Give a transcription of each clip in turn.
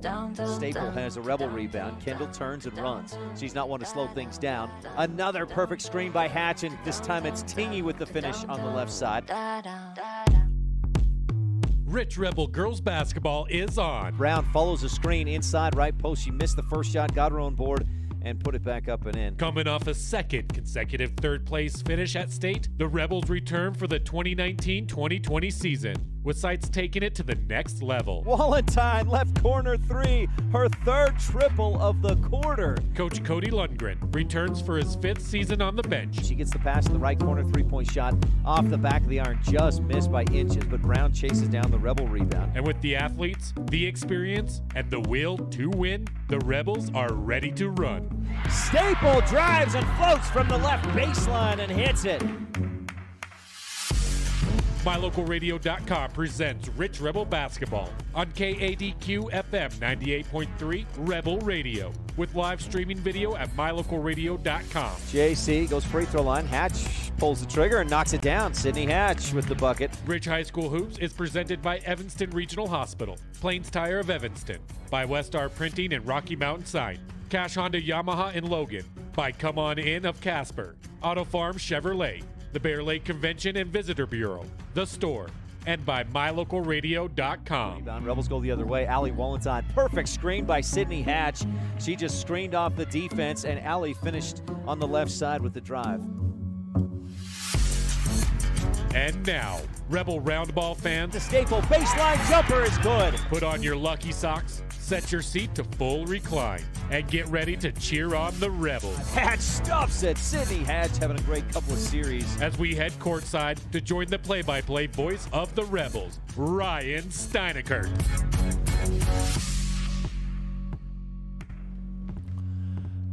Staple has a Rebel rebound. Kendall turns and runs. She's not one to slow things down. Another perfect screen by Hatch, and this time it's Tingy with the finish on the left side. Rich Rebel girls basketball is on. Brown follows a screen inside right post. She missed the first shot, got her own board, and put it back up and in. Coming off a second consecutive third-place finish at state, the Rebels return for the 2019-2020 season, with sights taking it to the next level. Walentine, left corner three, her third triple of the quarter. Coach Cody Lundgren returns for his 5th season on the bench. She gets the pass in the right corner, three-point shot off the back of the iron, just missed by inches, but Brown chases down the Rebel rebound. And with the athletes, the experience, and the will to win, the Rebels are ready to run. Staple drives and floats from the left baseline and hits it. MyLocalRadio.com presents Rich Rebel Basketball on KADQ FM 98.3 Rebel Radio with live streaming video at MyLocalRadio.com. JC goes free throw line. Hatch pulls the trigger and knocks it down. Sydney Hatch with the bucket. Rich High School Hoops is presented by Evanston Regional Hospital, Plains Tire of Evanston, by Westar Printing and Rocky Mountain Sign, Cash Honda Yamaha in Logan, by Come On In of Casper, Auto Farm Chevrolet, the Bear Lake Convention and Visitor Bureau, The Store, and by MyLocalRadio.com. Rebound, Rebels go the other way. Allie Walentine, perfect screen by Sydney Hatch. She just screened off the defense, and Allie finished on the left side with the drive. And now, Rebel Roundball fans, The Staple baseline jumper is good. put on your lucky socks, set your seat to full recline, and get ready to cheer on the Rebels. Hatch stuffs it. Sydney Hatch having a great couple of series. As we head courtside to join the play-by-play voice of the Rebels, Ryan STEINECKERT.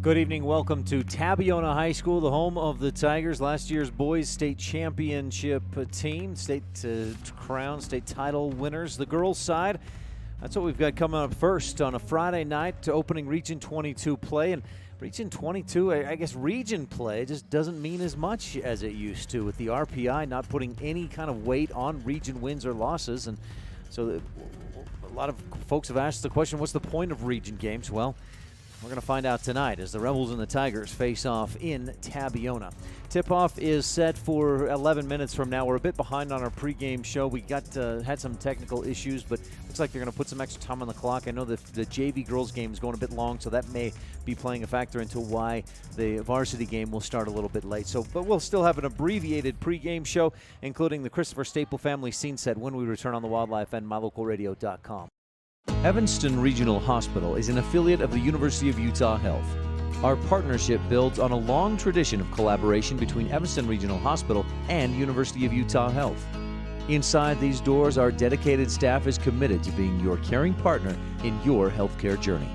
Good evening. Welcome to Tabiona High School, the home of the Tigers, last year's boys state championship team, state crown, state title winners. The girls' side, that's what we've got coming up first on a Friday night to opening Region 22 play. And Region 22, I guess region play just doesn't mean as much as it used to, with the RPI not putting any kind of weight on region wins or losses. And so a lot of folks have asked the question, what's the point of region games? Well, we're going to find out tonight as the Rebels and the Tigers face off in Tabiona. Tip-off is set for 11 minutes from now. We're a bit behind on our pregame show. We had some technical issues, but looks like they're going to put some extra time on the clock. I know the JV girls game is going a bit long, so that may be playing a factor into why the varsity game will start a little bit late. But we'll still have an abbreviated pregame show, including the Christopher Staple family scene set when we return on the Wildlife and MyLocalRadio.com. Evanston Regional Hospital is an affiliate of the University of Utah Health. Our partnership builds on a long tradition of collaboration between Evanston Regional Hospital and University of Utah Health. Inside these doors, our dedicated staff is committed to being your caring partner in your healthcare journey.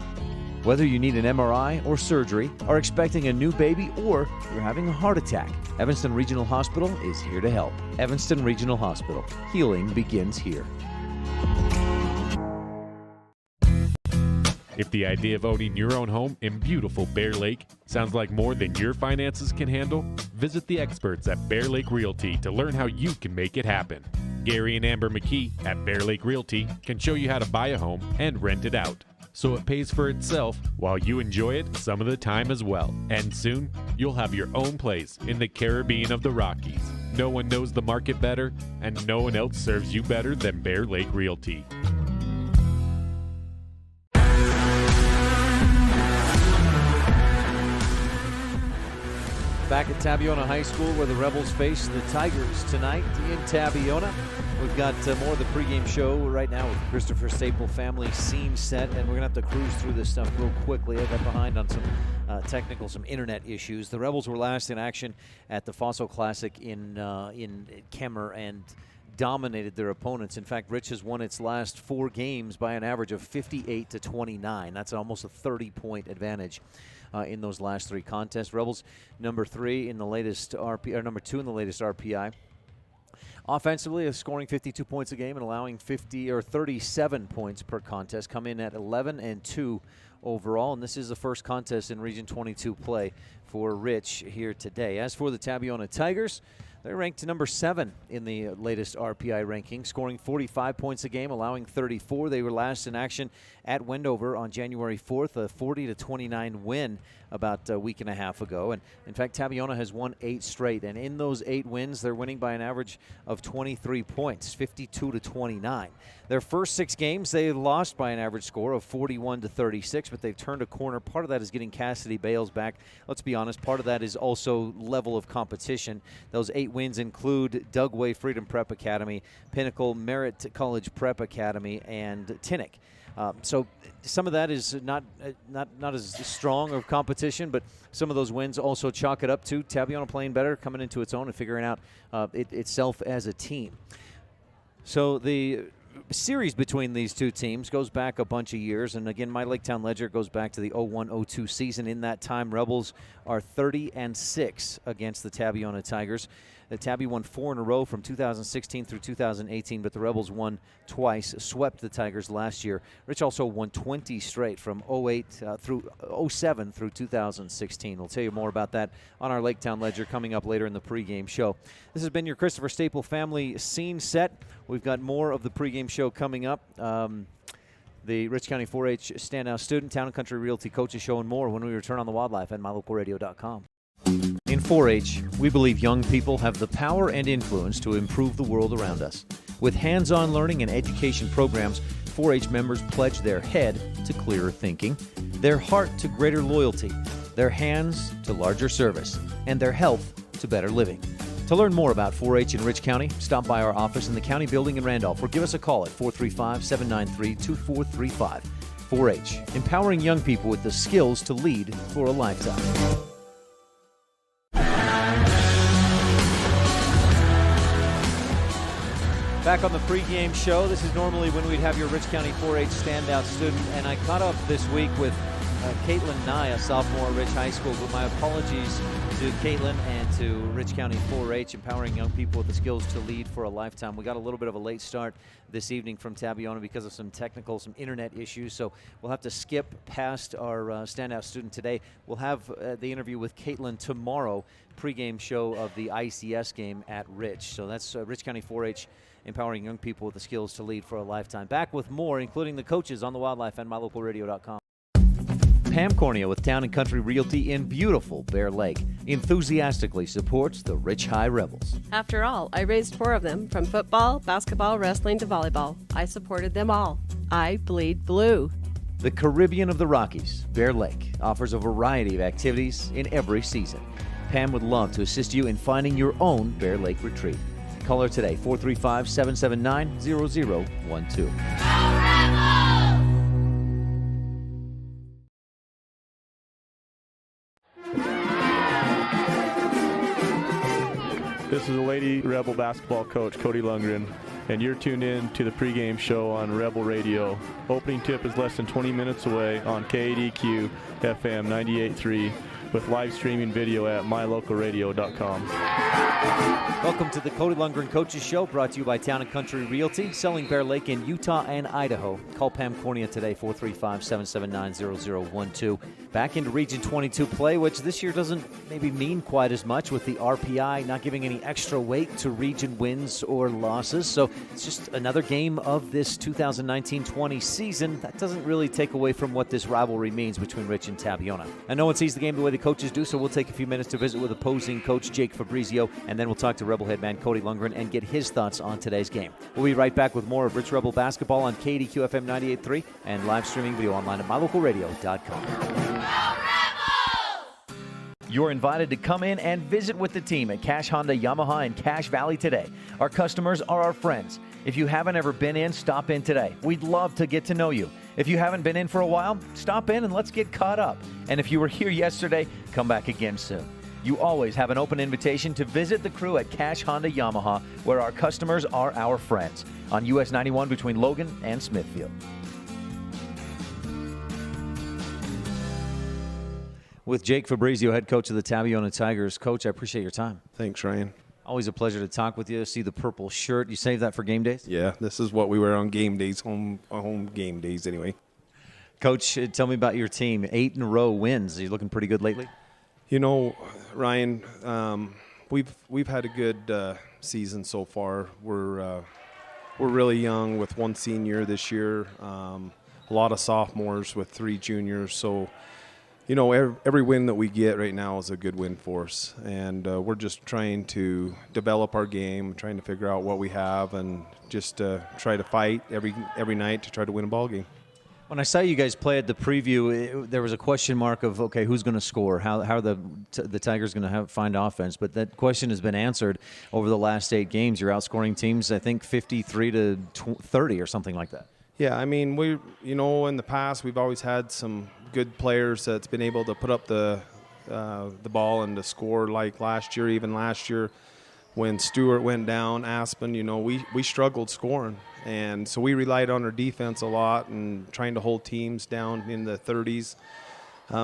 Whether you need an MRI or surgery, are expecting a new baby, or you're having a heart attack, Evanston Regional Hospital is here to help. Evanston Regional Hospital. Healing begins here. If the idea of owning your own home in beautiful Bear Lake sounds like more than your finances can handle, visit the experts at Bear Lake Realty to learn how you can make it happen. Gary and Amber McKee at Bear Lake Realty can show you how to buy a home and rent it out, so it pays for itself while you enjoy it some of the time as well. And soon, you'll have your own place in the Caribbean of the Rockies. No one knows the market better, and no one else serves you better than Bear Lake Realty. Back at Tabiona High School, where the Rebels face the Tigers tonight in Tabiona. We've got more of the pregame show right now with Christopher Staple family scene set, and we're going to have to cruise through this stuff real quickly. I got behind on some internet issues. The Rebels were last in action at the Fossil Classic in Kemmer and dominated their opponents. In fact, Rich has won its last 4 games by an average of 58-29. That's almost a 30-point advantage in those last 3 contests. Rebels number 3 in the latest RPI, or number 2 in the latest RPI. Offensively, scoring 52 points a game and allowing 37 points per contest, come in at 11-2 overall, and this is the first contest in Region 22 play for Rich here today. As for the Tabiona Tigers, They're ranked number 7 in the latest RPI ranking, scoring 45 points a game, allowing 34. They were last in action at Wendover on January 4th, a 40-29 win about a week and a half ago. And in fact, Tabiona has won 8 straight, and in those 8 wins, they're winning by an average of 23 points, 52-29. Their first 6 games, they lost by an average score of 41-36, but they've turned a corner. Part of that is getting Cassidy Bales back. Let's be honest, part of that is also level of competition. Those 8 wins include Dugway Freedom Prep Academy, Pinnacle Merritt College Prep Academy, and Tinnick. So some of that is not as strong of competition, but some of those wins also chalk it up to Tabiona playing better, coming into its own and figuring out itself as a team. So the series between these two teams goes back a bunch of years, and again, my Laketown Ledger goes back to the 01-02 season. In that time, Rebels are 30-6 against the Tabiona Tigers. The Tabby won 4 in a row from 2016 through 2018, but the Rebels won twice, swept the Tigers last year. Rich also won 20 straight from 07 through 2016. We'll tell you more about that on our Laketown Ledger coming up later in the pregame show. This has been your Christopher Staple Family Scene Set. We've got more of the pregame show coming up. The Rich County 4-H Standout Student, Town and Country Realty Coaches Show, and more when we return on the Wildlife at mylocalradio.com. In 4-H, we believe young people have the power and influence to improve the world around us. With hands-on learning and education programs, 4-H members pledge their head to clearer thinking, their heart to greater loyalty, their hands to larger service, and their health to better living. To learn more about 4-H in Rich County, stop by our office in the county building in Randolph or give us a call at 435-793-2435. 4-H, empowering young people with the skills to lead for a lifetime. Back on the pregame show. This is normally when we'd have your Rich County 4-H Standout Student, and I caught up this week with Caitlin Nye, a sophomore at Rich High School, but my apologies to Caitlin and to Rich County 4-H, empowering young people with the skills to lead for a lifetime. We got a little bit of a late start this evening from Tabiona because of some internet issues, so we'll have to skip past our Standout Student today. We'll have the interview with Caitlin tomorrow, pregame show of the ICS game at Rich. So that's Rich County 4-H, empowering young people with the skills to lead for a lifetime. Back with more, including the coaches on the Wildlife and mylocalradio.com. Pam Cornea with Town and Country Realty in beautiful Bear Lake enthusiastically supports the Rich High Rebels. After all, I raised 4 of them, from football, basketball, wrestling to volleyball. I supported them all. I bleed blue. The Caribbean of the Rockies, Bear Lake, offers a variety of activities in every season. Pam would love to assist you in finding your own Bear Lake retreat. Call her today, 435-779-0012. This is a Lady Rebel basketball coach, Cody Lundgren, and you're tuned in to the pregame show on Rebel Radio. Opening tip is less than 20 minutes away on KADQ FM 98.3 with live streaming video at mylocalradio.com. Welcome to the Cody Lundgren Coaches Show, brought to you by Town & Country Realty, selling Bear Lake in Utah and Idaho. Call Pam Cornea today, 435-779-0012. Back into Region 22 play, which this year doesn't maybe mean quite as much with the RPI not giving any extra weight to region wins or losses. So it's just another game of this 2019-20 season. That doesn't really take away from what this rivalry means between Rich and Tabiona. And no one sees the game the way the coaches do, so we'll take a few minutes to visit with opposing coach Jake Fabrizio, and then we'll talk to Rebel head man Cody Lundgren and get his thoughts on today's game. We'll be right back with more of Rich Rebel basketball on KDQ FM 98.3 and live streaming video online at mylocalradio.com. You're invited to come in and visit with the team at Cash Honda Yamaha in Cache Valley today. Our customers are our friends. If you haven't ever been in, stop in today. We'd love to get to know you. If you haven't been in for a while, stop in and let's get caught up. And if you were here yesterday, come back again soon. You always have an open invitation to visit the crew at Cache Honda Yamaha, where our customers are our friends, on US 91 between Logan and Smithfield. With Jake Fabrizio, head coach of the Tabiona Tigers. Coach, I appreciate your time. Thanks, Ryan. Always a pleasure to talk with you. See the purple shirt. You saved that for game days? Yeah, this is what we wear on game days, home game days anyway. Coach, tell me about your team. 8 in a row wins. Are you looking pretty good lately? You know, Ryan, we've had a good season so far. We're really young with one senior this year, a lot of sophomores with 3 juniors. So, you know, every win that we get right now is a good win for us, and we're just trying to develop our game, trying to figure out what we have, and just try to fight every night to try to win a ball game. When I saw you guys play at the preview, there was a question mark of, okay, who's going to score? How are the Tigers going to find offense? But that question has been answered over the last 8 games. You're outscoring teams, I think, 53-30 or something like that. Yeah, I mean, in the past we've always had some good players that's been able to put up the ball and to score. Like even last year, when Stewart went down, Aspen, we struggled scoring. And so we relied on our defense a lot and trying to hold teams down in the 30s.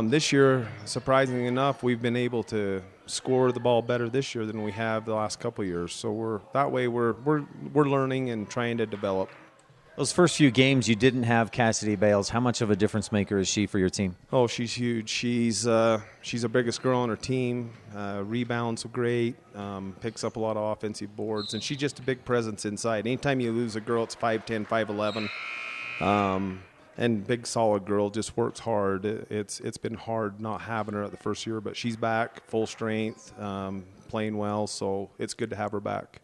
This year, surprisingly enough, we've been able to score the ball better this year than we have the last couple of years. So we're learning and trying to develop. Those first few games, you didn't have Cassidy Bales. How much of a difference maker is she for your team? Oh, she's huge. She's our biggest girl on her team. Rebounds great. Picks up a lot of offensive boards, and she's just a big presence inside. Anytime you lose a girl, it's 5'10", 5'11", and big solid girl, just works hard. It's been hard not having her at the first year, but she's back, full strength, playing well. So it's good to have her back.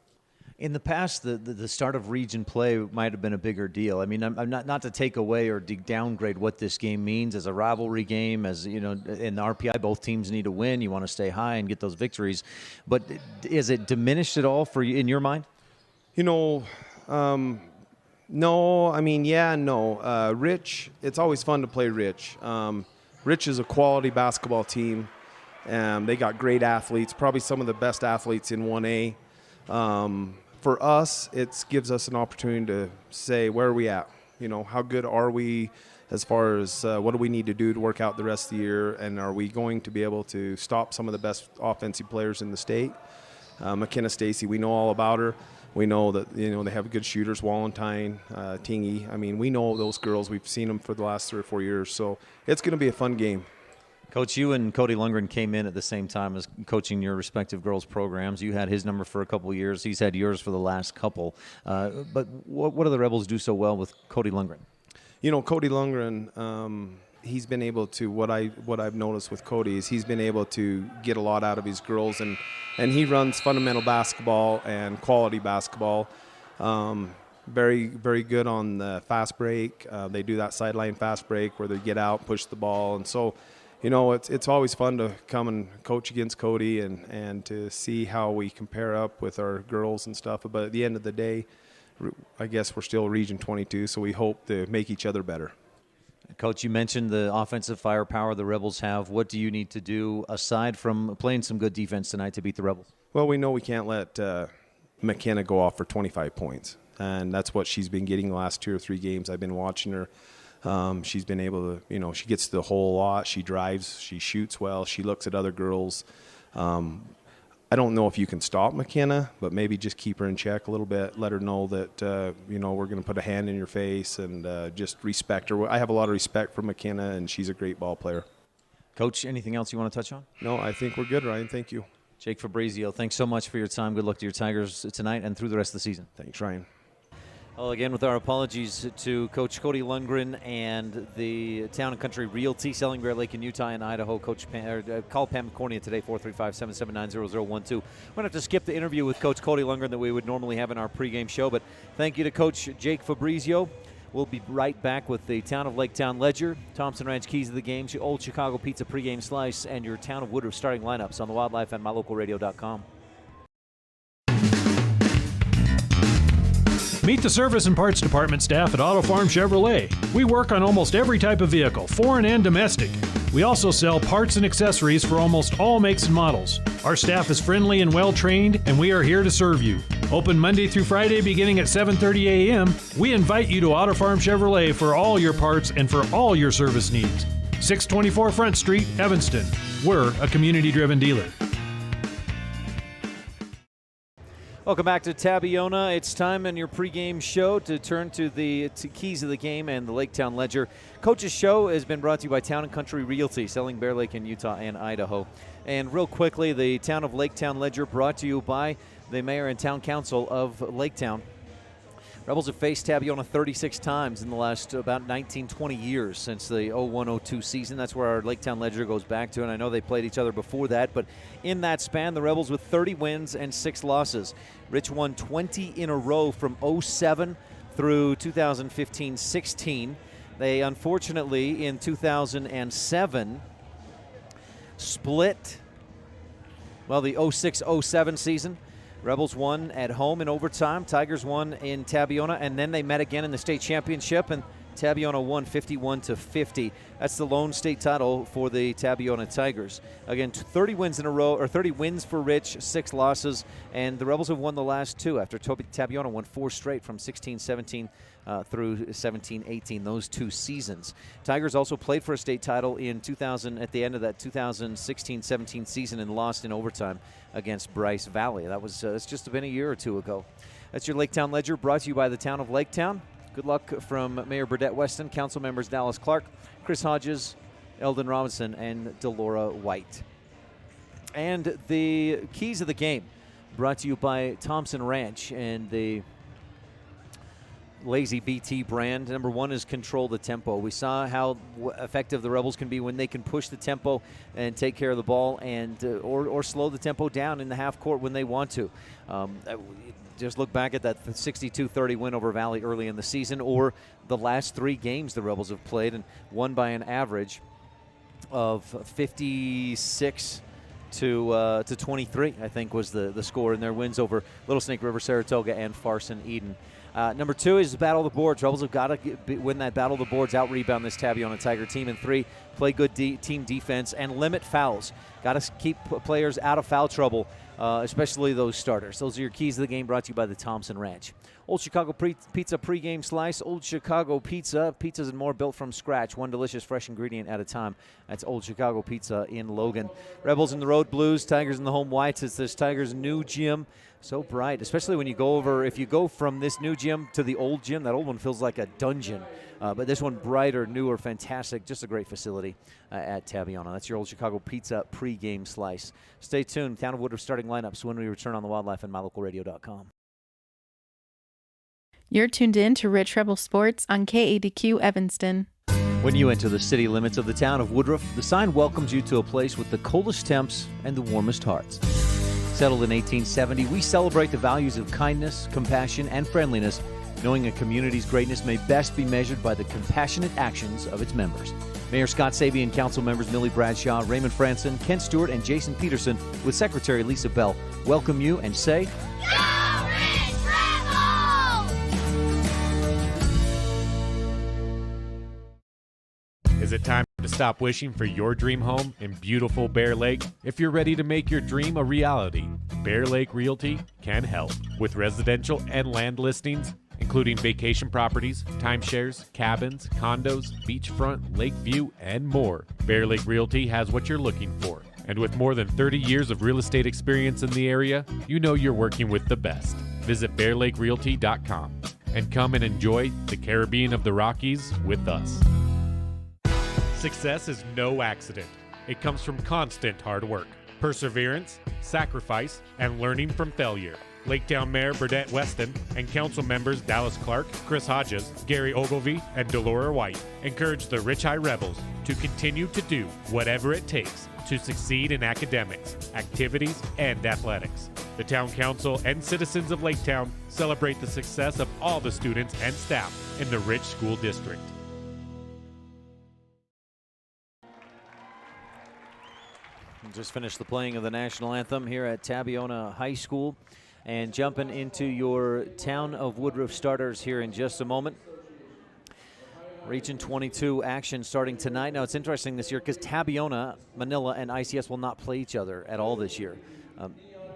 In the past, the start of region play might have been a bigger deal. I mean, I'm not to take away or downgrade what this game means as a rivalry game. As you know, in the RPI, both teams need to win. You want to stay high and get those victories. But is it diminished at all for you in your mind? No. I mean, yeah and no. Rich, it's always fun to play Rich. Rich is a quality basketball team. They got great athletes, probably some of the best athletes in 1A. For us, it gives us an opportunity to say, where are we at? How good are we as far as what do we need to do to work out the rest of the year, and are we going to be able to stop some of the best offensive players in the state? McKenna Stacy, we know all about her. We know that they have good shooters, Wallentyne, Tingy. I mean, we know those girls. We've seen them for the last 3 or 4 years, so it's going to be a fun game. Coach, you and Cody Lundgren came in at the same time as coaching your respective girls' programs. You had his number for a couple of years. He's had yours for the last couple. But what do the Rebels do so well with Cody Lundgren? Cody Lundgren, he's been able to, what I've noticed with Cody is he's been able to get a lot out of his girls, and he runs fundamental basketball and quality basketball. Very, very good on the fast break. They do that sideline fast break where they get out, push the ball, and so it's always fun to come and coach against Cody and to see how we compare up with our girls and stuff. But at the end of the day, I guess we're still Region 22, so we hope to make each other better. Coach, you mentioned the offensive firepower the Rebels have. What do you need to do aside from playing some good defense tonight to beat the Rebels? Well, we know we can't let McKenna go off for 25 points, and that's what she's been getting the last 2 or 3 games I've been watching her. She's been able to, she gets the whole lot. She drives, she shoots well, she looks at other girls. I don't know if you can stop McKenna, but maybe just keep her in check a little bit. Let her know that, we're going to put a hand in your face and just respect her. I have a lot of respect for McKenna, and she's a great ball player. Coach, anything else you want to touch on? No, I think we're good, Ryan. Thank you. Jake Fabrizio, thanks so much for your time. Good luck to your Tigers tonight and through the rest of the season. Thanks, Ryan. Well, again, with our apologies to Coach Cody Lundgren and the Town & Country Realty selling Bear Lake in Utah and Idaho. Call Pam McCorney today, 435-779-0012. We're going to have to skip the interview with Coach Cody Lundgren that we would normally have in our pregame show, but thank you to Coach Jake Fabrizio. We'll be right back with the Town of Laketown Ledger, Thompson Ranch Keys of the Game, Old Chicago Pizza pregame slice, and your Town of Woodruff starting lineups on the Wildlife and MyLocalRadio.com. Meet the service and parts department staff at Auto Farm Chevrolet. We work on almost every type of vehicle, foreign and domestic. We also sell parts and accessories for almost all makes and models. Our staff is friendly and well-trained, and we are here to serve you. Open Monday through Friday beginning at 7:30 a.m., we invite you to Auto Farm Chevrolet for all your parts and for all your service needs. 624 Front Street, Evanston. We're a community-driven dealer. Welcome back to Tabiona. It's time in your pregame show to turn to the keys of the game and the Lake Town Ledger. Coach's Show has been brought to you by Town & Country Realty, selling Bear Lake in Utah and Idaho. And real quickly, the Town of Lake Town Ledger brought to you by the Mayor and Town Council of Lake Town. Rebels have faced Tabiona 36 times in the last about 19, 20 years since the 01-02 season. That's where our Lake Town Ledger goes back to, and I know they played each other before that, but in that span, the Rebels with 30 wins and 6 losses. Rich won 20 in a row from 07 through 2015-16. They unfortunately, in 2007, split, well, the 06-07 season. Rebels won at home in overtime. Tigers won in Tabiona, and then they met again in the state championship, and Tabiona won 51-50. That's the lone state title for the Tabiona Tigers. Again, 30 wins in a row, or 30 wins for Rich, 6 losses, and the Rebels have won the last 2 after Tabiona won 4 straight from 16-17 through 17-18, those 2 seasons. Tigers also played for a state title in 2000 at the end of that 2016-17 season and lost in overtime against Bryce Valley. That was it's just been a year or 2 ago. That's your Lake Town Ledger, brought to you by the Town of Lake Town. Good luck from Mayor Burdett Weston, council members Dallas Clark, Chris Hodges, Eldon Robinson, and Delora White. And the keys of the game, brought to you by Thompson Ranch and the Lazy BT brand. Number 1 is control the tempo. We saw how effective the Rebels can be when they can push the tempo and take care of the ball, and or slow the tempo down in the half court when they want to. Just look back at that 62-30 win over Valley early in the season, or the last 3 games the Rebels have played and won by an average of 56 to 23, I think was the score in their wins over Little Snake River, Saratoga, and Farson Eden. Number 2 is battle the boards. Rebels have got to win that battle the boards, out-rebound this Tabiona Tiger team. And 3, play good team defense and limit fouls. Got to keep players out of foul trouble, especially those starters. Those are your keys of the game, brought to you by the Thompson Ranch. Old Chicago Pizza pregame slice. Old Chicago Pizza. Pizzas and more built from scratch. One delicious fresh ingredient at a time. That's Old Chicago Pizza in Logan. Rebels in the road blues. Tigers in the home whites. It's this Tigers new gym. So bright, especially when you go over, if you go from this new gym to the old gym, that old one feels like a dungeon. But this one brighter, newer, fantastic, just a great facility at Tabiona. That's your Old Chicago Pizza pregame slice. Stay tuned. Town of Woodruff starting lineups when we return on the Wildlife and MyLocalRadio.com. You're tuned in to Rich Rebel Sports on KADQ Evanston. When you enter the city limits of the town of Woodruff, the sign welcomes you to a place with the coldest temps and the warmest hearts. Settled in 1870, we celebrate the values of kindness, compassion, and friendliness, knowing a community's greatness may best be measured by the compassionate actions of its members. Mayor Scott Sabian, council members Millie Bradshaw, Raymond Franson, Kent Stewart, and Jason Peterson, with Secretary Lisa Bell, welcome you and say, Go Rich Rebels! Is it time to stop wishing for your dream home in beautiful Bear Lake? If you're ready to make your dream a reality, Bear Lake Realty can help. With residential and land listings, including vacation properties, timeshares, cabins, condos, beachfront, lake view, and more, Bear Lake Realty has what you're looking for. And with more than 30 years of real estate experience in the area, you know you're working with the best. Visit BearLakeRealty.com and come and enjoy the Caribbean of the Rockies with us. Success is no accident. It comes from constant hard work, perseverance, sacrifice, and learning from failure. Lake Town Mayor Burdett Weston and council members Dallas Clark, Chris Hodges, Gary Ogilvie, and Delora White encourage the Rich High Rebels to continue to do whatever it takes to succeed in academics, activities, and athletics. The Town Council and citizens of Lake Town celebrate the success of all the students and staff in the Rich School District. Just finished the playing of the national anthem here at Tabiona High School, and jumping into your Town of Woodruff starters here in just a moment. Region 22 action starting tonight. Now, it's interesting this year because Tabiona, Manila, and ICS will not play each other at all this year.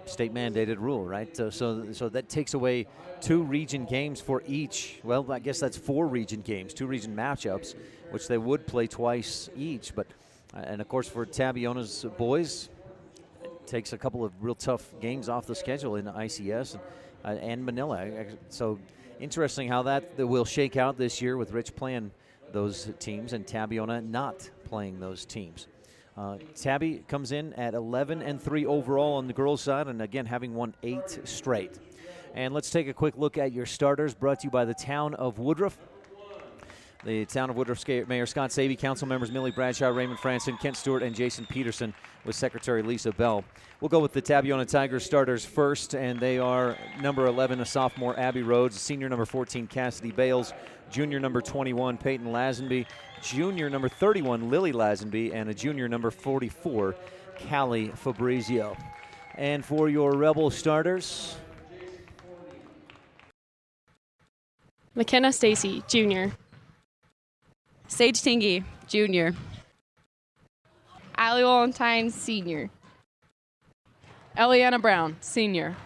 State mandated rule, right? So that takes away 2 region games for each. Well, I guess that's 4 region games, 2 region matchups, which they would play twice each. But and of course for Tabiona's boys, takes a couple of real tough games off the schedule in ICS and Manila. So interesting how that will shake out this year with Rich playing those teams and Tabiona not playing those teams. Tabby comes in at 11-3 overall on the girls' side, and again having won 8 straight. And let's take a quick look at your starters, brought to you by the Town of Woodruff. The Town of Woodruff Mayor Scott Sabey, council members Millie Bradshaw, Raymond Franson, Kent Stewart, and Jason Peterson, with Secretary Lisa Bell. We'll go with the Tabiona Tigers starters first, and they are number 11, a sophomore, Abby Rhodes, senior number 14, Cassidy Bales, junior number 21, Peyton Lazenby, junior number 31, Lily Lazenby, and a junior number 44, Callie Fabrizio. And for your Rebel starters, McKenna Stacy, junior. Sage Tingy, junior. Allie Valentine, senior. Eliana Brown, senior.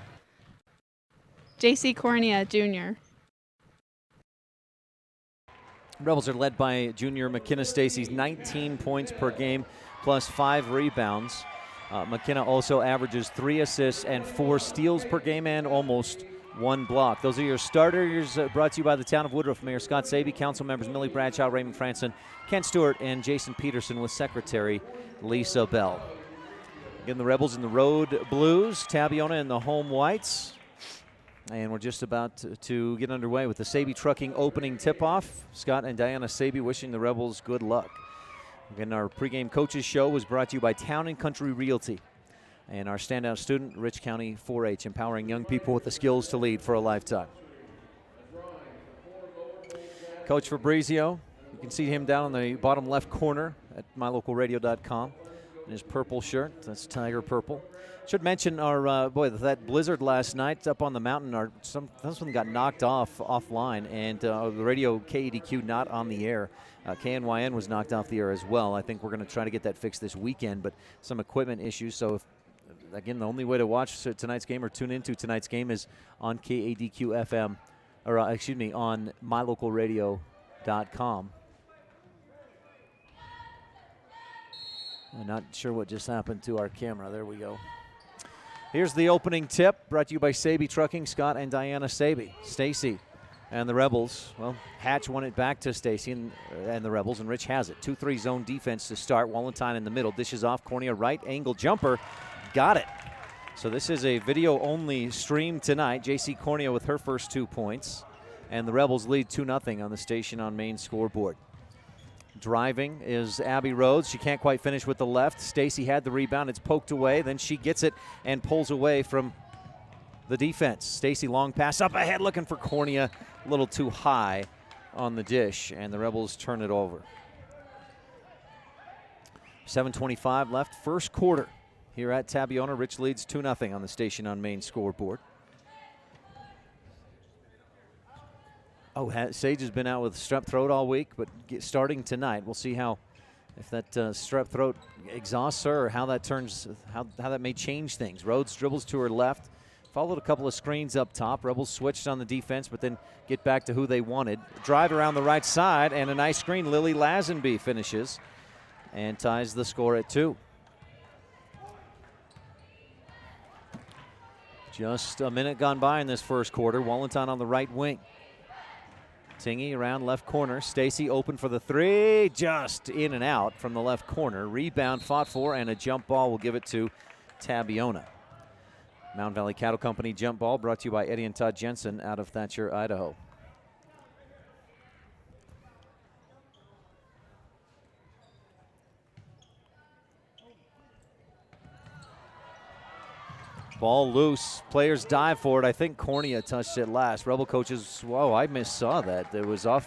JC Cornea, junior. Rebels are led by junior McKenna Stacy's 19 points per game plus 5 rebounds. McKenna also averages 3 assists and 4 steals per game and almost 1 block. Those are your starters, brought to you by the Town of Woodruff. Mayor Scott Sabey, council members Millie Bradshaw, Raymond Franson, Kent Stewart, and Jason Peterson, with Secretary Lisa Bell. Again, the Rebels in the road blues, Tabiona in the home whites. And we're just about to get underway with the Sabey Trucking opening tip-off. Scott and Diana Sabey wishing the Rebels good luck. Again, our pregame coaches show was brought to you by Town and Country Realty. And our standout student, Rich County 4-H, empowering young people with the skills to lead for a lifetime. Coach Fabrizio, you can see him down in the bottom left corner at mylocalradio.com in his purple shirt. That's Tiger purple. Should mention our, that blizzard last night up on the mountain, something got knocked offline, and the radio KEDQ not on the air. KNYN was knocked off the air as well. I think we're going to try to get that fixed this weekend, but some equipment issues. So, again, the only way to watch tonight's game or tune into tonight's game is on KADQ FM, or on mylocalradio.com. I'm not sure what just happened to our camera. There we go. Here's the opening tip, brought to you by Sabey Trucking, Scott and Diana Sabey. Stacy and the Rebels, Hatch won it back to Stacy and the Rebels, and Rich has it. 2-3 zone defense to start. Walentine in the middle, dishes off, Cornea right, angle jumper, got it. So this is a video-only stream tonight. JC Cornea with her first 2 points, and the Rebels lead 2-0 on the Station on Main scoreboard. Driving is Abby Rhodes. She can't quite finish with the left. Stacy had the rebound. It's poked away. Then she gets it and pulls away from the defense. Stacy long pass up ahead looking for Cornea. A little too high on the dish, and the Rebels turn it over. 7:25 left, first quarter here at Tabiona. Rich leads 2-0 on the Station on Main scoreboard. Sage has been out with strep throat all week, but starting tonight, we'll see if that strep throat exhausts her, or how that may change things. Rhodes dribbles to her left, followed a couple of screens up top. Rebels switched on the defense, but then get back to who they wanted. Drive around the right side, and a nice screen. Lily Lazenby finishes and ties the score at 2. Just a minute gone by in this first quarter. Walentine on the right wing. Tingy around left corner. Stacy open for the 3. Just in and out from the left corner. Rebound fought for, and a jump ball will give it to Tabiona. Mountain Valley Cattle Company jump ball brought to you by Eddie and Todd Jensen out of Thatcher, Idaho. Ball loose. Players dive for it. I think Cornea touched it last. Rebel coaches, whoa, I saw that. It was off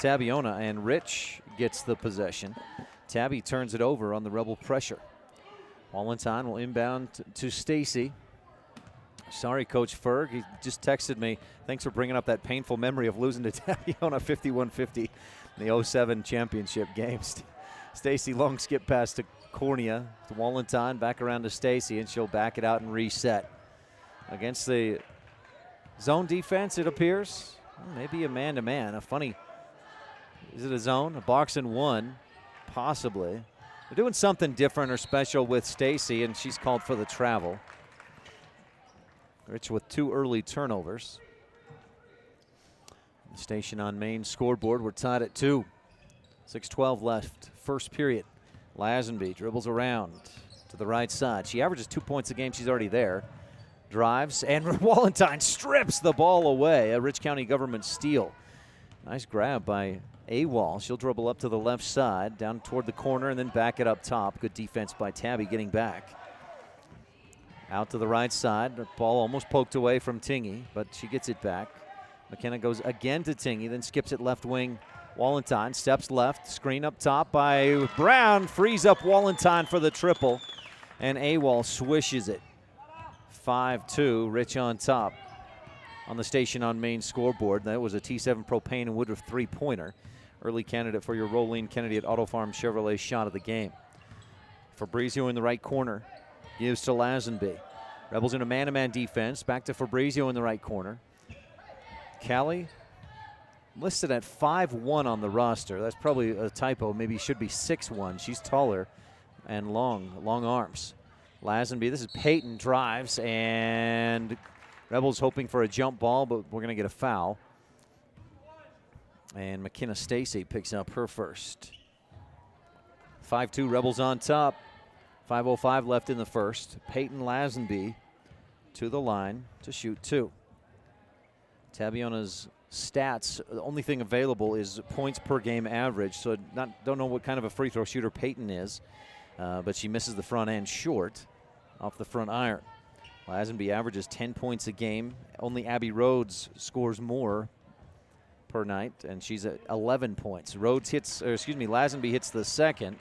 Tabiona, and Rich gets the possession. Tabby turns it over on the Rebel pressure. Walentine will inbound to Stacy. Sorry, Coach Ferg. He just texted me. Thanks for bringing up that painful memory of losing to Tabiona 51-50 in the 07 championship games. Stacy long skip pass to Cornea, to Walentine, back around to Stacy, and she'll back it out and reset. Against the zone defense, it appears. Maybe a man-to-man. Is it a zone? A box and one, possibly. They're doing something different or special with Stacy, and she's called for the travel. Rich with 2 early turnovers. The Station on Main scoreboard, we're tied at 2. 6:12 left, first period. Lazenby dribbles around to the right side. She averages 2 points a game. She's already there. Drives, and Walentine strips the ball away. A Rich County government steal. Nice grab by AWOL. She'll dribble up to the left side, down toward the corner, and then back it up top. Good defense by Tabby getting back. Out to the right side. The ball almost poked away from Tingy, but she gets it back. McKenna goes again to Tingy, then skips it left wing. Walentine steps left, screen up top by Brown, frees up Walentine for the triple, and AWOL swishes it. 5-2, Rich on top on the Station on Main scoreboard. That was a T7 Propane and Woodruff 3-pointer. Early candidate for your Rolene Kennedy at Auto Farm Chevrolet shot of the game. Fabrizio in the right corner, gives to Lazenby. Rebels in a man-to-man defense, back to Fabrizio in the right corner. Callie listed at 5'1" on the roster. That's probably a typo. Maybe he should be 6'1". She's taller and long arms. Lazenby, this is Peyton, drives, and Rebels hoping for a jump ball, but we're going to get a foul. And McKenna Stacy picks up her first. 5-2, Rebels on top. 5:05 left in the first. Peyton Lazenby to the line to shoot 2. Tabiona's stats, the only thing available is points per game average, so don't know what kind of a free throw shooter Peyton is, but she misses the front end short off the front iron. Lazenby averages 10 points a game. Only Abby Rhodes scores more per night, and she's at 11 points. Lazenby hits the second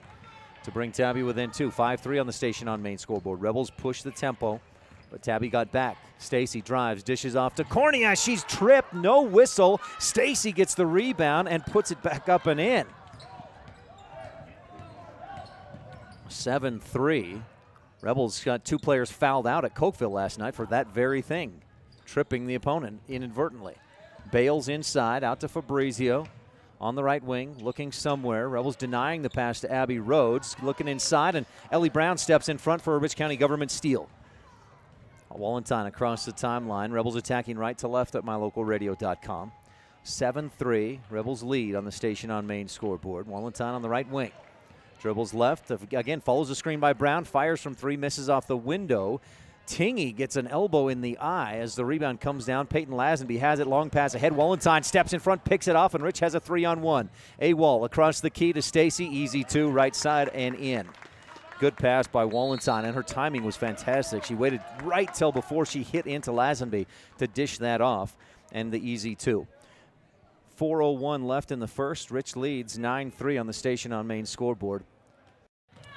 to bring Tabby within 2. 5-3 on the Station on Main scoreboard. Rebels push the tempo, but Tabby got back. Stacy drives, dishes off to Cornea. She's tripped, no whistle. Stacy gets the rebound and puts it back up and in. 7-3. Rebels got 2 players fouled out at Cokeville last night for that very thing, tripping the opponent inadvertently. Bales inside, out to Fabrizio on the right wing, looking somewhere. Rebels denying the pass to Abby Rhodes, looking inside, and Ellie Brown steps in front for a Rich County government steal. Walentine across the timeline. Rebels attacking right to left at mylocalradio.com. 7-3, Rebels lead on the Station on Main scoreboard. Walentine on the right wing. Dribbles left, again follows the screen by Brown, fires from 3, misses off the window. Tingy gets an elbow in the eye as the rebound comes down. Peyton Lazenby has it, long pass ahead. Walentine steps in front, picks it off, and Rich has a 3-on-1. AWOL across the key to Stacy, easy 2, right side and in. Good pass by Walentine, and her timing was fantastic. She waited right till before she hit into Lazenby to dish that off, and the easy 2. 4:01 left in the first. Rich leads 9-3 on the Station on Main scoreboard.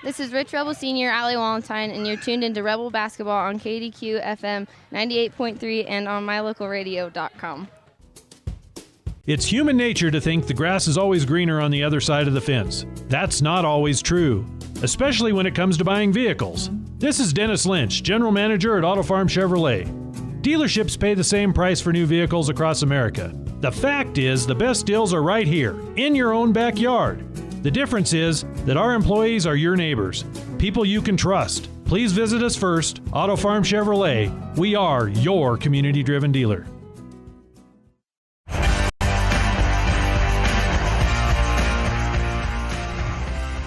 This is Rich Rebel Senior, Allie Walentine, and you're tuned into Rebel Basketball on KDQ FM 98.3 and on mylocalradio.com. It's human nature to think the grass is always greener on the other side of the fence. That's not always true, especially when it comes to buying vehicles. This is Dennis Lynch, General Manager at Auto Farm Chevrolet. Dealerships pay the same price for new vehicles across America. The fact is, the best deals are right here, in your own backyard. The difference is that our employees are your neighbors, people you can trust. Please visit us first, Auto Farm Chevrolet. We are your community-driven dealer.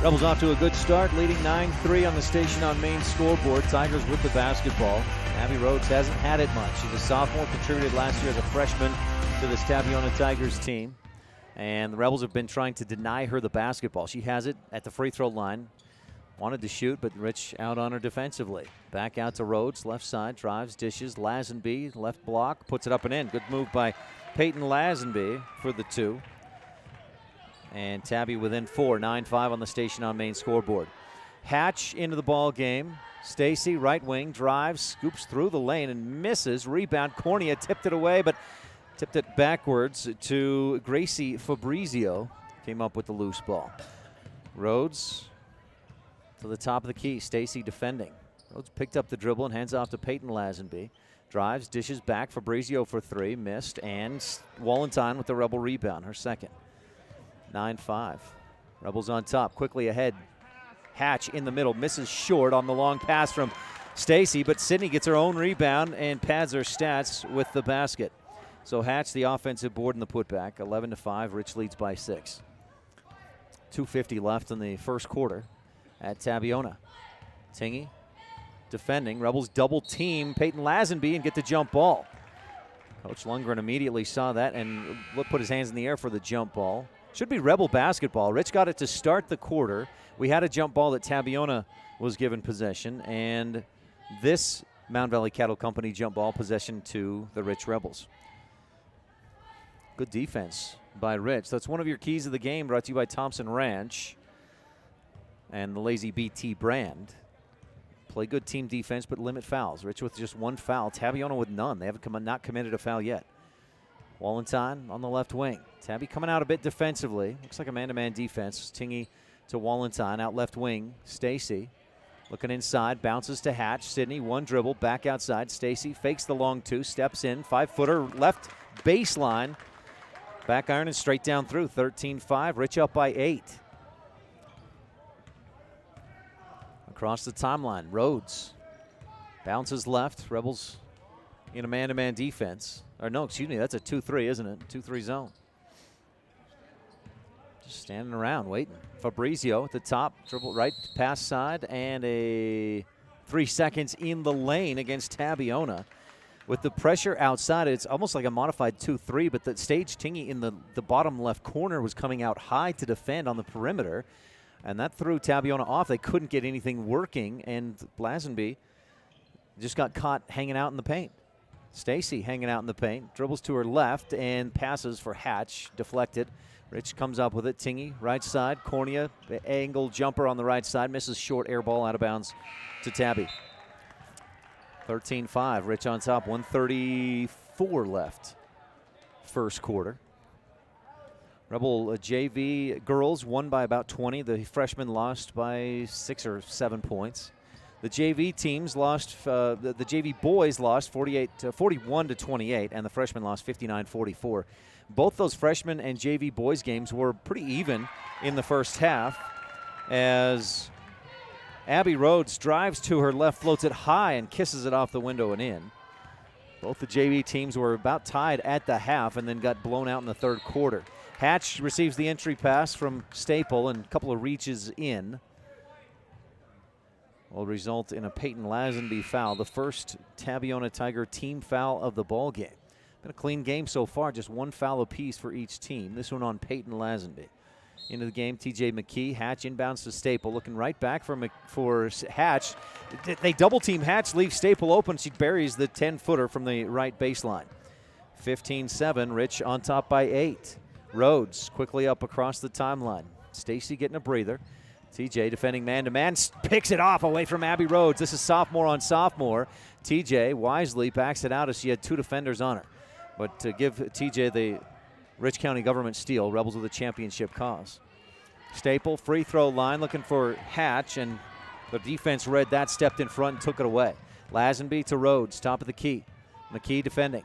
Rebels off to a good start, leading 9-3 on the Station on Main scoreboard. Tigers with the basketball. Abby Rhodes hasn't had it much. She's a sophomore, contributed last year as a freshman to this Tabiona Tigers team. And the Rebels have been trying to deny her the basketball. She has it at the free throw line. Wanted to shoot, but Rich out on her defensively. Back out to Rhodes, left side, drives, dishes. Lazenby, left block, puts it up and in. Good move by Peyton Lazenby for the 2. And Tabby within 4, 9-5 on the Station on Main scoreboard. Hatch into the ball game. Stacy, right wing, drives, scoops through the lane and misses. Rebound, Cornea tipped it away, but tipped it backwards to Gracie Fabrizio. Came up with the loose ball. Rhodes to the top of the key. Stacy defending. Rhodes picked up the dribble and hands off to Peyton Lazenby. Drives, dishes back. Fabrizio for 3, missed, and Walentine with the Rebel rebound, her second. 9-5. Rebels on top, quickly ahead Hatch in the middle, misses short on the long pass from Stacy, but Sydney gets her own rebound and pads her stats with the basket. So Hatch, the offensive board in the putback, 11-5. Rich leads by 6. 2:50 left in the first quarter at Tabiona. Tingy defending. Rebels double team Peyton Lazenby and get the jump ball. Coach Lundgren immediately saw that and put his hands in the air for the jump ball. Should be Rebel basketball. Rich got it to start the quarter. We had a jump ball that Tabiona was given possession, and this Mount Valley Cattle Company jump ball possession to the Rich Rebels. Good defense by Rich. That's one of your keys of the game, brought to you by Thompson Ranch and the Lazy BT brand. Play good team defense, but limit fouls. Rich with just 1 foul. Tabiona with none. They haven't not committed a foul yet. Wallenstein on the left wing. Tabby coming out a bit defensively. Looks like a man-to-man defense. Tingy to Wallenstein. Out left wing, Stacy. Looking inside, bounces to Hatch. Sydney, 1 dribble, back outside. Stacy fakes the long 2, steps in. 5-footer left baseline. Back iron and straight down through. 13-5. Rich up by 8. Across the timeline, Rhodes bounces left. Rebels in a man-to-man defense. Or no, excuse me, that's a 2-3, isn't it? 2-3 zone. Just standing around, waiting. Fabrizio at the top, dribble right, pass side, and a 3 seconds in the lane against Tabiona. With the pressure outside, it's almost like a modified 2-3, but the stage Tingy in the bottom left corner was coming out high to defend on the perimeter. And that threw Tabiona off. They couldn't get anything working, and Lazenby just got caught hanging out in the paint. Stacy hanging out in the paint, dribbles to her left and passes for Hatch, deflected. Rich comes up with it. Tingy, right side. Cornea, angle jumper on the right side, misses short, air ball out of bounds to Tabby. 13-5, Rich on top, 1:34 left first quarter. Rebel JV girls won by about 20. The freshmen lost by 6 or 7 points. The JV teams lost, the JV boys lost 41-28, and the freshmen lost 59-44. Both those freshmen and JV boys games were pretty even in the first half as Abby Rhodes drives to her left, floats it high, and kisses it off the window and in. Both the JV teams were about tied at the half and then got blown out in the third quarter. Hatch receives the entry pass from Staple and a couple of reaches in. Will result in a Peyton Lazenby foul, the first Tabiona Tiger team foul of the ball game. Been a clean game so far, just 1 foul apiece for each team. This one on Peyton Lazenby. Into the game, TJ McKee. Hatch inbounds to Staple, looking right back for Hatch. They double team Hatch, leave Staple open. She buries the 10-footer from the right baseline. 15-7, Rich on top by 8. Rhodes quickly up across the timeline. Stacy getting a breather. TJ defending man-to-man, picks it off away from Abby Rhodes. This is sophomore on sophomore. TJ wisely backs it out as she had 2 defenders on her. But to give TJ the Rich County government steal, Rebels with a championship cause. Staple, free throw line, looking for Hatch, and the defense read that, stepped in front and took it away. Lazenby to Rhodes, top of the key. McKee defending.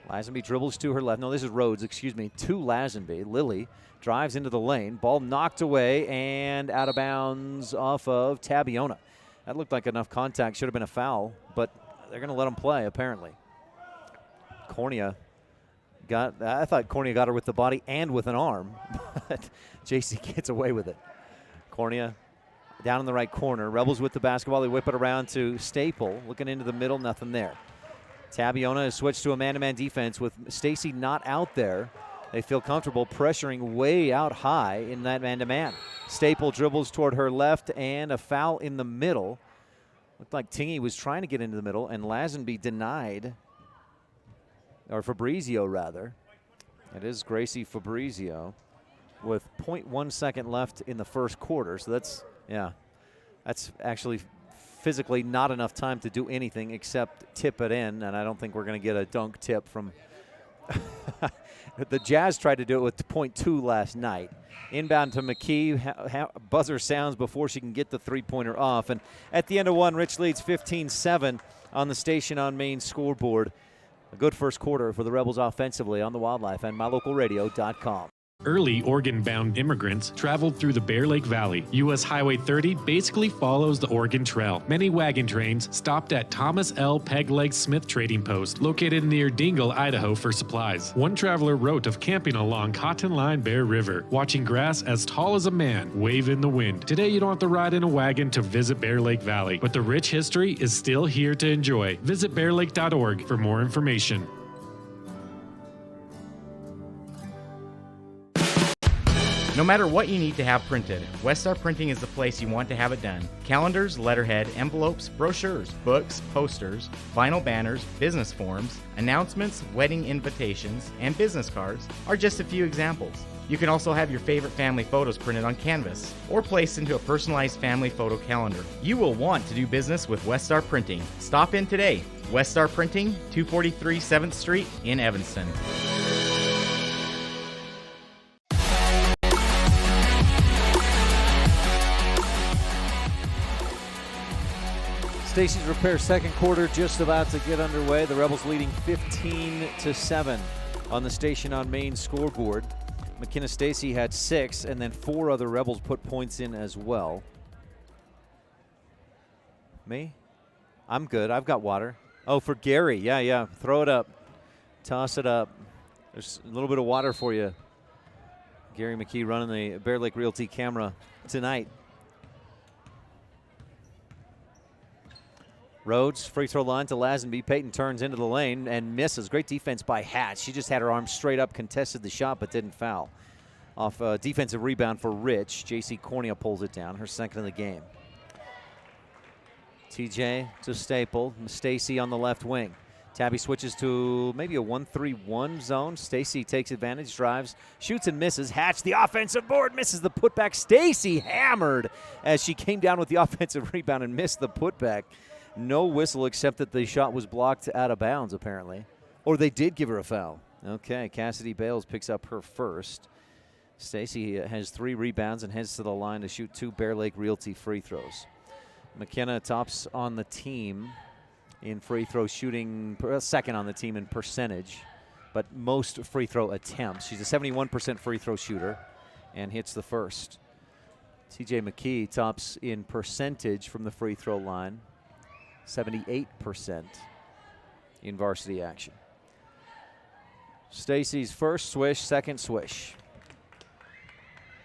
Lazenby dribbles to her left. No, this is Rhodes, excuse me, to Lazenby. Lily drives into the lane. Ball knocked away and out of bounds off of Tabiona. That looked like enough contact. Should have been a foul, but they're going to let them play, apparently. Cornea I thought Cornea got her with the body and with an arm, but JC gets away with it. Cornea down in the right corner. Rebels with the basketball. They whip it around to Staple. Looking into the middle, nothing there. Tabiona has switched to a man-to-man defense with Stacy not out there. They feel comfortable pressuring way out high in that man-to-man. Staple dribbles toward her left and a foul in the middle. Looked like Tingy was trying to get into the middle and Lazenby denied, or Fabrizio rather. It is Gracie Fabrizio with 0.1 second left in the first quarter. So that's actually physically not enough time to do anything except tip it in, and I don't think we're going to get a dunk tip from the Jazz tried to do it with 0.2 last night. Inbound to McKee. Buzzer sounds before she can get the three-pointer off. And at the end of one, Rich leads 15-7 on the Station on Main scoreboard. A good first quarter for the Rebels offensively on the Wildlife and MyLocalRadio.com. Early Oregon-bound immigrants traveled through the Bear Lake Valley. U.S. Highway 30 basically follows the Oregon Trail. Many wagon trains stopped at Thomas L. Pegleg Smith Trading Post, located near Dingle, Idaho, for supplies. One traveler wrote of camping along Cotton Line Bear River, watching grass as tall as a man wave in the wind. Today, you don't have to ride in a wagon to visit Bear Lake Valley, but the rich history is still here to enjoy. Visit bearlake.org for more information. No matter what you need to have printed, Westar Printing is the place you want to have it done. Calendars, letterhead, envelopes, brochures, books, posters, vinyl banners, business forms, announcements, wedding invitations, and business cards are just a few examples. You can also have your favorite family photos printed on canvas or placed into a personalized family photo calendar. You will want to do business with Westar Printing. Stop in today. Westar Printing, 243 7th Street in Evanston. Stacy's Repair second quarter just about to get underway. The Rebels leading 15-7 on the Station on Main scoreboard. McKenna Stacy had 6, and then 4 other Rebels put points in as well. Me? I'm good. I've got water. Oh, for Gary. Yeah. Throw it up. Toss it up. There's a little bit of water for you. Gary McKee running the Bear Lake Realty camera tonight. Rhodes, free throw line to Lazenby. Peyton turns into the lane and misses. Great defense by Hatch. She just had her arm straight up, contested the shot, but didn't foul. Off a defensive rebound for Rich. J.C. Cornea pulls it down, her second of the game. TJ to Staple. Stacy on the left wing. Tabby switches to maybe a 1-3-1 zone. Stacy takes advantage, drives, shoots and misses. Hatch, the offensive board, misses the putback. Stacy hammered as she came down with the offensive rebound and missed the putback. No whistle except that the shot was blocked out of bounds, apparently. Or they did give her a foul. Okay, Cassidy Bales picks up her first. Stacy has 3 rebounds and heads to the line to shoot 2 Bear Lake Realty free throws. McKenna tops on the team in free throw shooting, second on the team in percentage, but most free throw attempts. She's a 71% free throw shooter and hits the first. TJ McKee tops in percentage from the free throw line. 78% in varsity action. Stacy's first swish, second swish.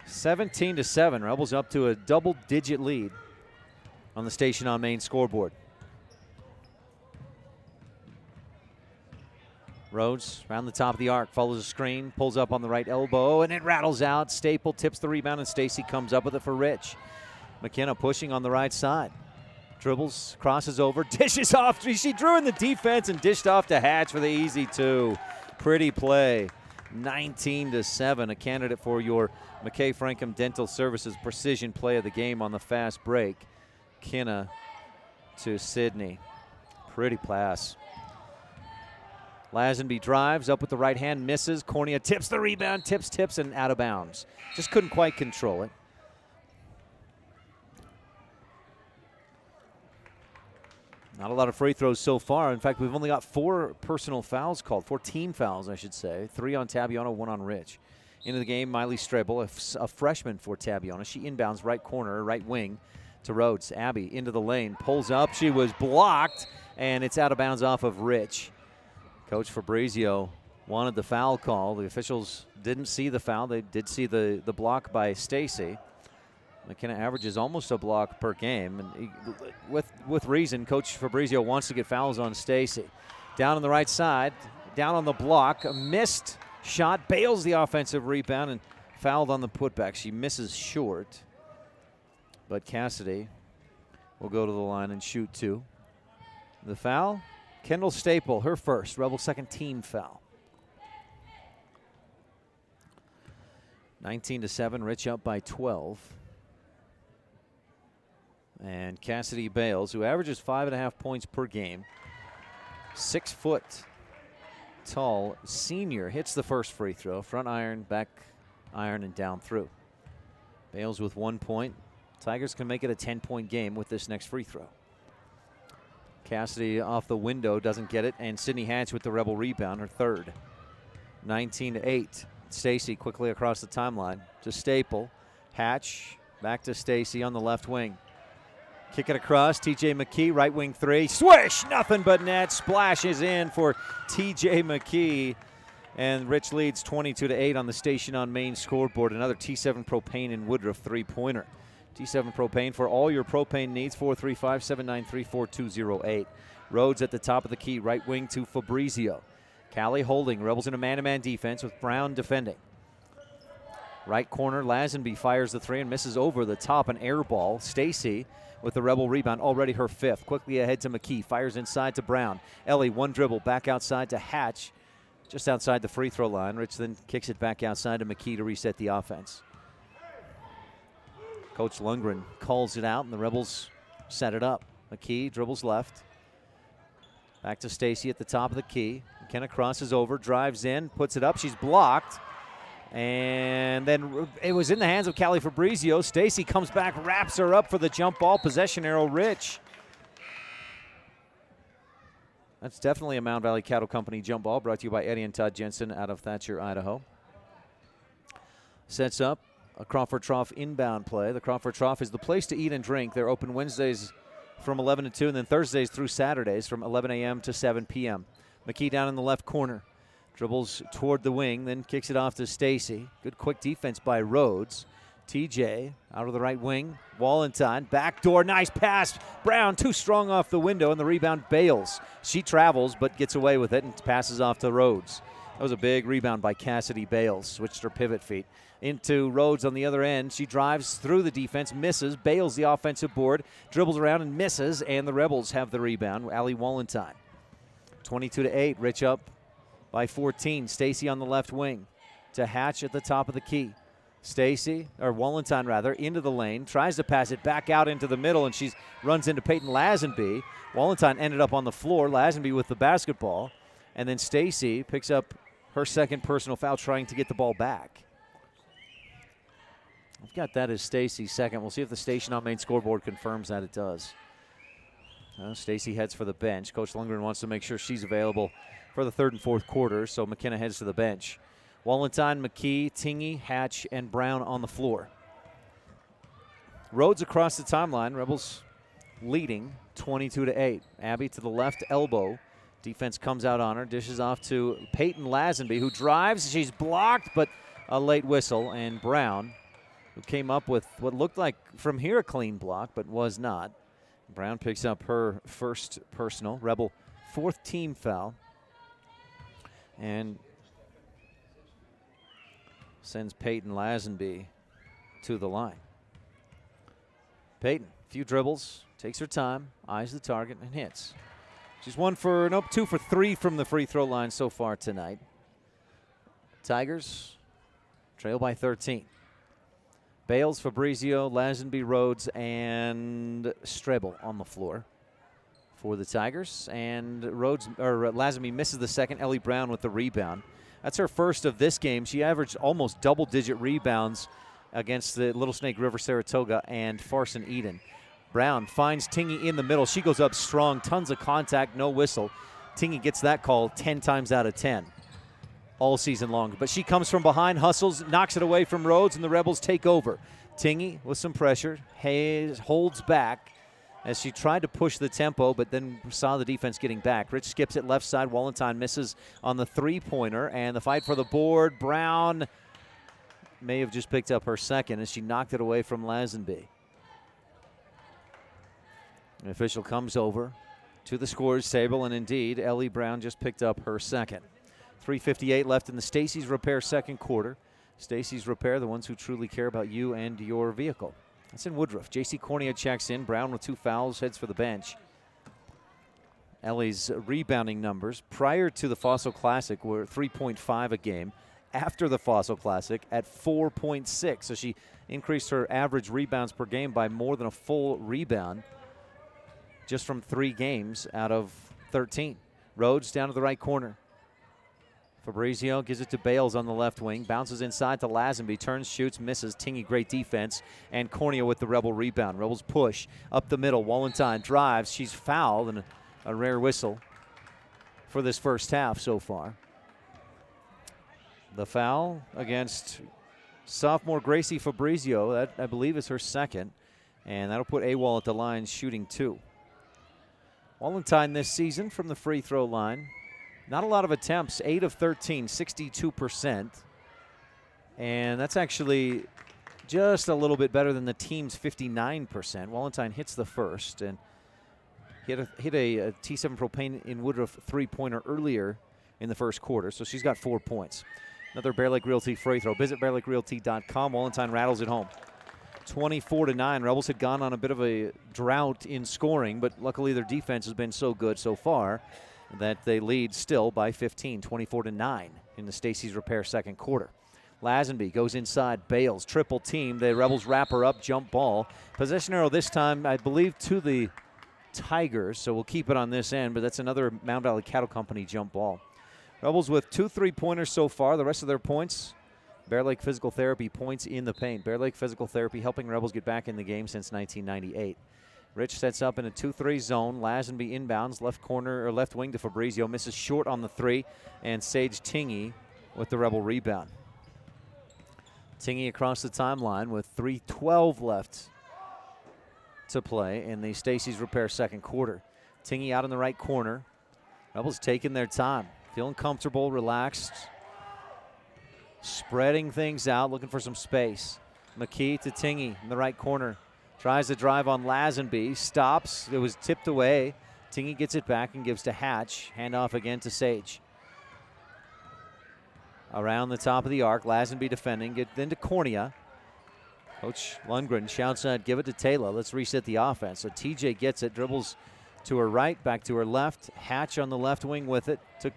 17-7. Rebels up to a double-digit lead on the Station on Main scoreboard. Rhodes around the top of the arc, follows the screen, pulls up on the right elbow, and it rattles out. Staple tips the rebound, and Stacy comes up with it for Rich. McKenna pushing on the right side. Dribbles, crosses over, dishes off. She drew in the defense and dished off to Hatch for the easy 2. Pretty play. 19-7. A candidate for your McKay Frankham Dental Services precision play of the game on the fast break. Kenna to Sydney. Pretty pass. Lazenby drives up with the right hand, misses. Cornea tips the rebound, tips, and out of bounds. Just couldn't quite control it. Not a lot of free throws so far. In fact, we've only got 4 personal fouls called, 4 team fouls, I should say. 3 on Tabiona, 1 on Rich. Into the game, Miley Strable, a freshman for Tabiona. She inbounds right corner, right wing to Rhodes. Abby into the lane, pulls up. She was blocked, and it's out of bounds off of Rich. Coach Fabrizio wanted the foul call. The officials didn't see the foul. They did see the block by Stacy. McKenna averages almost a block per game, and with reason, Coach Fabrizio wants to get fouls on Stacy. Down on the right side, down on the block, a missed shot, bails the offensive rebound, and fouled on the putback. She misses short, but Cassidy will go to the line and shoot 2. The foul, Kendall Staple, her first, Rebel second team foul. 19-7, Rich up by 12. And Cassidy Bales, who averages 5.5 points per game, 6 foot tall senior, hits the first free throw. Front iron, back iron, and down through. Bales with 1 point. Tigers can make it a 10-point game with this next free throw. Cassidy off the window, doesn't get it, and Sydney Hatch with the Rebel rebound, her third. 19-8. Stacy quickly across the timeline to Staple. Hatch back to Stacy on the left wing. Kick it across, TJ McKee, right wing three. Swish! Nothing but net. Splashes in for TJ McKee. And Rich leads 22-8 on the Station on Main scoreboard. Another T7 Propane in Woodruff three-pointer. T7 Propane for all your propane needs, 435-793-4208. Rhodes at the top of the key, right wing to Fabrizio. Callie holding, Rebels in a man-to-man defense with Brown defending. Right corner, Lazenby fires the three and misses over the top, an air ball. Stacy with the Rebel rebound, already her fifth. Quickly ahead to McKee, fires inside to Brown. Ellie, one dribble, back outside to Hatch, just outside the free throw line. Rich then kicks it back outside to McKee to reset the offense. Coach Lundgren calls it out, and the Rebels set it up. McKee dribbles left. Back to Stacy at the top of the key. McKenna crosses over, drives in, puts it up. She's blocked. And then it was in the hands of Callie Fabrizio. Stacy comes back, wraps her up for the jump ball. Possession arrow, Rich. That's definitely a Mound Valley Cattle Company jump ball, brought to you by Eddie and Todd Jensen out of Thatcher, Idaho. Sets up a Crawford Trough inbound play. The Crawford Trough is the place to eat and drink. They're open Wednesdays from 11 to 2, and then Thursdays through Saturdays from 11 a.m. to 7 p.m. McKee down in the left corner. Dribbles toward the wing, then kicks it off to Stacy. Good quick defense by Rhodes. TJ out of the right wing. Wallenstein, backdoor, nice pass. Brown too strong off the window, and the rebound bails. She travels but gets away with it and passes off to Rhodes. That was a big rebound by Cassidy Bales. Switched her pivot feet into Rhodes on the other end. She drives through the defense, misses, bails the offensive board, dribbles around and misses, and the Rebels have the rebound. Allie Wallenstein. 22-8, Rich up by 14. Stacy on the left wing to Hatch at the top of the key. Wallenstein rather, into the lane, tries to pass it back out into the middle, and she runs into Peyton Lazenby. Wallenstein ended up on the floor, Lazenby with the basketball, and then Stacy picks up her second personal foul trying to get the ball back. I've got that as Stacy's second. We'll see if the Station on Main scoreboard confirms that it does. Stacy heads for the bench. Coach Lundgren wants to make sure she's available for the third and fourth quarters, so McKenna heads to the bench. Wallenstein, McKee, Tingy, Hatch, and Brown on the floor. Rhodes across the timeline. Rebels leading 22-8. Abby to the left elbow. Defense comes out on her. Dishes off to Peyton Lazenby, who drives. She's blocked, but a late whistle. And Brown, who came up with what looked like from here a clean block, but was not. Brown picks up her first personal. Rebel fourth team foul. And sends Peyton Lazenby to the line. Peyton, a few dribbles, takes her time, eyes the target, and hits. She's 2 for 3 from the free throw line so far tonight. Tigers trail by 13. Bales, Fabrizio, Lazenby, Rhodes, and Strebel on the floor for the Tigers. And Lazenby misses the second. Ellie Brown with the rebound. That's her first of this game. She averaged almost double-digit rebounds against the Little Snake River Saratoga and Farson Eden. Brown finds Tingy in the middle. She goes up strong, tons of contact, no whistle. Tingy gets that call 10 times out of 10 all season long. But she comes from behind, hustles, knocks it away from Rhodes, and the Rebels take over. Tingy with some pressure. Hayes holds back as she tried to push the tempo, but then saw the defense getting back. Rich skips it left side. Wallenstein misses on the three-pointer, and the fight for the board. Brown may have just picked up her second as she knocked it away from Lazenby. The official comes over to the scores table, and indeed, Ellie Brown just picked up her second. 3:58 left in the Stacy's Repair second quarter. Stacy's Repair, the ones who truly care about you and your vehicle. That's in Woodruff. J.C. Cornea checks in. Brown with 2 fouls, heads for the bench. Ellie's rebounding numbers prior to the Fossil Classic were 3.5 a game. After the Fossil Classic at 4.6. So she increased her average rebounds per game by more than a full rebound just from 3 games out of 13. Rhodes down to the right corner. Fabrizio gives it to Bales on the left wing. Bounces inside to Lazenby. Turns, shoots, misses. Tingy, great defense. And Cornea with the Rebel rebound. Rebels push up the middle. Wallenstein drives. She's fouled, and a rare whistle for this first half so far. The foul against sophomore Gracie Fabrizio. That, I believe, is her second. And that'll put AWOL at the line shooting 2. Wallentine this season from the free throw line. Not a lot of attempts, 8 of 13, 62%. And that's actually just a little bit better than the team's 59%. Wallentine hits the first and hit a T7 Propane in Woodruff three-pointer earlier in the first quarter, so she's got 4 points. Another Bear Lake Realty free throw. Visit BearLakeRealty.com. Wallentine rattles it home. 24-9. Rebels had gone on a bit of a drought in scoring, but luckily their defense has been so good so far that they lead still by 15, 24-9 in the Stacy's Repair second quarter. Lazenby goes inside, Bales, triple team. The Rebels wrap her up, jump ball. Possession arrow this time, I believe, to the Tigers, so we'll keep it on this end, but that's another Mound Valley Cattle Company jump ball. Rebels with 2 3-pointers so far. The rest of their points, Bear Lake Physical Therapy points in the paint. Bear Lake Physical Therapy helping Rebels get back in the game since 1998. Rich sets up in a 2-3 zone. Lazenby inbounds, left corner or left wing to Fabrizio. Misses short on the 3, and Sage Tingy with the Rebel rebound. Tingy across the timeline with 3:12 left to play in the Stacy's Repair second quarter. Tingy out in the right corner. Rebels taking their time, feeling comfortable, relaxed, spreading things out, looking for some space. McKee to Tingy in the right corner. Tries to drive on Lazenby, stops. It was tipped away. Tingy gets it back and gives to Hatch. Handoff again to Sage. Around the top of the arc, Lazenby defending, get then to Cornea. Coach Lundgren shouts out, give it to Taylor. Let's reset the offense. So TJ gets it, dribbles to her right, back to her left. Hatch on the left wing with it to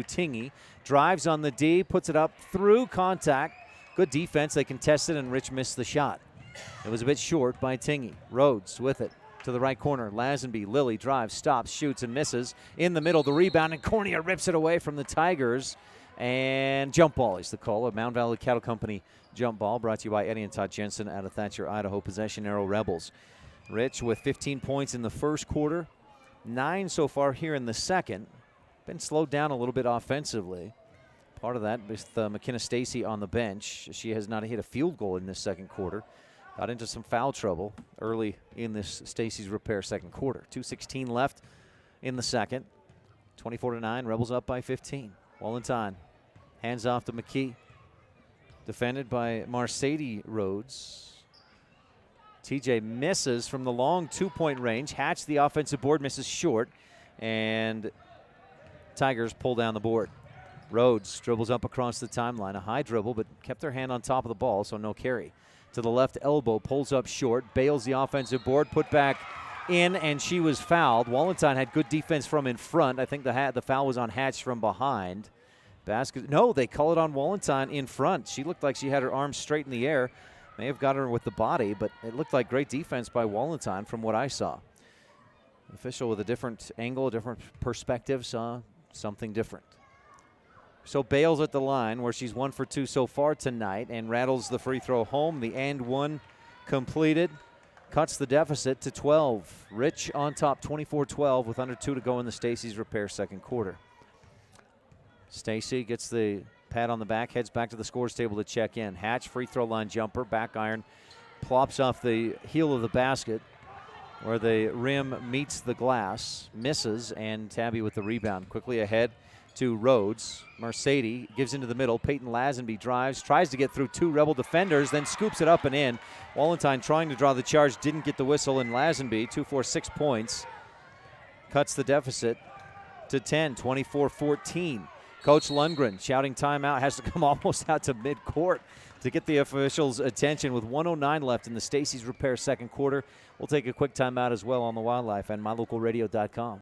Tingy. Drives on the D, puts it up through contact. Good defense. They contested, and Rich missed the shot. It was a bit short by Tingy. Rhodes with it to the right corner. Lazenby, Lilly drives, stops, shoots, and misses. In the middle, the rebound, and Cornea rips it away from the Tigers. And jump ball is the call. A Mound Valley Cattle Company jump ball brought to you by Eddie and Todd Jensen out of Thatcher, Idaho. Possession arrow Rebels. Rich with 15 points in the first quarter. 9 so far here in the second. Been slowed down a little bit offensively. Part of that with McKenna Stacy on the bench. She has not hit a field goal in this second quarter. Got into some foul trouble early in this Stacy's Repair second quarter. 2:16 left in the second. 24-9. Rebels up by 15. Wallentine hands off to McKee. Defended by Mercedes Rhodes. TJ misses from the long 2-point range. Hatch, the offensive board, misses short. And Tigers pull down the board. Rhodes dribbles up across the timeline. A high dribble, but kept her hand on top of the ball, so no carry. To the left elbow, pulls up short. Bails the offensive board, put back in, and she was fouled. Wallentine had good defense from in front. I think the foul was on Hatch from behind. No, they call it on Wallentine in front. She looked like she had her arms straight in the air. May have got her with the body, but it looked like great defense by Wallentine from what I saw. Official with a different angle, a different perspective, saw something different. So Bales at the line, where she's 1 for 2 so far tonight, and rattles the free throw home. The and one completed. Cuts the deficit to 12. Rich on top, 24-12, with under 2 to go in the Stacy's Repair second quarter. Stacy gets the pat on the back, heads back to the scores table to check in. Hatch, free throw line jumper, back iron, plops off the heel of the basket where the rim meets the glass, misses, and Tabby with the rebound. Quickly ahead to Rhodes. Mercedes gives into the middle. Peyton Lazenby drives, tries to get through 2 Rebel defenders, then scoops it up and in. Wallentine trying to draw the charge, didn't get the whistle, and Lazenby, 2 for 6 points, cuts the deficit to 10, 24-14. Coach Lundgren shouting timeout, has to come almost out to midcourt to get the officials' attention with 1:09 left in the Stacy's Repair second quarter. We'll take a quick timeout as well on the Wildlife and mylocalradio.com.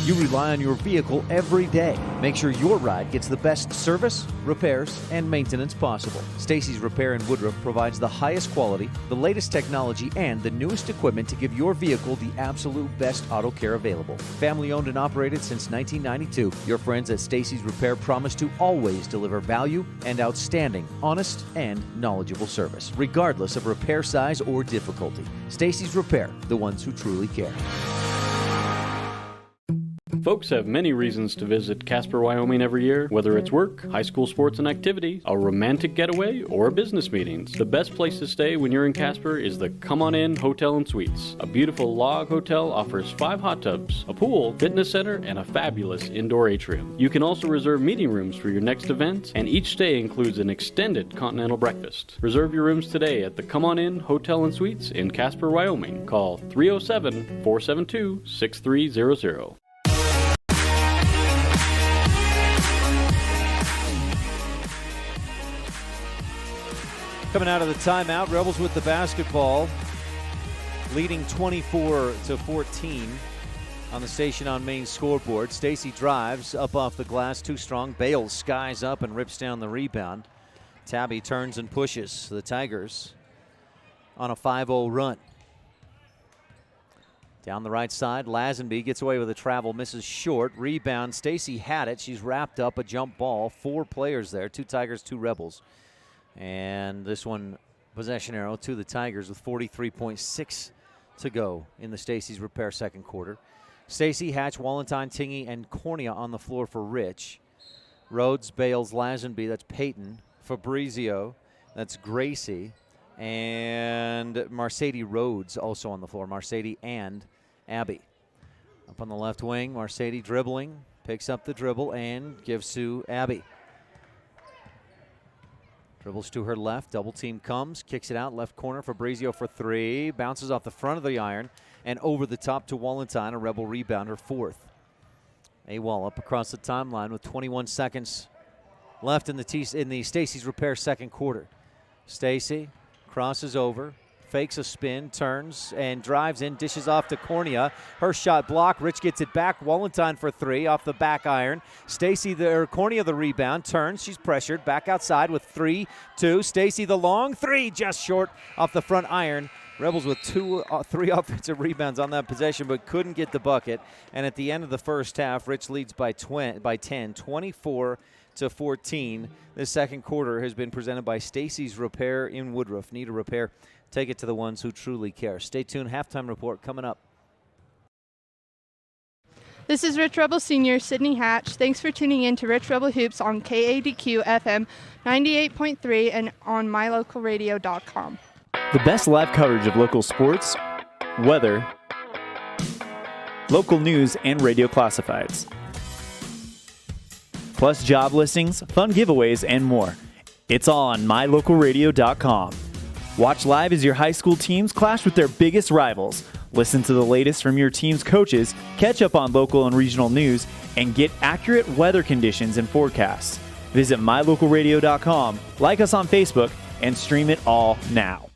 You rely on your vehicle every day. Make sure your ride gets the best service, repairs, and maintenance possible. Stacy's Repair in Woodruff provides the highest quality, the latest technology, and the newest equipment to give your vehicle the absolute best auto care available. Family owned and operated since 1992, your friends at Stacy's Repair promise to always deliver value and outstanding, honest, and knowledgeable service, regardless of repair size or difficulty. Stacy's Repair, the ones who truly care. Folks have many reasons to visit Casper, Wyoming every year, whether it's work, high school sports and activities, a romantic getaway, or business meetings. The best place to stay when you're in Casper is the Come On In Hotel and Suites. A beautiful log hotel offers 5 hot tubs, a pool, fitness center, and a fabulous indoor atrium. You can also reserve meeting rooms for your next event, and each stay includes an extended continental breakfast. Reserve your rooms today at the Come On In Hotel and Suites in Casper, Wyoming. Call 307-472-6300. Coming out of the timeout, Rebels with the basketball, leading 24-14 on the Station on Main scoreboard. Stacy drives up off the glass, too strong. Bale skies up and rips down the rebound. Tabby turns and pushes the Tigers on a 5-0 run. Down the right side, Lazenby gets away with a travel, misses short. Rebound, Stacy had it. She's wrapped up, a jump ball. 4 players there, 2 Tigers, 2 Rebels. And this one, possession arrow to the Tigers with 43.6 to go in the Stacy's Repair second quarter. Stacy, Hatch, Wallentyne, Tingy, and Cornea on the floor for Rich. Rhodes, Bales, Lazenby, that's Peyton. Fabrizio, that's Gracie. And Mercedes Rhodes also on the floor. Mercedes and Abby. Up on the left wing, Mercedes dribbling, picks up the dribble and gives to Abby. Dribbles to her left, double team comes, kicks it out, left corner, Fabrizio for 3, bounces off the front of the iron and over the top to Wallentyne, a Rebel rebounder, 4th. AWOL up across the timeline with 21 seconds left in the Stacy's Repair second quarter. Stacy crosses over, fakes a spin, turns, and drives in, dishes off to Cornea. Her shot blocked. Rich gets it back. Wallentyne for 3 off the back iron. Cornea the rebound, turns. She's pressured. Back outside with 3-2. Stacy the long 3, just short off the front iron. Rebels with 3 offensive rebounds on that possession, but couldn't get the bucket. And at the end of the first half, Rich leads by 10, 24-14. This second quarter has been presented by Stacy's Repair in Woodruff. Need a repair? Take it to the ones who truly care. Stay tuned. Halftime report coming up. This is Rich Rebel Senior, Sydney Hatch. Thanks for tuning in to Rich Rebel Hoops on KADQ FM 98.3 and on mylocalradio.com. The best live coverage of local sports, weather, local news, and radio classifieds. Plus job listings, fun giveaways, and more. It's all on mylocalradio.com. Watch live as your high school teams clash with their biggest rivals. Listen to the latest from your team's coaches, catch up on local and regional news, and get accurate weather conditions and forecasts. Visit mylocalradio.com, like us on Facebook, and stream it all now.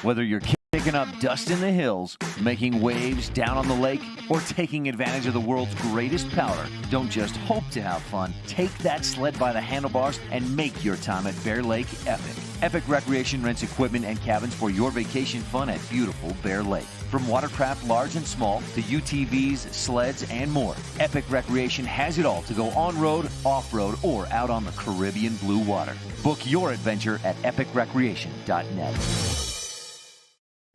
Whether you're kicking up dust in the hills, making waves down on the lake, or taking advantage of the world's greatest powder, don't just hope to have fun. Take that sled by the handlebars and make your time at Bear Lake epic. Epic Recreation rents equipment and cabins for your vacation fun at beautiful Bear Lake. From watercraft large and small to UTVs, sleds, and more, Epic Recreation has it all to go on-road, off-road, or out on the Caribbean blue water. Book your adventure at epicrecreation.net.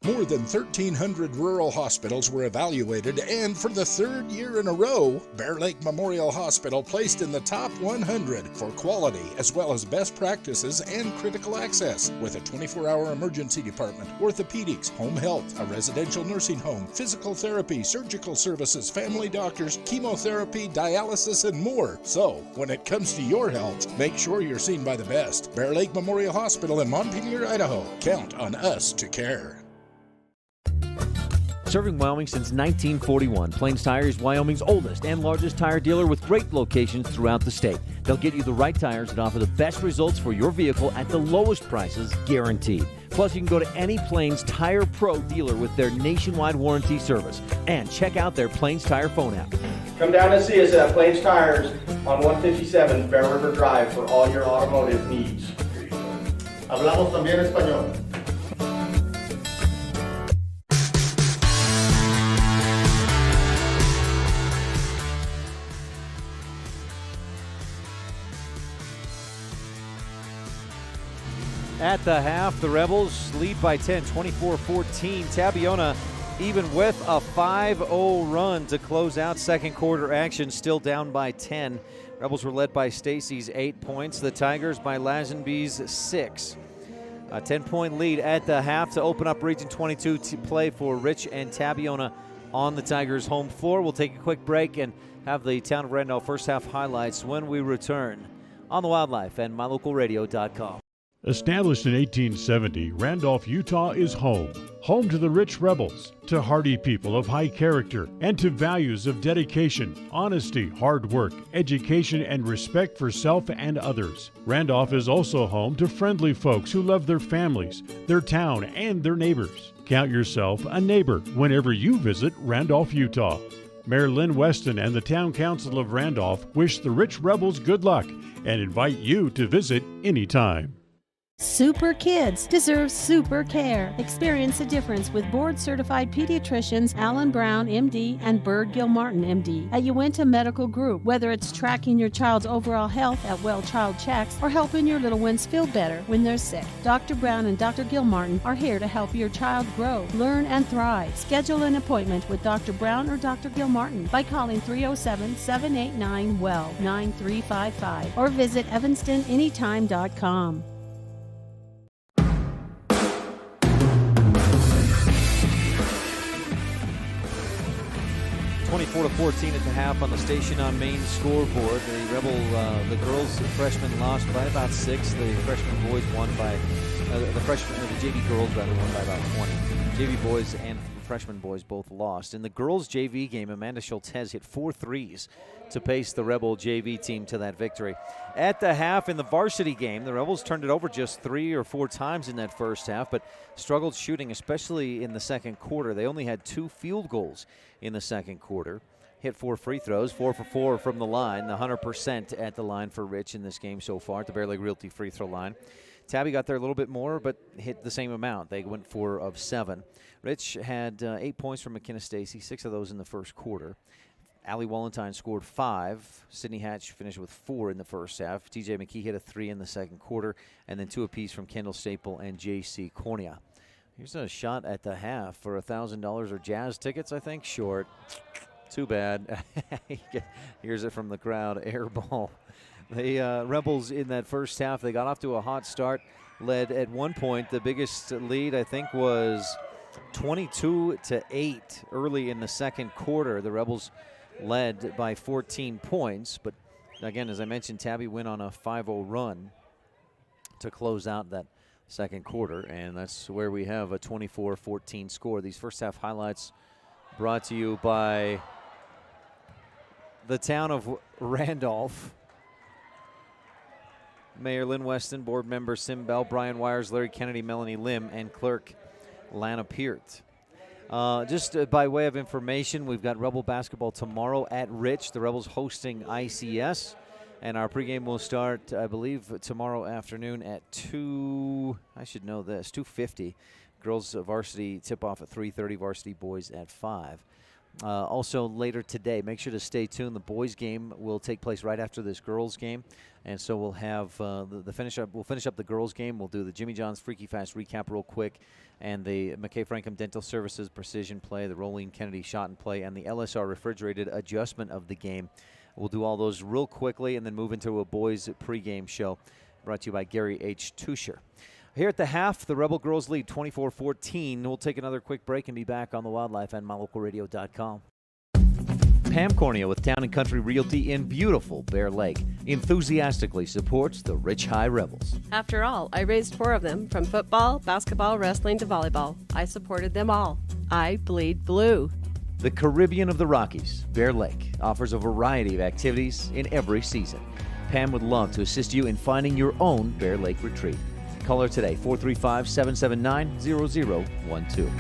More than 1,300 rural hospitals were evaluated, and for the 3rd year in a row, Bear Lake Memorial Hospital placed in the top 100 for quality as well as best practices and critical access, with a 24-hour emergency department, orthopedics, home health, a residential nursing home, physical therapy, surgical services, family doctors, chemotherapy, dialysis, and more. So, when it comes to your health, make sure you're seen by the best. Bear Lake Memorial Hospital in Montpelier, Idaho. Count on us to care. Serving Wyoming since 1941, Plains Tire is Wyoming's oldest and largest tire dealer with great locations throughout the state. They'll get you the right tires and offer the best results for your vehicle at the lowest prices, guaranteed. Plus, you can go to any Plains Tire Pro dealer with their nationwide warranty service. And check out their Plains Tire phone app. Come down and see us at Plains Tires on 157 Bear River Drive for all your automotive needs. Hablamos también español. At the half, the Rebels lead by 10, 24-14. Tabiona even with a 5-0 run to close out second quarter action, still down by 10. Rebels were led by Stacy's 8 points, the Tigers by Lazenby's 6. A 10-point lead at the half to open up Region 22 to play for Rich and Tabiona on the Tigers' home floor. We'll take a quick break and have the Town of Randolph first half highlights when we return on the Wildlife and mylocalradio.com. Established in 1870, Randolph, Utah is home. Home to the rich rebels, to hardy people of high character, and to values of dedication, honesty, hard work, education, and respect for self and others. Randolph is also home to friendly folks who love their families, their town, and their neighbors. Count yourself a neighbor whenever you visit Randolph, Utah. Mayor Lynn Weston and the Town Council of Randolph wish the rich rebels good luck and invite you to visit anytime. Super kids deserve super care. Experience the difference with board-certified pediatricians Alan Brown, MD, and Bird Gilmartin, MD, at Uinta Medical Group. Whether it's tracking your child's overall health at Well Child Checks or helping your little ones feel better when they're sick, Dr. Brown and Dr. Gilmartin are here to help your child grow, learn, and thrive. Schedule an appointment with Dr. Brown or Dr. Gilmartin by calling 307-789-WELL 9355 or visit evanstonanytime.com. 24-14 at the half on the Station on Main scoreboard. The girls, freshmen lost by about 6. The freshman boys won by the JV girls won by about 20. JV boys and freshman boys both lost. In the girls JV game, Amanda Schultz hit 4 threes to pace the Rebel JV team to that victory. At the half in the varsity game, the Rebels turned it over just 3 or 4 times in that first half, but struggled shooting, especially in the second quarter. They only had 2 field goals in the second quarter. Hit 4 free throws, 4 for 4 from the line, 100% at the line for Rich in this game so far, at the Bear Lake Realty free throw line. Tabby got there a little bit more, but hit the same amount. They went 4 of 7. Rich had 8 points from McKenna Stacy, 6 of those in the first quarter. Allie Wallentyne scored 5. Sydney Hatch finished with 4 in the first half. TJ McKee hit a 3 in the second quarter, and then 2 apiece from Kendall Staple and J.C. Cornea. Here's a shot at the half for $1,000 or Jazz tickets, I think. Short. Too bad. Here's it from the crowd. Air ball. The Rebels in that first half, they got off to a hot start. Led at one point. The biggest lead, I think, was 22-8 early in the second quarter. The Rebels led by 14 points. But again, as I mentioned, Tabby went on a 5-0 run to close out that second quarter, and that's where we have a 24-14 score. These first half highlights brought to you by the Town of Randolph. Mayor Lynn Weston, board member Sim Bell, Brian Wires, Larry Kennedy, Melanie Lim, and clerk Lana Peart. Just by way of information, we've got Rebel basketball tomorrow at Rich. The Rebels hosting ICS. And our pregame will start, I believe, tomorrow afternoon at 2:50. Girls varsity tip-off at 3:30, varsity boys at 5. Also later today, make sure to stay tuned. The boys game will take place right after this girls game. And so we'll have the finish up. We'll finish up the girls game. We'll do the Jimmy John's Freaky Fast recap real quick, and the McKay Frankham Dental Services precision play, the Rolene Kennedy shot and play, and the LSR refrigerated adjustment of the game. We'll do all those real quickly and then move into a boys pregame show brought to you by Gary H. Tusher. Here at the half, the Rebel girls lead 24-14. We'll take another quick break and be back on the Wildlife and mylocalradio.com. Pam Cornea with Town & Country Realty in beautiful Bear Lake enthusiastically supports the Rich High Rebels. After all, I raised 4 of them, from football, basketball, wrestling to volleyball. I supported them all. I bleed blue. The Caribbean of the Rockies, Bear Lake, offers a variety of activities in every season. Pam would love to assist you in finding your own Bear Lake retreat. Call her today, 435-779-0012.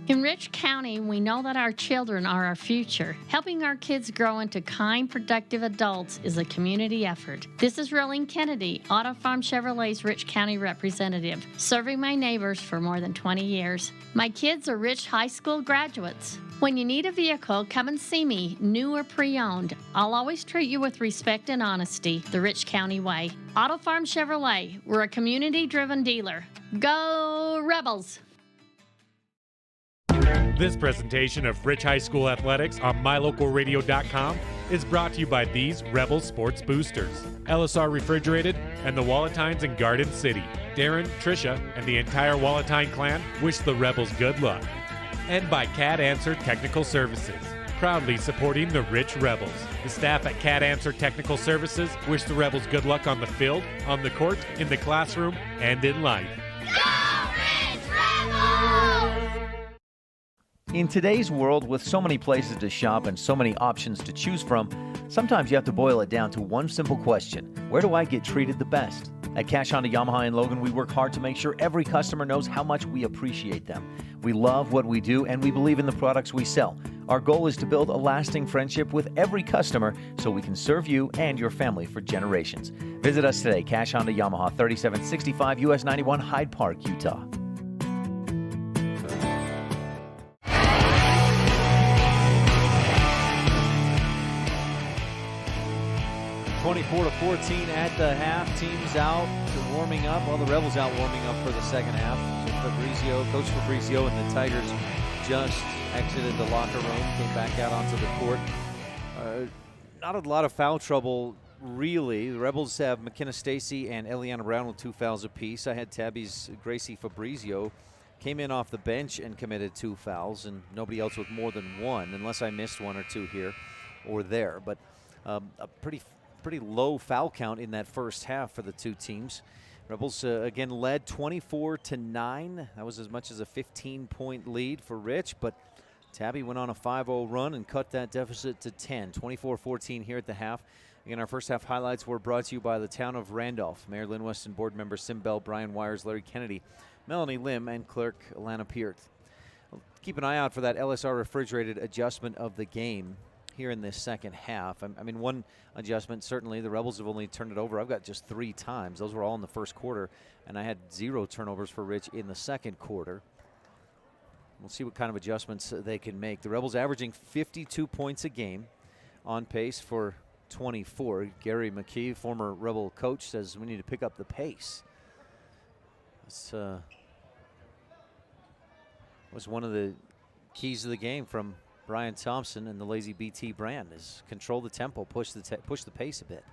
In Rich County, we know that our children are our future. Helping our kids grow into kind, productive adults is a community effort. This is Rolene Kennedy, Auto Farm Chevrolet's Rich County representative, serving my neighbors for more than 20 years. My kids are Rich High School graduates. When you need a vehicle, come and see me, new or pre-owned. I'll always treat you with respect and honesty, the Rich County way. Auto Farm Chevrolet, we're a community-driven dealer. Go Rebels! This presentation of Rich High School Athletics on MyLocalRadio.com is brought to you by these Rebel Sports Boosters, LSR Refrigerated, and the Walletines in Garden City. Darren, Tricia, and the entire Walletine clan wish the Rebels good luck. And by Cat Answer Technical Services, proudly supporting the Rich Rebels. The staff at Cat Answer Technical Services wish the Rebels good luck on the field, on the court, in the classroom, and in life. In today's world, with so many places to shop and so many options to choose from, sometimes you have to boil it down to one simple question: where do I get treated the best? At Cash Honda Yamaha in Logan, we work hard to make sure every customer knows how much we appreciate them. We love what we do, and we believe in the products we sell. Our goal is to build a lasting friendship with every customer so we can serve you and your family for generations. Visit us today, Cash Honda Yamaha, 3765 US 91, Hyde Park, Utah. 24-14 at the half. Teams out warming up. Well, the Rebels out warming up for the second half. So Coach Fabrizio and the Tigers just exited the locker room, came back out onto the court. Not a lot of foul trouble, really. The Rebels have McKenna Stacy and Eliana Brown with 2 fouls apiece. I had Tabby's Gracie Fabrizio came in off the bench and committed 2 fouls, and nobody else with more than 1, unless I missed 1 or 2 here or there. But a pretty low foul count in that first half for the two teams. Rebels again led 24-9. That was as much as a 15-point lead for Rich, but Tabby went on a 5-0 run and cut that deficit to 10. 24-14 here at the half. Again, our first half highlights were brought to you by the town of Randolph. Mayor Lynn Weston, board member Sim Bell, Brian Wires, Larry Kennedy, Melanie Lim, and clerk Alana Peart. Keep an eye out for that LSR refrigerated adjustment of the game here in this second half. I mean, one adjustment, certainly the Rebels have only turned it over. I've got just 3 times. Those were all in the first quarter, and I had 0 turnovers for Rich in the second quarter. We'll see what kind of adjustments they can make. The Rebels averaging 52 points a game, on pace for 24. Gary McKee, former Rebel coach, says we need to pick up the pace. This was one of the keys of the game from Brian Thompson and the Lazy BT brand, is control the tempo, push the pace a bit.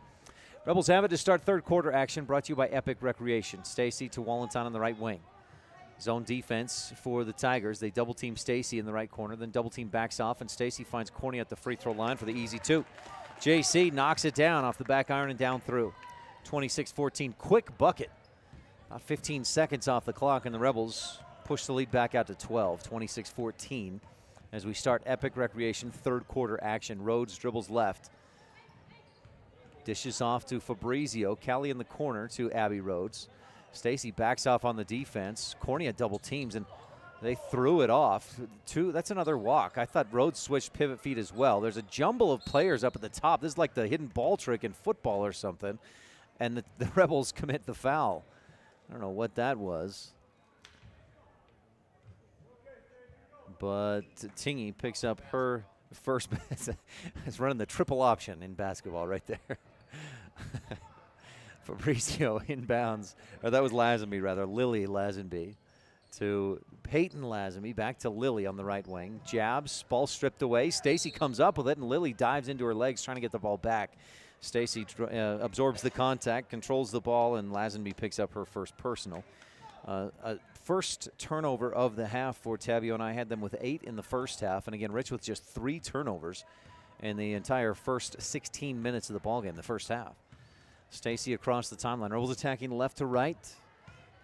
Rebels have it to start third quarter action, brought to you by Epic Recreation. Stacy to Wallenton on the right wing. Zone defense for the Tigers. They double team Stacy in the right corner, then double team backs off, and Stacy finds Corny at the free throw line for the easy 2. JC knocks it down off the back iron and down through. 26-14, quick bucket. About 15 seconds off the clock, and the Rebels push the lead back out to 12, 26-14. As we start Epic Recreation third quarter action. Rhodes dribbles left. Dishes off to Fabrizio. Callie in the corner to Abby Rhodes. Stacy backs off on the defense. Cornea double teams, and they threw it off. That's another walk. I thought Rhodes switched pivot feet as well. There's a jumble of players up at the top. This is like the hidden ball trick in football or something. And the Rebels commit the foul. I don't know what that was. But Tingy picks up her first. It's running the triple option in basketball right there. Fabrizio inbounds, or that was Lazenby rather, Lily Lazenby to Peyton Lazenby, back to Lily on the right wing. Jabs, ball stripped away. Stacy comes up with it, and Lily dives into her legs trying to get the ball back. Stacy absorbs the contact, controls the ball, and Lazenby picks up her first personal. First turnover of the half for Tabiona. I had them with 8 in the first half, and again, Rich with just 3 turnovers in the entire first 16 minutes of the ballgame, the first half. Stacy across the timeline. Rebels attacking left to right.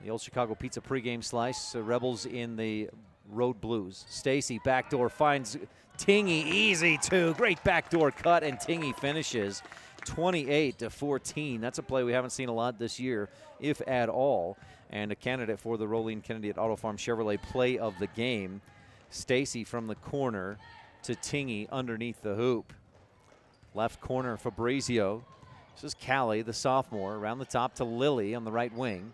The old Chicago Pizza pregame slice. Rebels in the road blues. Stacy backdoor finds Tingy, easy 2. Great backdoor cut, and Tingy finishes 28-14. That's a play we haven't seen a lot this year, if at all. And a candidate for the Rolene Kennedy at Auto Farm Chevrolet play of the game. Stacy from the corner to Tingy underneath the hoop. Left corner, Fabrizio. This is Callie, the sophomore, around the top to Lily on the right wing.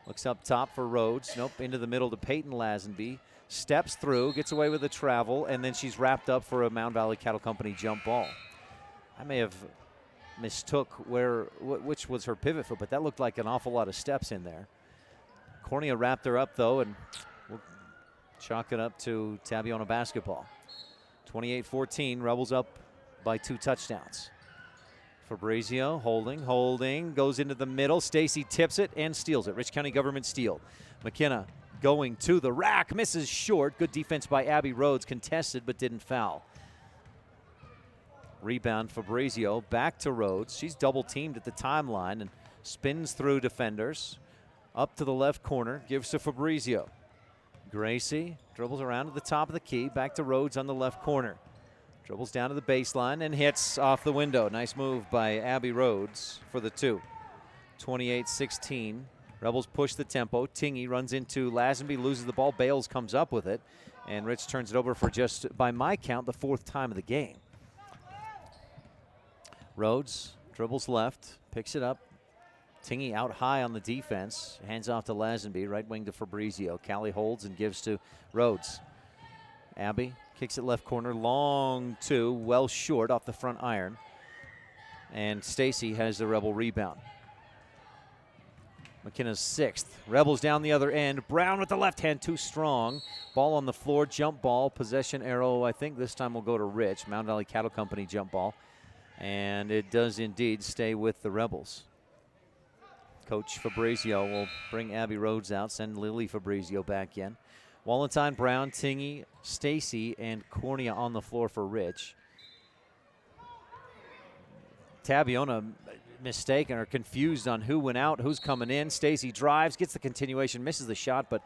Looks up top for Rhodes. Nope, into the middle to Peyton Lazenby. Steps through, gets away with the travel, and then she's wrapped up for a Mound Valley Cattle Company jump ball. I may have mistook which was her pivot foot, but that looked like an awful lot of steps in there. Cornea wrapped her up, though, and we'll chalk it up to Tabiona basketball. 28-14, Rebels up by 2 touchdowns. Fabrizio holding, goes into the middle. Stacy tips it and steals it. Rich County Government steal. McKenna going to the rack, misses short. Good defense by Abby Rhodes, contested but didn't foul. Rebound Fabrizio, back to Rhodes. She's double teamed at the timeline and spins through defenders. Up to the left corner, gives to Fabrizio. Gracie dribbles around to the top of the key, back to Rhodes on the left corner. Dribbles down to the baseline and hits off the window. Nice move by Abby Rhodes for the 2. 28-16. Rebels push the tempo. Tingy runs into Lazenby, loses the ball. Bales comes up with it. And Rich turns it over for just, by my count, the 4th time of the game. Rhodes dribbles left, picks it up. Tingy out high on the defense. Hands off to Lazenby, right wing to Fabrizio. Callie holds and gives to Rhodes. Abby kicks it left corner, long 2, well short off the front iron. And Stacy has the Rebel rebound. McKenna's 6th. Rebels down the other end. Brown with the left hand, too strong. Ball on the floor, jump ball, possession arrow. I think this time will go to Rich. Mound Valley Cattle Company jump ball. And it does indeed stay with the Rebels. Coach Fabrizio will bring Abby Rhodes out, send Lily Fabrizio back in. Wallenstein, Brown, Tingy, Stacy, and Cornea on the floor for Rich. Tabiona mistaken or confused on who went out, who's coming in. Stacy drives, gets the continuation, misses the shot, but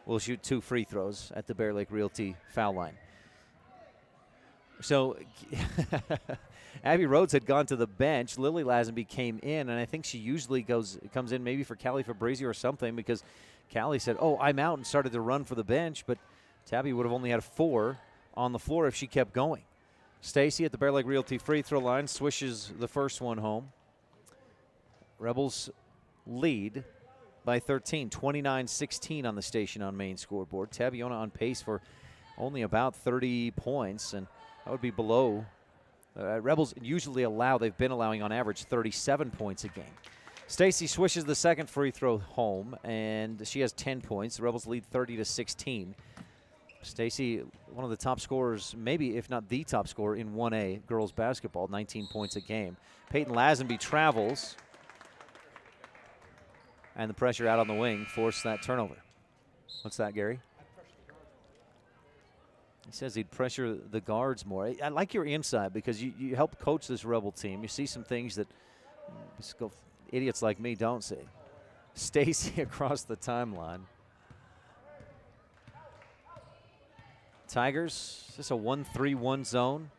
will shoot 2 free throws at the Bear Lake Realty foul line. So Abby Rhodes had gone to the bench. Lily Lazenby came in, and I think she usually comes in maybe for Callie Fabrizio or something, because Callie said, "Oh, I'm out," and started to run for the bench, but Tabby would have only had 4 on the floor if she kept going. Stacy at the Bear Lake Realty free throw line, swishes the first one home. Rebels lead by 13, 29-16 on the Station on Main scoreboard. Tabiona on pace for only about 30 points, and that would be below. Rebels usually they've been allowing on average 37 points a game. Stacy swishes the second free throw home, and she has 10 points. The Rebels lead 30-16. Stacy, one of the top scorers, maybe if not the top scorer in 1A girls basketball, 19 points a game. Peyton Lazenby travels, and the pressure out on the wing forced that turnover. What's that, Gary? He says he'd pressure the guards more. I like your insight, because you help coach this Rebel team. You see some things that idiots like me don't see. Stacy across the timeline. Tigers, just a 1-3-1 zone.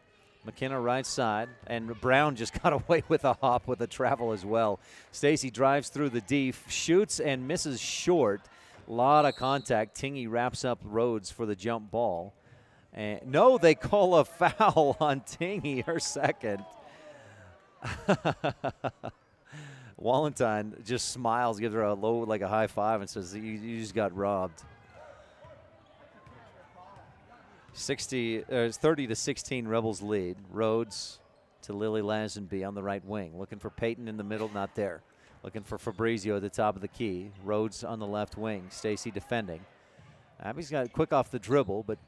McKenna right side, and Brown just got away with a hop with a travel as well. Stacy drives through the D, shoots and misses short. A lot of contact. Tingy wraps up Rhodes for the jump ball. And no, they call a foul on Tingy, her second. Wallenstein just smiles, gives her a low, like a high five, and says, you just got robbed. 30-16 Rebels lead. Rhodes to Lily Lazenby on the right wing. Looking for Peyton in the middle, not there. Looking for Fabrizio at the top of the key. Rhodes on the left wing. Stacy defending. Abby's got quick off the dribble, but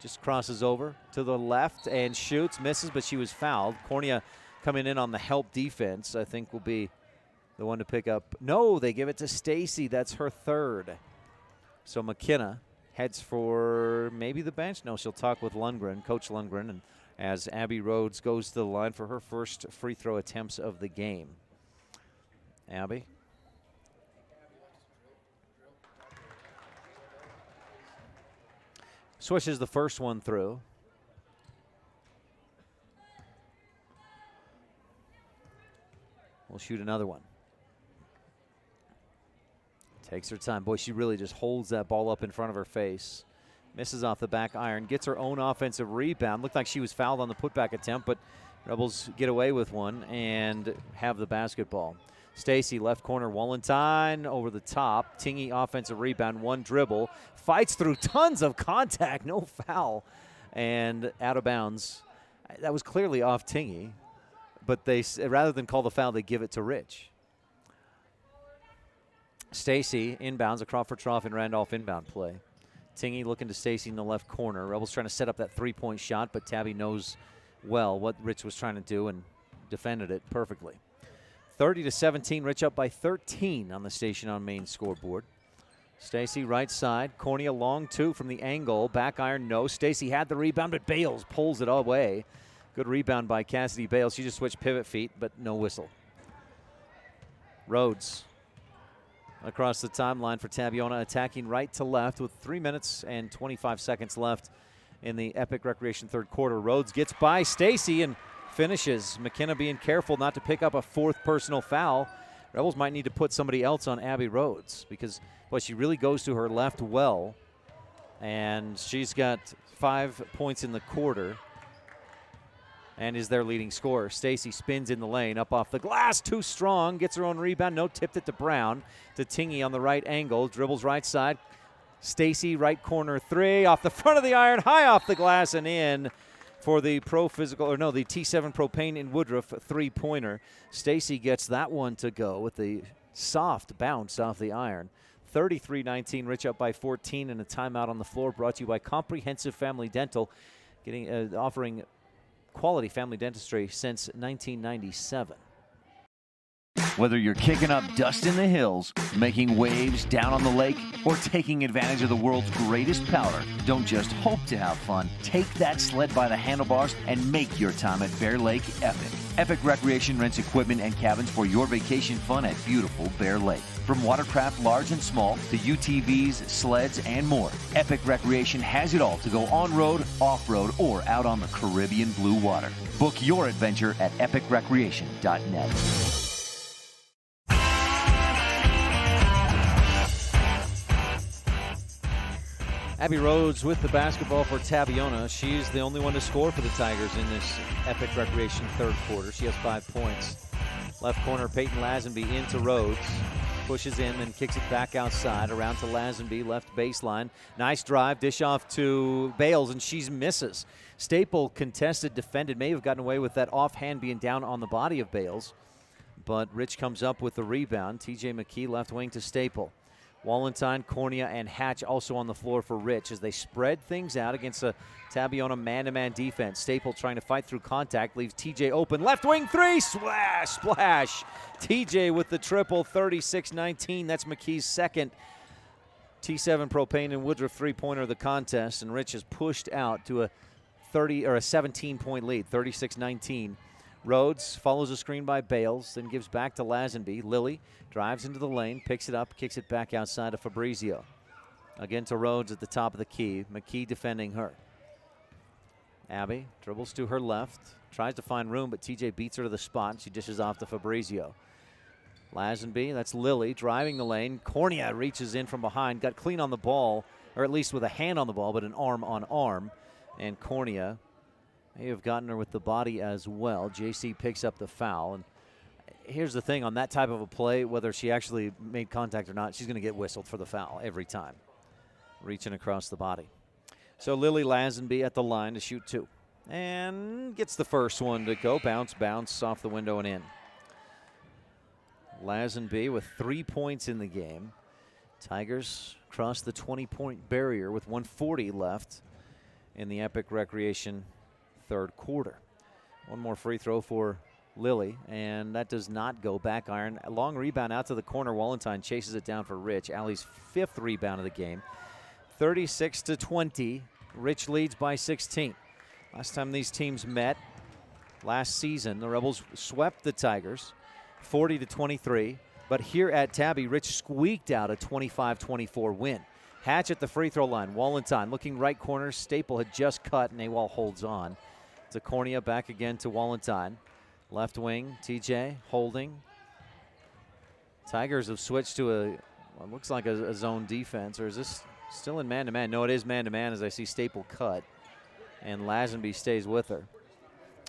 just crosses over to the left and shoots, misses, but she was fouled. Cornea coming in on the help defense, I think, will be the one to pick up. No, they give it to Stacy. That's her 3rd. So McKenna heads for maybe the bench. No, she'll talk with Lundgren, Coach Lundgren, and as Abby Rhodes goes to the line for her first free throw attempts of the game. Abby. Swishes the first one through. We'll shoot another one. Takes her time. Boy, she really just holds that ball up in front of her face. Misses off the back iron. Gets her own offensive rebound. Looked like she was fouled on the putback attempt, but Rebels get away with one and have the basketball. Stacy, left corner, Wallenstein over the top. Tingy offensive rebound, one dribble. Fights through tons of contact, no foul. And out of bounds. That was clearly off Tingy. But they, rather than call the foul, they give it to Rich. Stacy inbounds, a Crawford Trough and Randolph inbound play. Tingy looking to Stacy in the left corner. Rebels trying to set up that three-point shot, but Tabby knows well what Rich was trying to do and defended it perfectly. 30-17, Rich up by 13 on the Station on Main scoreboard. Stacy right side, Cornea long two from the angle, back iron no. Stacy had the rebound, but Bales pulls it away. Good rebound by Cassidy Bales. She just switched pivot feet, but no whistle. Rhodes across the timeline for Tabiona, attacking right to left with 3 minutes and 25 seconds left in the Epic Recreation third quarter. Rhodes gets by Stacy and finishes. McKenna being careful not to pick up a fourth personal foul. Rebels might need to put somebody else on Abby Rhodes because, well, she really goes to her left well, and she's got 5 points in the quarter and is their leading scorer. Stacy spins in the lane, up off the glass, too strong, gets her own rebound, no, tipped it to Brown, to Tingy on the right angle, dribbles right side. Stacy, right corner three, off the front of the iron, high off the glass and in for the the T7 Propane in Woodruff three-pointer. Stacy gets that one to go with the soft bounce off the iron. 33-19, Rich up by 14, and a timeout on the floor brought to you by Comprehensive Family Dental, offering quality family dentistry since 1997. Whether you're kicking up dust in the hills, making waves down on the lake, or taking advantage of the world's greatest powder, don't just hope to have fun. Take that sled by the handlebars and make your time at Bear Lake epic. Epic Recreation rents equipment and cabins for your vacation fun at beautiful Bear Lake. From watercraft large and small to UTVs, sleds, and more, Epic Recreation has it all to go on-road, off-road, or out on the Caribbean blue water. Book your adventure at epicrecreation.net. Abby Rhodes with the basketball for Tabiona. She's the only one to score for the Tigers in this Epic Recreation third quarter. She has 5 points. Left corner, Peyton Lazenby into Rhodes. Pushes in, then kicks it back outside. Around to Lazenby, left baseline. Nice drive, dish off to Bales, and she misses. Staple contested, defended, may have gotten away with that offhand being down on the body of Bales. But Rich comes up with the rebound. TJ McKee, left wing to Staple. Wallenstein, Cornea, and Hatch also on the floor for Rich as they spread things out against a Tabiona man-to-man defense. Staple trying to fight through contact, leaves TJ open. Left wing three, splash, splash. TJ with the triple, 36-19. That's McKee's second T7 Propane and Woodruff three-pointer of the contest, and Rich is pushed out to a 17-point lead, 36-19. Rhodes follows a screen by Bales, then gives back to Lazenby. Lilly drives into the lane, picks it up, kicks it back outside to Fabrizio. Again to Rhodes at the top of the key. McKee defending her. Abby dribbles to her left, tries to find room, but TJ beats her to the spot. She dishes off to Fabrizio. Lazenby, that's Lilly, driving the lane. Cornea reaches in from behind, got clean on the ball, or at least with a hand on the ball, but an arm on arm. And Cornea may have gotten her with the body as well. JC picks up the foul. And here's the thing on that type of a play, whether she actually made contact or not, she's going to get whistled for the foul every time. Reaching across the body. So Lily Lazenby at the line to shoot two. And gets the first one to go. Bounce off the window and in. Lazenby with 3 points in the game. Tigers cross the 20-point barrier with 1:40 left in the Epic Recreation third quarter. One more free throw for Lily, and that does not go. Back iron. A long rebound out to the corner. Wallenstein chases it down for Rich. Allie's fifth rebound of the game. 36-20. Rich leads by 16. Last time these teams met last season, the Rebels swept the Tigers 40-23. But here at Tabby, Rich squeaked out a 25-24 win. Hatch at the free throw line. Wallenstein looking right corner. Staple had just cut, and Awal holds on. To Cornea, back again to Wallenstein. Left wing, TJ holding. Tigers have switched to what looks like a zone defense, or is this still in man-to-man? No, it is man-to-man as I see Staple cut, and Lazenby stays with her.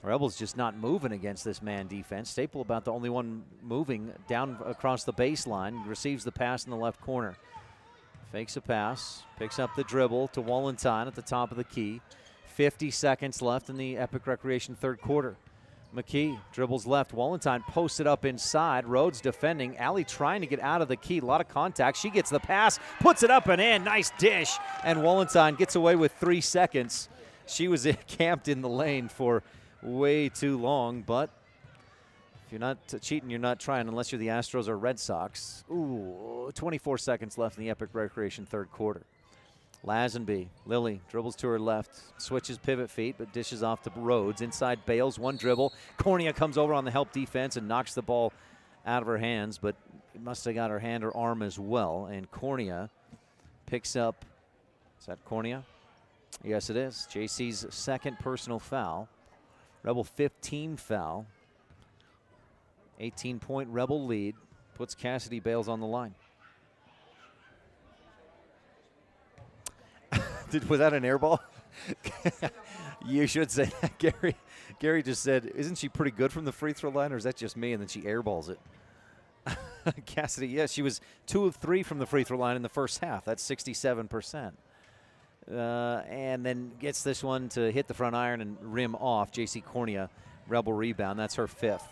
Rebels just not moving against this man defense. Staple about the only one moving down across the baseline. Receives the pass in the left corner. Fakes a pass. Picks up the dribble to Wallenstein at the top of the key. 50 seconds left in the Epic Recreation third quarter. McKee dribbles left. Wallenstein posted up inside. Rhodes defending. Allie trying to get out of the key. A lot of contact. She gets the pass. Puts it up and in. Nice dish. And Wallenstein gets away with 3 seconds. She was camped in the lane for way too long, but if you're not cheating, you're not trying unless you're the Astros or Red Sox. Ooh, 24 seconds left in the Epic Recreation third quarter. Lazenby, Lily dribbles to her left, switches pivot feet, but dishes off to Rhodes. Inside Bales, one dribble. Cornea comes over on the help defense and knocks the ball out of her hands, but it must have got her hand or arm as well. And Cornea picks up, is that Cornea? Yes, it is. JC's second personal foul. Rebel 15 foul. 18-point Rebel lead. Puts Cassidy Bales on the line. Was that an air ball? You should say that, Gary. Gary just said, isn't she pretty good from the free throw line, or is that just me? And then she airballs it. Cassidy, yes, she was 2 of 3 from the free throw line in the first half. That's 67%. And then gets this one to hit the front iron and rim off. JC Cornea, Rebel rebound. That's her 5th.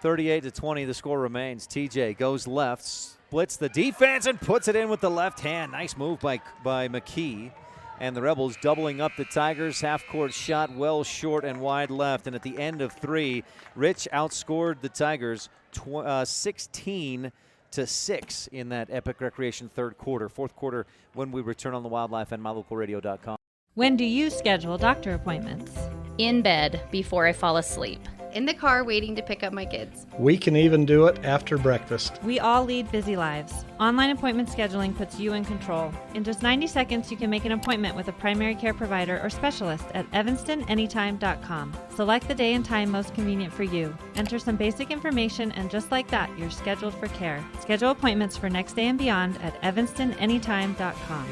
38-20, the score remains. TJ goes left, splits the defense and puts it in with the left hand. Nice move by McKee. And the Rebels doubling up the Tigers. Half-court shot well short and wide left. And at the end of 3, Rich outscored the Tigers 16-6 in that Epic Recreation third quarter. Fourth quarter when we return on the Wildlife and mylocalradio.com. When do you schedule doctor appointments? In bed before I fall asleep. In the car waiting to pick up my kids. We can even do it after breakfast. We all lead busy lives. Online appointment scheduling puts you in control. In just 90 seconds, you can make an appointment with a primary care provider or specialist at evanstonanytime.com. Select the day and time most convenient for you. Enter some basic information, and just like that, you're scheduled for care. Schedule appointments for next day and beyond at evanstonanytime.com.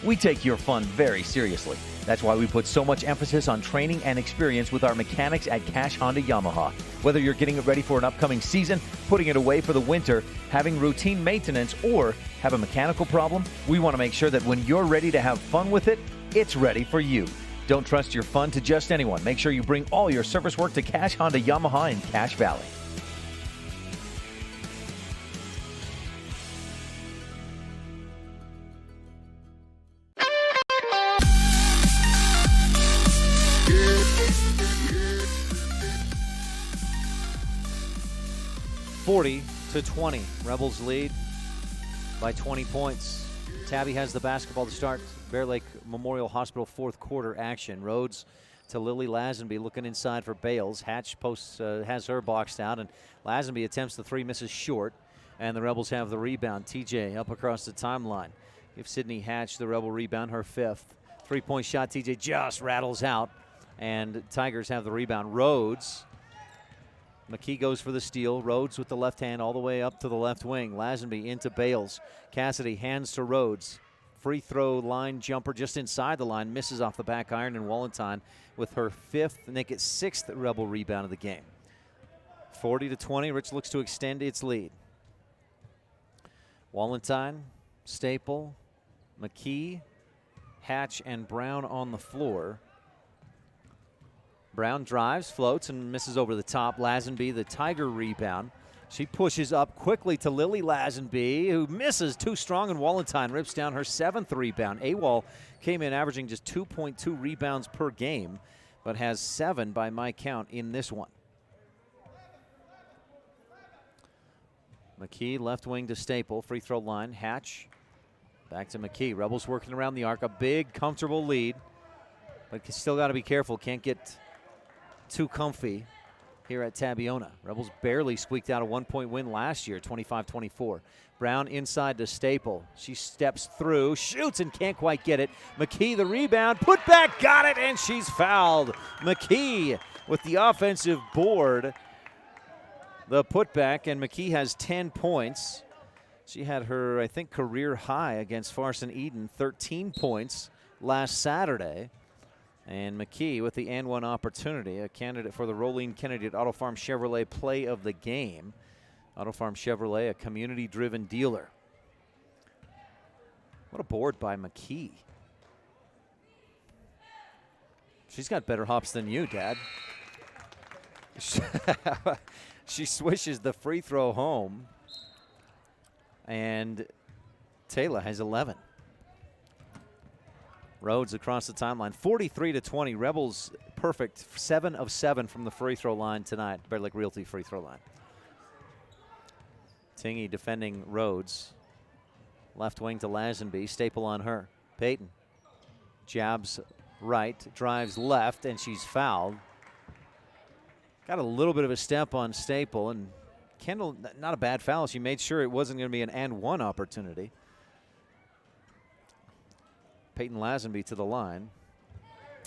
We take your fun very seriously. That's why we put so much emphasis on training and experience with our mechanics at Cash Honda Yamaha. Whether you're getting it ready for an upcoming season, putting it away for the winter, having routine maintenance, or have a mechanical problem, we want to make sure that when you're ready to have fun with it, it's ready for you. Don't trust your fun to just anyone. Make sure you bring all your service work to Cash Honda Yamaha in Cache Valley. (40-20). Rebels lead by 20 points. Tabby has the basketball to start Bear Lake Memorial Hospital fourth quarter action. Rhodes to Lily Lazenby looking inside for Bales. Hatch posts has her boxed out, and Lazenby attempts the 3, misses short, and the Rebels have the rebound. TJ up across the timeline. Give Sydney Hatch the Rebel rebound, her 5th. 3-point shot, TJ just rattles out, and Tigers have the rebound. Rhodes. McKee goes for the steal. Rhodes with the left hand all the way up to the left wing. Lazenby into Bales. Cassidy hands to Rhodes. Free throw line jumper just inside the line. Misses off the back iron, and Wallenstein with her 5th, make it 6th Rebel rebound of the game. 40-20. Rich looks to extend its lead. Wallenstein, Staple, McKee, Hatch, and Brown on the floor. Brown drives, floats, and misses over the top. Lazenby, the Tiger rebound. She pushes up quickly to Lily Lazenby, who misses too strong, and Wallenstein rips down her 7th rebound. AWOL came in averaging just 2.2 rebounds per game, but has 7 by my count in this one. McKee, left wing to Staple, free throw line. Hatch, back to McKee. Rebels working around the arc, a big, comfortable lead, but still got to be careful. Can't get too comfy here at Tabiona. Rebels barely squeaked out a 1-point win last year, 25-24. Brown inside to Staple. She steps through, shoots, and can't quite get it. McKee the rebound, put back, got it, and she's fouled. McKee with the offensive board, the putback, and McKee has 10 points. She had her, I think, career high against Farson Eden, 13 points last Saturday. And McKee with the and one opportunity, a candidate for the Rolene Kennedy at Auto Farm Chevrolet Play of the Game. Auto Farm Chevrolet, a community-driven dealer. What a board by McKee. She's got better hops than you, Dad. She swishes the free throw home. And Taylor has 11. Rhodes across the timeline, 43-20. Rebels perfect, 7 of 7 from the free throw line tonight. Bear Lake Realty free throw line. Tingy defending Rhodes. Left wing to Lazenby, Staple on her. Peyton jabs right, drives left, and she's fouled. Got a little bit of a step on Staple, and Kendall, not a bad foul. She made sure it wasn't going to be an and one opportunity. Peyton Lazenby to the line.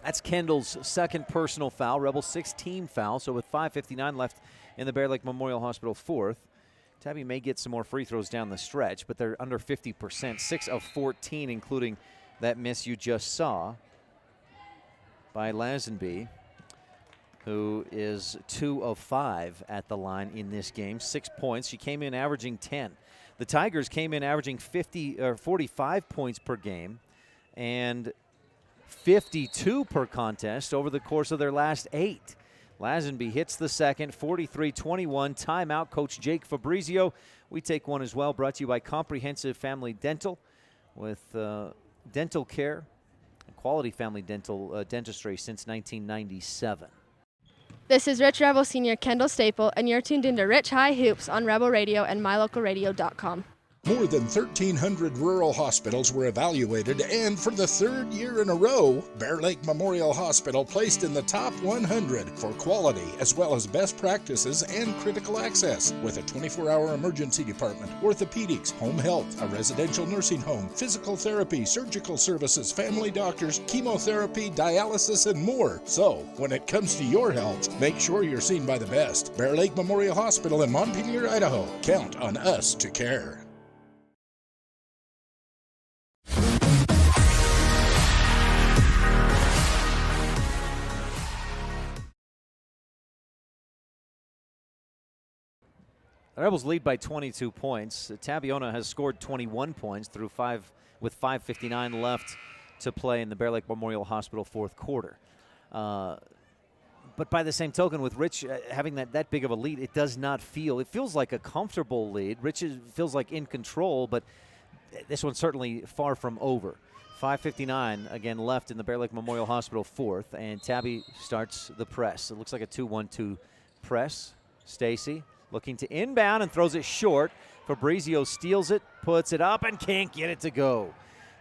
That's Kendall's second personal foul. Rebels 6-team foul. So with 5:59 left in the Bear Lake Memorial Hospital fourth, Tabby may get some more free throws down the stretch, but they're under 50%. 6 of 14, including that miss you just saw by Lazenby, who is 2 of 5 at the line in this game. 6 points. She came in averaging 10. The Tigers came in averaging 45 points per game and 52 per contest over the course of their last 8. Lazenby hits the second, 43-21. Timeout, Coach Jake Fabrizio. We take one as well, brought to you by Comprehensive Family Dental with dental care, quality family dental dentistry since 1997. This is Rich Rebel Senior Kendall Staple, and you're tuned into Rich High Hoops on Rebel Radio and mylocalradio.com. More than 1,300 rural hospitals were evaluated, and for the third year in a row, Bear Lake Memorial Hospital placed in the top 100 for quality as well as best practices and critical access, with a 24-hour emergency department, orthopedics, home health, a residential nursing home, physical therapy, surgical services, family doctors, chemotherapy, dialysis, and more. So, when it comes to your health, make sure you're seen by the best. Bear Lake Memorial Hospital in Montpelier, Idaho. Count on us to care. The Rebels lead by 22 points. Tabiona has scored 21 points with 5:59 left to play in the Bear Lake Memorial Hospital fourth quarter. But by the same token, with Rich having that big of a lead, it feels like a comfortable lead. Rich feels like in control, but this one's certainly far from over. 5:59 again left in the Bear Lake Memorial Hospital fourth, and Tabby starts the press. It looks like a 2-1-2 press. Stacy looking to inbound and throws it short. Fabrizio steals it, puts it up, and can't get it to go.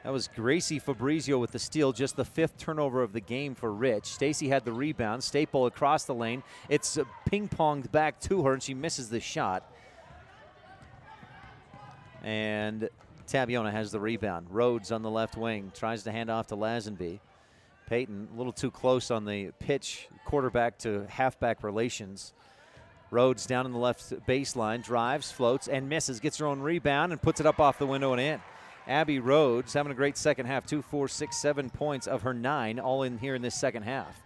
That was Gracie Fabrizio with the steal, just the 5th turnover of the game for Rich. Stacy had the rebound. Staple across the lane. It's ping-ponged back to her, and she misses the shot. And Tabiona has the rebound. Rhodes on the left wing tries to hand off to Lazenby. Peyton a little too close on the pitch, quarterback to halfback relations. Rhodes down in the left baseline, drives, floats, and misses. Gets her own rebound and puts it up off the window and in. Abby Rhodes having a great second half. 2, 4, 6, 7 points of her 9, all in here in this second half.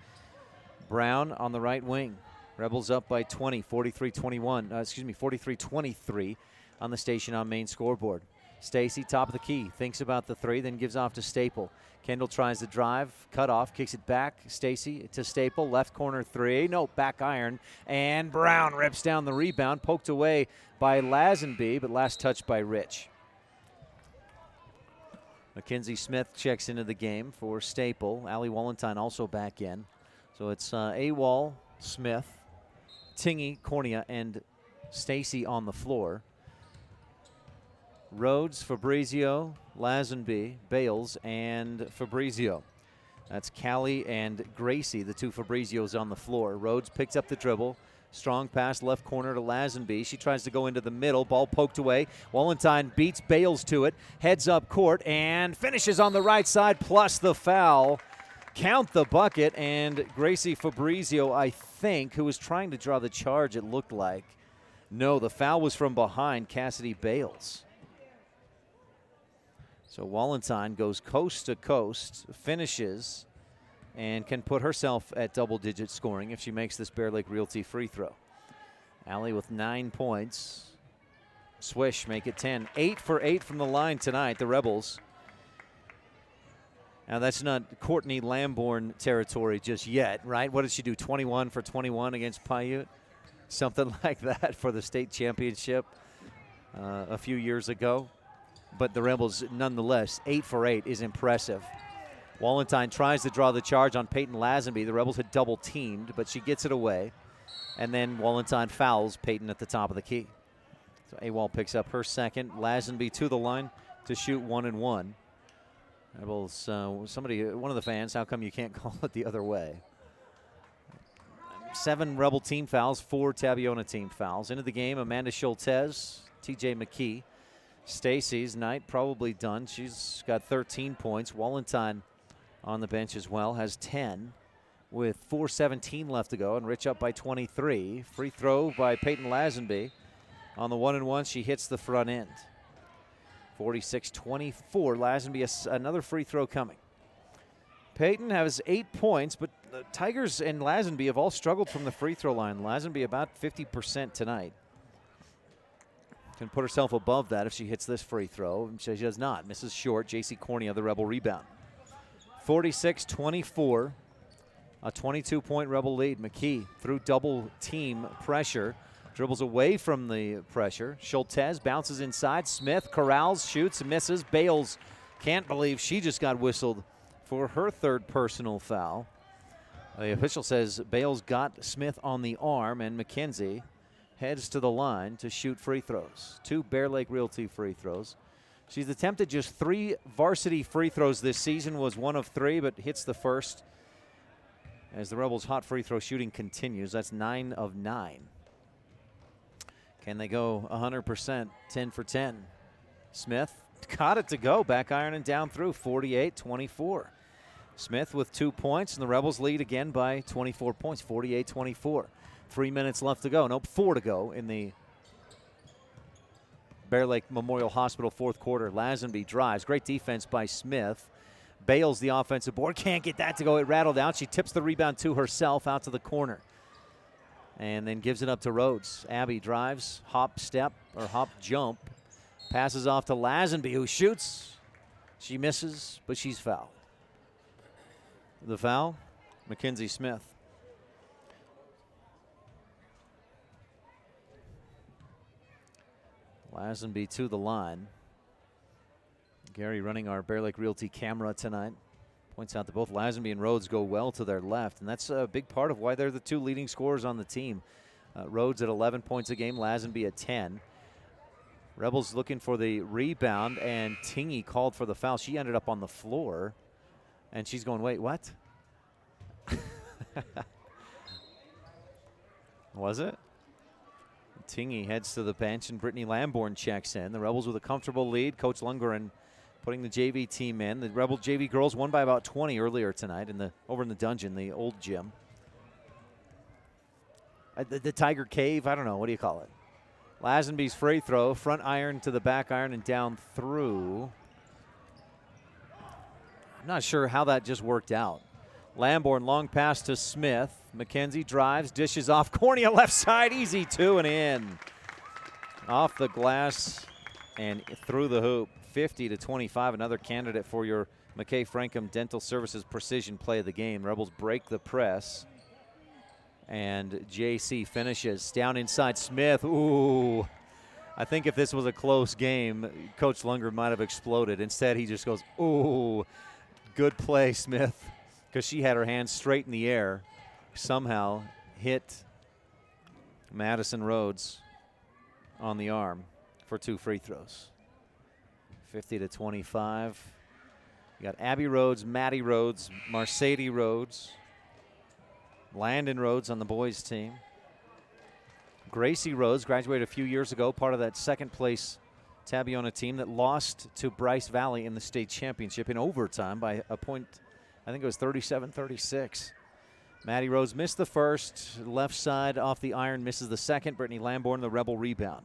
Brown on the right wing. Rebels up by 20, 43-23 on the station on main scoreboard. Stacy, top of the key, thinks about the 3, then gives off to Staple. Kendall tries to drive, cut off, kicks it back. Stacy to Staple, left corner 3. No, back iron. And Brown rips down the rebound, poked away by Lazenby, but last touch by Rich. Mackenzie Smith checks into the game for Staple. Allie Wallenstein also back in. So it's Awal, Smith, Tingy, Cornea, and Stacy on the floor. Rhodes, Fabrizio, Lazenby, Bales, and Fabrizio. That's Callie and Gracie, the 2 Fabrizios on the floor. Rhodes picks up the dribble. Strong pass left corner to Lazenby. She tries to go into the middle. Ball poked away. Wallenstein beats Bales to it. Heads up court and finishes on the right side, plus the foul. Count the bucket, and Gracie Fabrizio, I think, who was trying to draw the charge, it looked like. No, the foul was from behind Cassidy Bales. So Wallenstein goes coast to coast, finishes, and can put herself at double-digit scoring if she makes this Bear Lake Realty free throw. Allie with 9 points. Swish make it 10. 8 for 8 from the line tonight, the Rebels. Now, that's not Courtney Lamborn territory just yet, right? What did she do, 21 for 21 against Paiute? Something like that for the state championship a few years ago. But the Rebels, nonetheless, 8 for 8 is impressive. Wallenstein tries to draw the charge on Peyton Lazenby. The Rebels had double teamed, but she gets it away. And then Wallenstein fouls Peyton at the top of the key. So AWOL picks up her second. Lazenby to the line to shoot 1 and 1. Rebels, one of the fans, how come you can't call it the other way? 7 Rebel team fouls, 4 Tabiona team fouls. Into the game, Amanda Schultez, TJ McKee. Stacy's night probably done. She's got 13 points. Wallenstein on the bench as well, has 10 with 4:17 left to go, and Rich up by 23. Free throw by Peyton Lazenby. On the 1 and 1, she hits the front end. 46-24. Lazenby, another free throw coming. Peyton has 8 points, but the Tigers and Lazenby have all struggled from the free throw line. Lazenby about 50% tonight. Can put herself above that if she hits this free throw. She does not. Misses short. J.C. Cornea, the Rebel rebound. 46-24. A 22-point Rebel lead. McKee through double team pressure. Dribbles away from the pressure. Schultez bounces inside. Smith corrals, shoots, misses. Bales can't believe she just got whistled for her 3rd personal foul. The official says Bales got Smith on the arm, and McKenzie heads to the line to shoot free throws. 2 Bear Lake Realty free throws. She's attempted just 3 varsity free throws this season, was 1 of 3, but hits the first as the Rebels' hot free throw shooting continues. That's 9 of 9. Can they go 100%, 10 for 10? Smith got it to go. Back iron and down through, 48-24. Smith with 2 points, and the Rebels lead again by 24 points, 48-24. 3 minutes left to go. Nope, 4 to go in the Bear Lake Memorial Hospital 4th quarter. Lazenby drives. Great defense by Smith. Bales the offensive board. Can't get that to go. It rattled out. She tips the rebound to herself out to the corner. And then gives it up to Rhodes. Abby drives. Hop step or hop jump. Passes off to Lazenby, who shoots. She misses, but she's fouled. The foul, Mackenzie Smith. Lazenby to the line. Gary running our Bear Lake Realty camera tonight. Points out that both Lazenby and Rhodes go well to their left, and that's a big part of why they're the 2 leading scorers on the team. Rhodes at 11 points a game, Lazenby at 10. Rebels looking for the rebound, and Tingy called for the foul. She ended up on the floor, and she's going, wait, what? Was it? Tingy heads to the bench, and Brittany Lamborn checks in. The Rebels with a comfortable lead. Coach Lundgren putting the JV team in. The Rebel JV girls won by about 20 earlier tonight over in the dungeon, the old gym. The Tiger Cave, I don't know, what do you call it? Lazenby's free throw, front iron to the back iron and down through. I'm not sure how that just worked out. Lamborn, long pass to Smith. McKenzie drives, dishes off. Cornea left side, easy 2 and in. Off the glass and through the hoop. 50-25, another candidate for your McKay Frankham Dental Services precision play of the game. Rebels break the press. And JC finishes. Down inside Smith. Ooh. I think if this was a close game, Coach Lundgren might have exploded. Instead, he just goes, ooh. Good play, Smith. Because she had her hands straight in the air. Somehow hit Madison Rhodes on the arm for 2 free throws. 50-25. You got Abby Rhodes, Maddie Rhodes, Mercedes Rhodes, Landon Rhodes on the boys team. Gracie Rhodes graduated a few years ago, part of that 2nd place Tabiona team that lost to Bryce Valley in the state championship in overtime by a point. I think it was 37-36. Maddie Rhodes missed the first. Left side off the iron, misses the second. Brittany Lamborn, the Rebel rebound.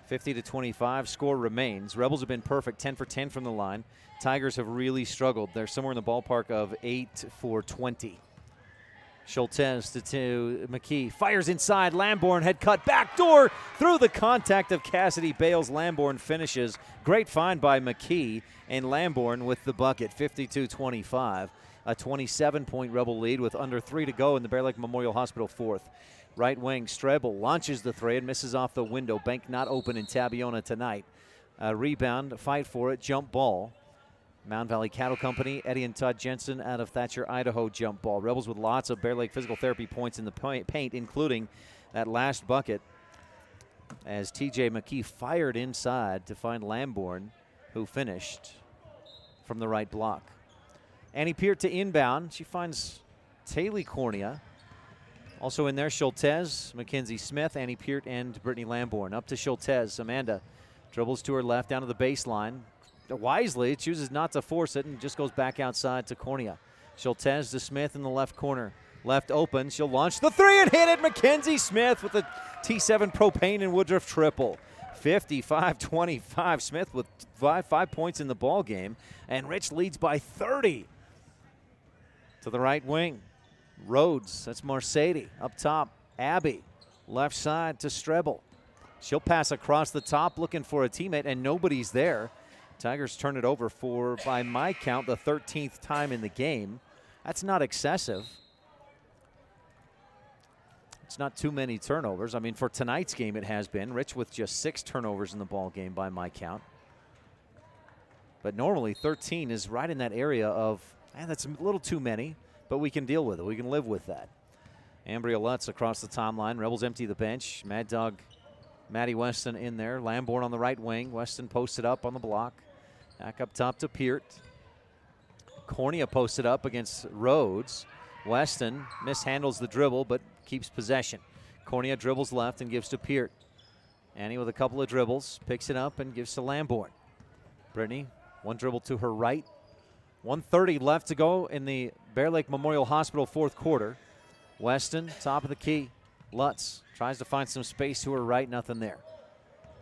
50-25, score remains. Rebels have been perfect, 10 for 10 from the line. Tigers have really struggled. They're somewhere in the ballpark of 8 for 20. Schultez to McKee, fires inside. Lamborn head cut backdoor through the contact of Cassidy Bales. Lamborn finishes. Great find by McKee, and Lamborn with the bucket, 52-25. A 27-point Rebel lead with under 3 to go in the Bear Lake Memorial Hospital fourth. Right wing, Strebel launches the three and misses off the window. Bank not open in Tabiona tonight. Rebound, fight for it, jump ball. Mound Valley Cattle Company, Eddie and Todd Jensen out of Thatcher, Idaho, jump ball. Rebels with lots of Bear Lake physical therapy points in the paint, including that last bucket as TJ McKee fired inside to find Lamborn, who finished from the right block. Annie Peart to inbound. She finds Taylor Cornea. Also in there, Schultez, Mackenzie Smith, Annie Peart, and Brittany Lamborn. Up to Schultez. Amanda dribbles to her left down to the baseline. Wisely chooses not to force it and just goes back outside to Cornea. Schultez to Smith in the left corner. Left open. She'll launch the three and hit it. Mackenzie Smith with the T7 Propane and Woodruff triple. 55-25. Smith with five points in the ball game. And Rich leads by 30. To the right wing. Rhodes, that's Mercedes. Up top, Abby. Left side to Strebel. She'll pass across the top looking for a teammate, and nobody's there. Tigers turn it over for, by my count, the 13th time in the game. That's not excessive. It's not too many turnovers. I mean, for tonight's game it has been. Rich with just 6 turnovers in the ball game by my count. But normally 13 is right in that area of, that's a little too many. But we can deal with it. We can live with that. Ambria Lutz across the timeline. Rebels empty the bench. Mad Dog Maddie Weston in there. Lamborn on the right wing. Weston posted up on the block. Back up top to Peart. Cornea posted up against Rhodes. Weston mishandles the dribble but keeps possession. Cornea dribbles left and gives to Peart. Annie with a couple of dribbles. Picks it up and gives to Lamborn. Brittany, one dribble to her right. 1:30 left to go in the Bear Lake Memorial Hospital fourth quarter. Weston, top of the key. Lutz tries to find some space to her right, nothing there.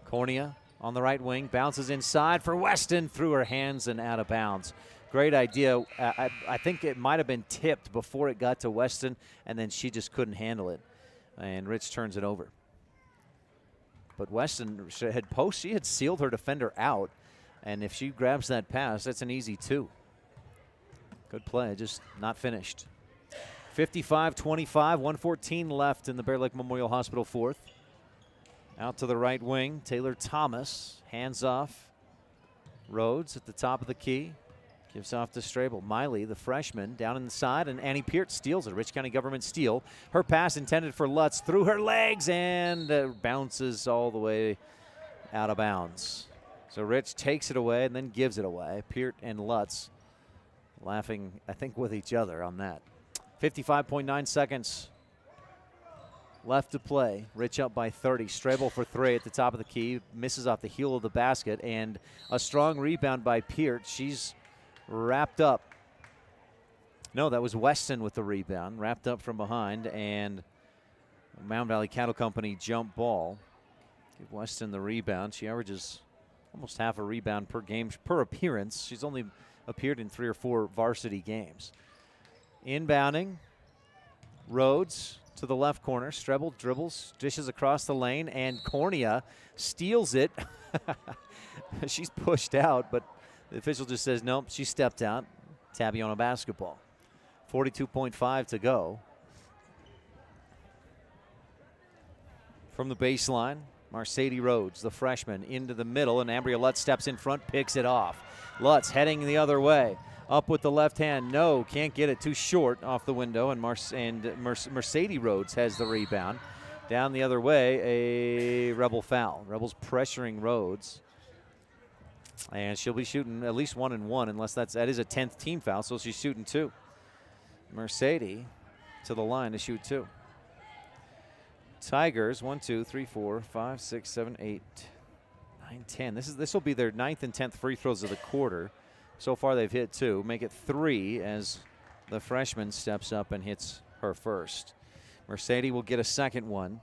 Cornea on the right wing, bounces inside for Weston, through her hands and out of bounds. Great idea. I think it might have been tipped before it got to Weston, and then she just couldn't handle it. And Rich turns it over. But Weston she had sealed her defender out, and if she grabs that pass, that's an easy 2. Good play, just not finished. 55-25, 1:14 left in the Bear Lake Memorial Hospital fourth. Out to the right wing, Taylor Thomas, hands off. Rhodes at the top of the key, gives off to Strebel. Miley, the freshman, down inside, and Annie Peart steals it. Rich County Government steal. Her pass intended for Lutz, through her legs, and bounces all the way out of bounds. So Rich takes it away and then gives it away. Peart and Lutz laughing, I think, with each other on that. 55.9 seconds left to play. Rich up by 30. Strebel for 3 at the top of the key. Misses off the heel of the basket, and a strong rebound by Peart. She's wrapped up. No, that was Weston with the rebound. Wrapped up from behind, and Mound Valley Cattle Company jump ball. Give Weston the rebound. She averages almost half a rebound per game, per appearance. She's only appeared in 3 or 4 varsity games. Inbounding, Rhodes to the left corner. Strebel dribbles, dishes across the lane, and Cornea steals it. She's pushed out, but the official just says, nope, she stepped out. Tabiona basketball. 42.5 to go. From the baseline, Mercedes Rhodes, the freshman, into the middle, and Ambria Lutz steps in front, picks it off. Lutz heading the other way. Up with the left hand. No, can't get it. Too short off the window, and Mercedes Rhodes has the rebound. Down the other way, a Rebel foul. Rebels pressuring Rhodes. And she'll be shooting at least 1 and 1, unless that is a 10th team foul, so she's shooting 2. Mercedes to the line to shoot 2. Tigers, 1, 2, 3, 4, 5, 6, 7, 8, 9, 10. This will be their 9th and 10th free throws of the quarter. So far they've hit 2. Make it 3 as the freshman steps up and hits her first. Mercedes will get a second one.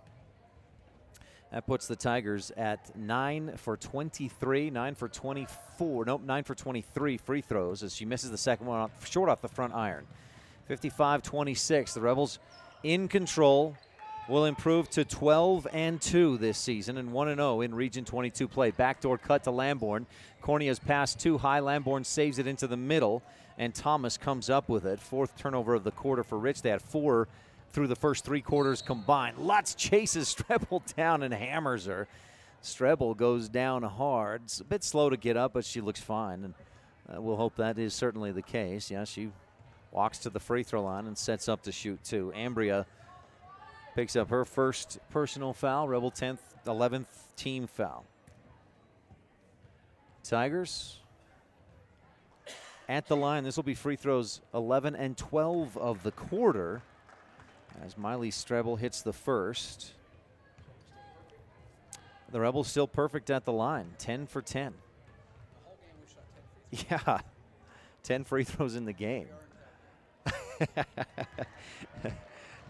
That puts the Tigers at 9 for 23, 9 for 24. Nope, 9 for 23 free throws as she misses the second one short off the front iron. 55-26. The Rebels in control. Will improve to 12-2 this season and 1-0 in Region 22 play. Backdoor cut to Lamborn. Cornea's pass too high. Lamborn saves it into the middle, and Thomas comes up with it. 4th turnover of the quarter for Rich. They had 4 through the first 3 quarters combined. Lutz chases Strebel down and hammers her. Strebel goes down hard. It's a bit slow to get up, but she looks fine, and we'll hope that is certainly the case. Yeah, she walks to the free throw line and sets up to shoot too. Ambria picks up her first personal foul, Rebel 11th team foul. Tigers at the line. This will be free throws 11 and 12 of the quarter as Miley Strebel hits the first. The Rebels still perfect at the line, 10 for 10. Yeah, 10 free throws in the game.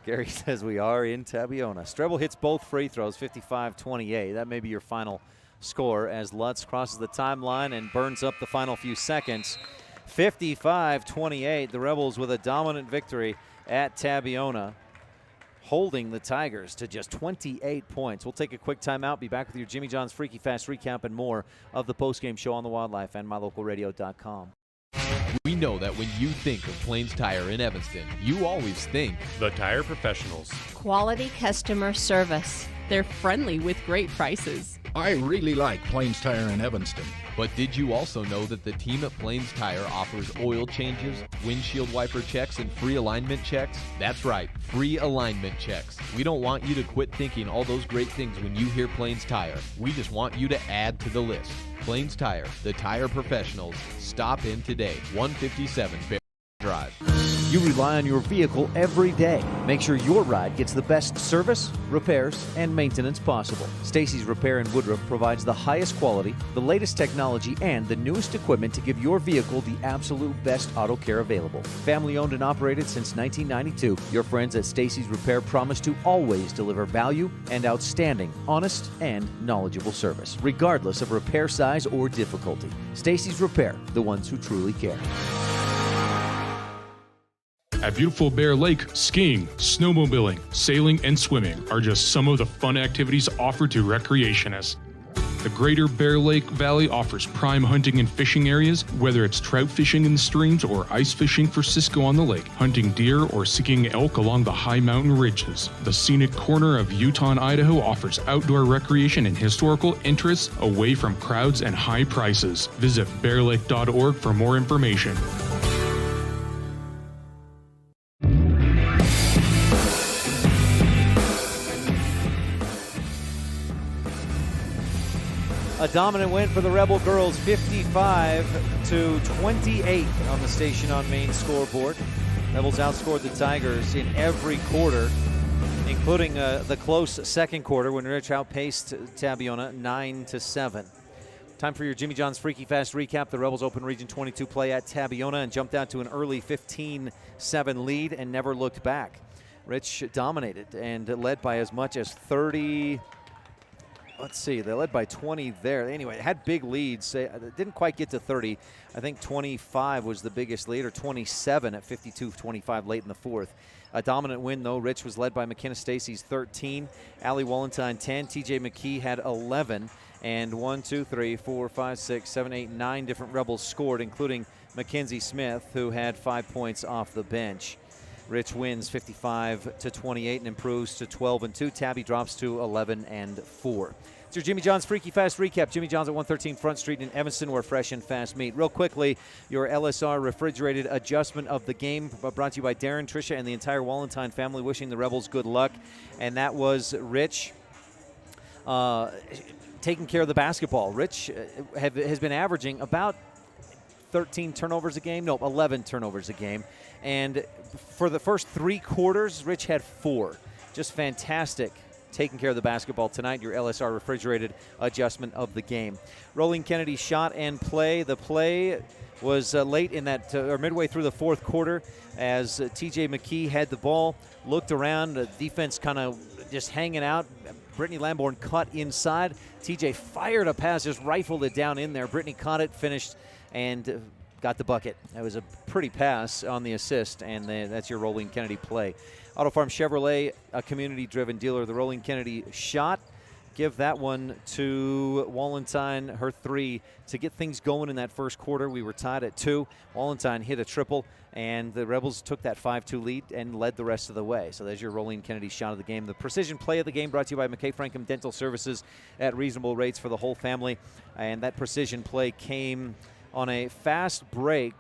Gary says we are in Tabiona. Strebel hits both free throws, 55-28. That may be your final score as Lutz crosses the timeline and burns up the final few seconds. 55-28. The Rebels with a dominant victory at Tabiona, holding the Tigers to just 28 points. We'll take a quick timeout. Be back with your Jimmy John's Freaky Fast recap and more of the postgame show on the Wildlife and MyLocalRadio.com. We know that when you think of Plains Tire in Evanston, you always think the Tire Professionals. Quality customer service. They're friendly with great prices. I really like Plains Tire in Evanston. But did you also know that the team at Plains Tire offers oil changes, windshield wiper checks, and free alignment checks? That's right, free alignment checks. We don't want you to quit thinking all those great things when you hear Plains Tire. We just want you to add to the list. Plains Tire, the tire professionals. Stop in today, 157 Bear Drive. You rely on your vehicle every day. Make sure your ride gets the best service, repairs, and maintenance possible. Stacy's Repair in Woodruff provides the highest quality, the latest technology, and the newest equipment to give your vehicle the absolute best auto care available. Family owned and operated since 1992, your friends at Stacy's Repair promise to always deliver value and outstanding, honest, and knowledgeable service, regardless of repair size or difficulty. Stacy's Repair, the ones who truly care. At beautiful Bear Lake, skiing, snowmobiling, sailing, and swimming are just some of the fun activities offered to recreationists. The Greater Bear Lake Valley offers prime hunting and fishing areas, whether it's trout fishing in the streams or ice fishing for Cisco on the lake, hunting deer or seeking elk along the high mountain ridges. The scenic corner of Utah and Idaho offers outdoor recreation and historical interests away from crowds and high prices. Visit bearlake.org for more information. A dominant win for the Rebel girls, 55-28 on the Station on Main scoreboard. Rebels outscored the Tigers in every quarter, including the close second quarter when Rich outpaced Tabiona 9-7. Time for your Jimmy John's Freaky Fast recap. The Rebels open Region 22 play at Tabiona and jumped out to an early 15-7 lead and never looked back. Rich dominated and led by as much as 30. Let's see, they led by 20 there. Anyway, had big leads. They didn't quite get to 30. I think 25 was the biggest lead, or 27 at 52-25 late in the fourth. A dominant win, though. Rich was led by McKenna Stacy's 13, Allie Wallentyne 10, TJ McKee had 11, and 1, 2, 3, 4, 5, 6, 7, 8, 9 different Rebels scored, including Mackenzie Smith, who had 5 points off the bench. Rich wins 55-28 and improves to 12-2. Tabby drops to 11-4. It's your Jimmy John's Freaky Fast recap. Jimmy John's at 113 Front Street in Evanston, where fresh and fast meet. Real quickly, your LSR refrigerated adjustment of the game brought to you by Darren, Tricia, and the entire Wallentyne family, wishing the Rebels good luck. And that was Rich taking care of the basketball. Rich has been averaging about 13 turnovers a game. No, 11 turnovers a game. And for the first 3 quarters, Rich had 4. Just fantastic taking care of the basketball tonight. Your LSR refrigerated adjustment of the game. Rolling Kennedy shot and play. The play was late in that, or midway through the fourth quarter, as TJ McKee had the ball, looked around, the defense kind of just hanging out, Brittany Lamborn cut inside. TJ fired a pass, just rifled it down in there. Brittany caught it, finished, and got the bucket. That was a pretty pass on the assist, and that's your Rolling Kennedy play. Auto Farm Chevrolet, a community-driven dealer. The Rolling Kennedy shot. Give that one to Wallenstein, her 3, to get things going in that first quarter. We were tied at 2. Wallenstein hit a triple, and the Rebels took that 5-2 lead and led the rest of the way. So there's your Rolling Kennedy shot of the game. The precision play of the game brought to you by McKay Frankham Dental Services at reasonable rates for the whole family. And that precision play came on a fast break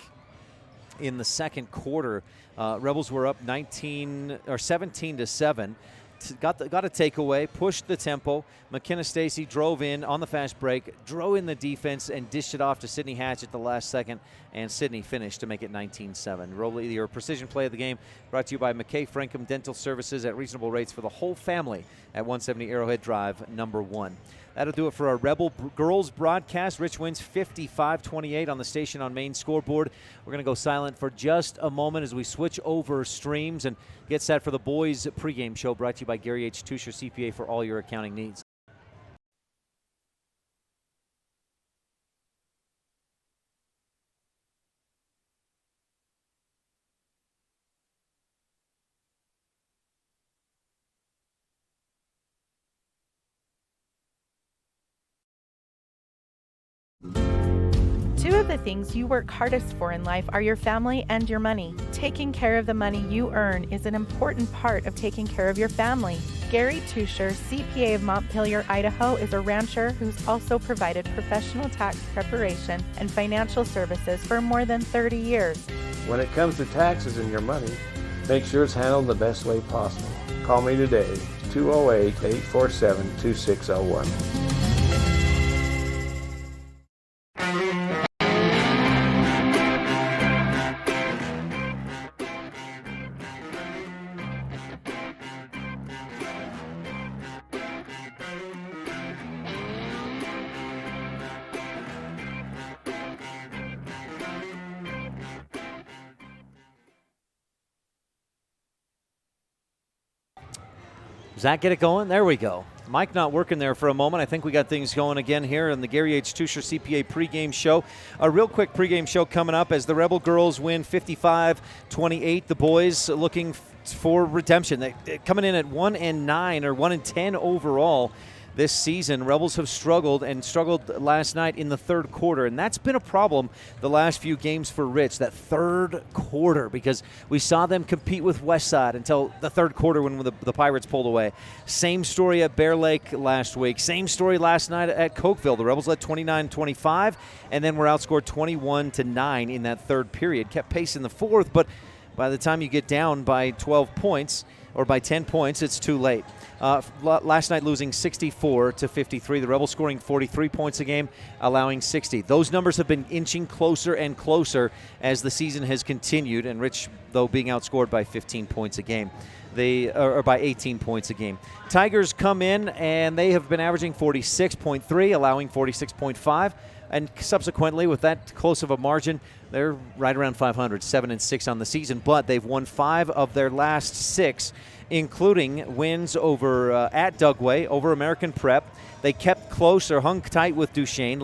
in the second quarter. Rebels were up 17-7. Got a takeaway, pushed the tempo. McKenna Stacy drove in on the fast break, drove in the defense, and dished it off to Sydney Hatch at the last second, and Sydney finished to make it 19-7. Your precision play of the game brought to you by McKay Frankham Dental Services at reasonable rates for the whole family at 170 Arrowhead Drive, number 1. That'll do it for our Rebel girls broadcast. Rich wins 55-28 on the station on main scoreboard. We're going to go silent for just a moment as we switch over streams and get set for the boys pregame show brought to you by Gary H. Tusher CPA for all your accounting needs. Two of the things you work hardest for in life are your family and your money. Taking care of the money you earn is an important part of taking care of your family. Gary Tusher, CPA of Montpelier, Idaho, is a rancher who's also provided professional tax preparation and financial services for more than 30 years. When it comes to taxes and your money, make sure it's handled the best way possible. Call me today, 208-847-2601. Zach, get it going? There we go. Mike not working there for a moment. I think we got things going again here in the Gary H. Tusher CPA pregame show. A real quick pregame show coming up as the Rebel girls win 55-28. The boys looking for redemption. They're coming in at 1-9 or 1-10 overall this season. Rebels have struggled last night in the third quarter, and that's been a problem the last few games for Rich, that third quarter, because we saw them compete with Westside until the third quarter when the Pirates pulled away. Same story at Bear Lake last week. Same story last night at Cokeville. The Rebels led 29-25, and then were outscored 21-9 in that third period. Kept pace in the fourth, but by the time you get down by 12 points or by 10 points, it's too late. Last night losing 64-53. The Rebels scoring 43 points a game, allowing 60. Those numbers have been inching closer and closer as the season has continued, and Rich, though, being outscored by 15 points a game. Or by 18 points a game. Tigers come in, and they have been averaging 46.3, allowing 46.5. And subsequently, with that close of a margin, they're right around 500, 7-6 on the season. But they've won 5 of their last 6, including wins over at Dugway, over American Prep. They kept close or hung tight with Duchesne,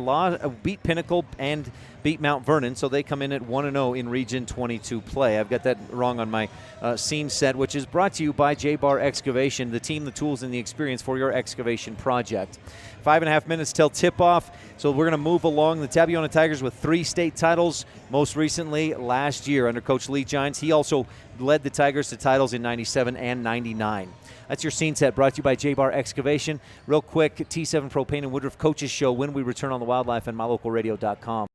beat Pinnacle and beat Mount Vernon, so they come in at 1-0 in Region 22 play. I've got that wrong on my scene set, which is brought to you by J-Bar Excavation, the team, the tools, and the experience for your excavation project. 5.5 minutes till tip-off, so we're going to move along. The Tabiona Tigers with 3 state titles, most recently last year under Coach Lee Gines. He also led the Tigers to titles in 97 and 99. That's your scene set, brought to you by J-Bar Excavation. Real quick, T7 Propane and Woodruff Coaches Show when we return on the Wildlife and MyLocalRadio.com.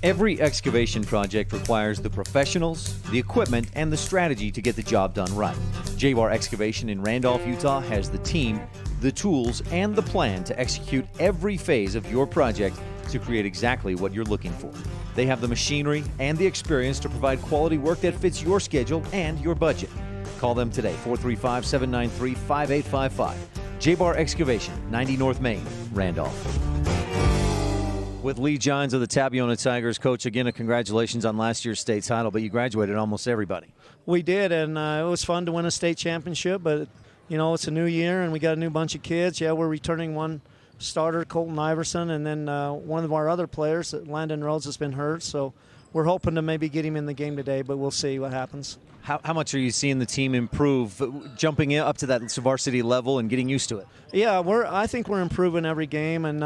Every excavation project requires the professionals, the equipment, and the strategy to get the job done right. J-Bar Excavation in Randolph, Utah has the team, the tools, and the plan to execute every phase of your project to create exactly what you're looking for. They have the machinery and the experience to provide quality work that fits your schedule and your budget. Call them today, 435-793-5855. J-Bar Excavation, 90 North Main, Randolph. With Lee Gines of the Tabiona Tigers. Coach, again, congratulations on last year's state title, but you graduated almost everybody. We did, and it was fun to win a state championship, but it's a new year and we got a new bunch of kids. Yeah, we're returning one starter, Colton Iverson, and then one of our other players, Landon Rhodes, has been hurt. So we're hoping to maybe get him in the game today, but we'll see what happens. How much are you seeing the team improve, jumping up to that varsity level and getting used to it? Yeah, I think we're improving every game, and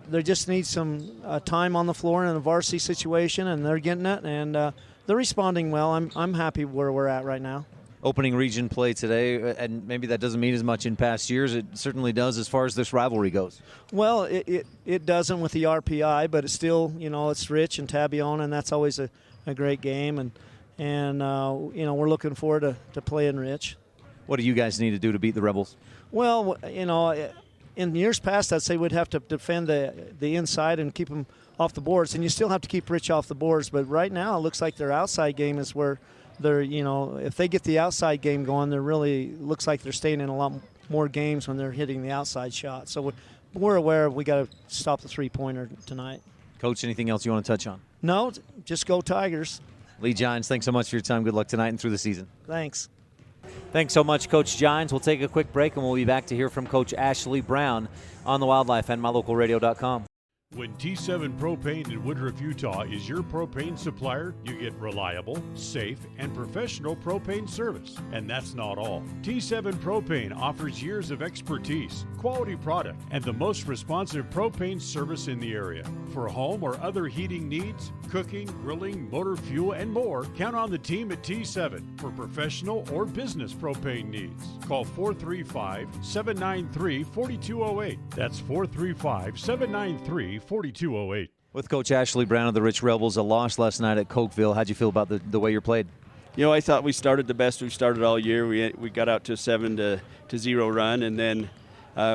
they just need some time on the floor in a varsity situation, and they're getting it, and they're responding well. I'm happy where we're at right now. Opening region play today, and maybe that doesn't mean as much in past years. It certainly does as far as this rivalry goes. Well, it doesn't with the RPI, but it's still, it's Rich and Tabiona, and that's always a great game, and we're looking forward to playing Rich. What do you guys need to do to beat the Rebels? Well, in years past, I'd say we'd have to defend the inside and keep them off the boards, and you still have to keep Rich off the boards. But right now, it looks like their outside game is where they're, if they get the outside game going, they're really looks like they're staying in a lot more games when they're hitting the outside shot. So we're aware we got to stop the three-pointer tonight. Coach, anything else you want to touch on? No, just go Tigers. Lee Gines, thanks so much for your time. Good luck tonight and through the season. Thanks. Thanks so much, Coach Gines. We'll take a quick break, and we'll be back to hear from Coach Ashley Brown on the Wildlife and MyLocalRadio.com. When T7 Propane in Woodruff, Utah is your propane supplier, you get reliable, safe, and professional propane service. And that's not all. T7 Propane offers years of expertise, quality product, and the most responsive propane service in the area. For home or other heating needs, cooking, grilling, motor fuel, and more, count on the team at T7 for professional or business propane needs. Call 435-793-4208. That's 435-793-4208. With Coach Ashley Brown of the Rich Rebels, a loss last night at Cokeville. How'd you feel about the way you played? I thought we started the best we've started all year. We got out to a 7-0 run, and then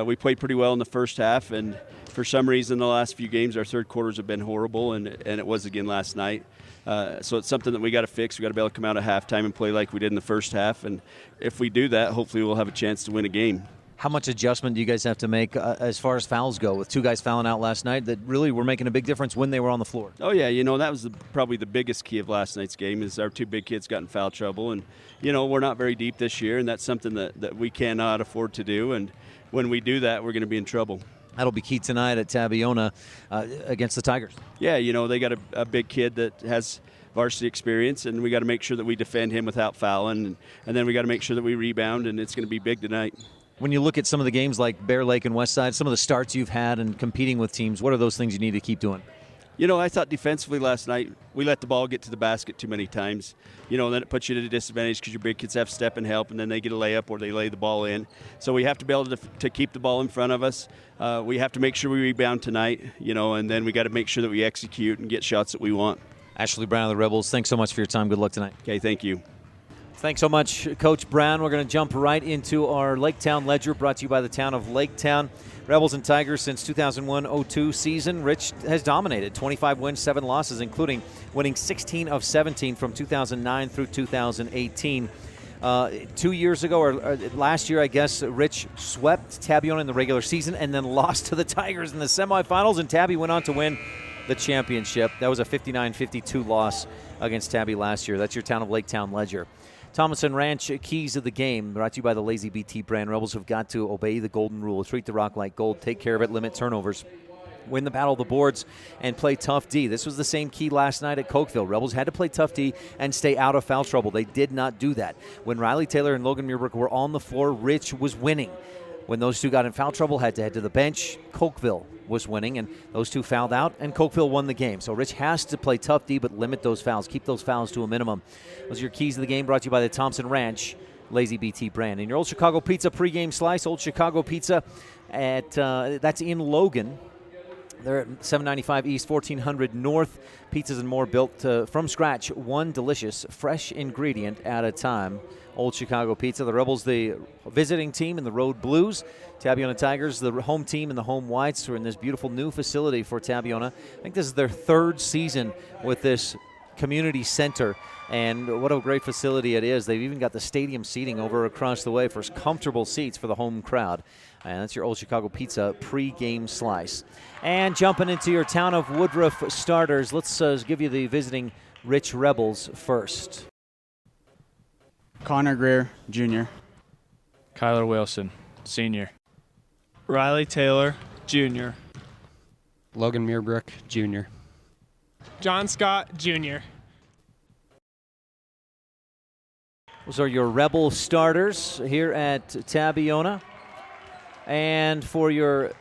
we played pretty well in the first half. And for some reason, the last few games, our third quarters have been horrible, and it was again last night. So it's something that we got to fix. We got to be able to come out at halftime and play like we did in the first half. And if we do that, hopefully we'll have a chance to win a game. How much adjustment do you guys have to make as far as fouls go? With two guys fouling out last night that really were making a big difference when they were on the floor. Oh, yeah. That was probably the biggest key of last night's game is our two big kids got in foul trouble. And, we're not very deep this year, and that's something that we cannot afford to do. And when we do that, we're going to be in trouble. That'll be key tonight at Tabiona against the Tigers. Yeah, they got a big kid that has varsity experience, and we got to make sure that we defend him without fouling. And then we got to make sure that we rebound, and it's going to be big tonight. When you look at some of the games like Bear Lake and Westside, some of the starts you've had and competing with teams, what are those things you need to keep doing? I thought defensively last night, we let the ball get to the basket too many times. Then it puts you at a disadvantage because your big kids have step and help, and then they get a layup or they lay the ball in. So we have to be able to keep the ball in front of us. We have to make sure we rebound tonight, and then we got to make sure that we execute and get shots that we want. Ashley Brown of the Rebels, thanks so much for your time. Good luck tonight. Okay, thank you. Thanks so much, Coach Brown. We're going to jump right into our Laketown Ledger, brought to you by the town of Laketown. Rebels and Tigers since 2001-02 season. Rich has dominated 25 wins, 7 losses, including winning 16 of 17 from 2009 through 2018. 2 years ago, or last year, I guess, Rich swept Tabiona in the regular season and then lost to the Tigers in the semifinals, and Tabby went on to win the championship. That was a 59-52 loss against Tabby last year. That's your town of Laketown Ledger. Thomason Ranch keys of the game, brought to you by the Lazy BT brand. Rebels have got to obey the golden rule. Treat the rock like gold, take care of it, limit turnovers, win the battle of the boards, and play tough D. This was the same key last night at Cokeville. Rebels had to play tough D and stay out of foul trouble. They did not do that. When Riley Taylor and Logan Muirbrook were on the floor, Rich was winning. When those two got in foul trouble, had to head to the bench, Cokeville was winning, and those two fouled out, and Cokeville won the game. So Rich has to play tough D, but limit those fouls. Keep those fouls to a minimum. Those are your keys of the game, brought to you by the Thompson Ranch Lazy BT brand. And your Old Chicago Pizza pregame slice, Old Chicago Pizza, that's in Logan. They're at 795 East, 1400 North. Pizzas and more built from scratch, one delicious, fresh ingredient at a time. Old Chicago Pizza. The Rebels, the visiting team in the Road Blues. Tabiona Tigers, the home team in the home whites. We're in this beautiful new facility for Tabiona. I think this is their third season with this community center, and what a great facility it is. They've even got the stadium seating over across the way for comfortable seats for the home crowd. And that's your Old Chicago Pizza pre-game slice. And jumping into your town of Woodruff starters, let's give you the visiting Rich Rebels first. Connor Greer, Jr. Kyler Wilson, senior. Riley Taylor, junior. Logan Muirbrook, junior. John Scott, junior. Those are your Rebel starters here at Tabiona. And for your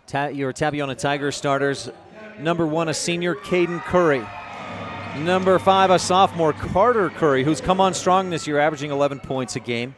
Tabiona Tigers starters, number 1, a senior, Caden Curry. Number 5, a sophomore, Carter Curry, who's come on strong this year, averaging 11 points a game.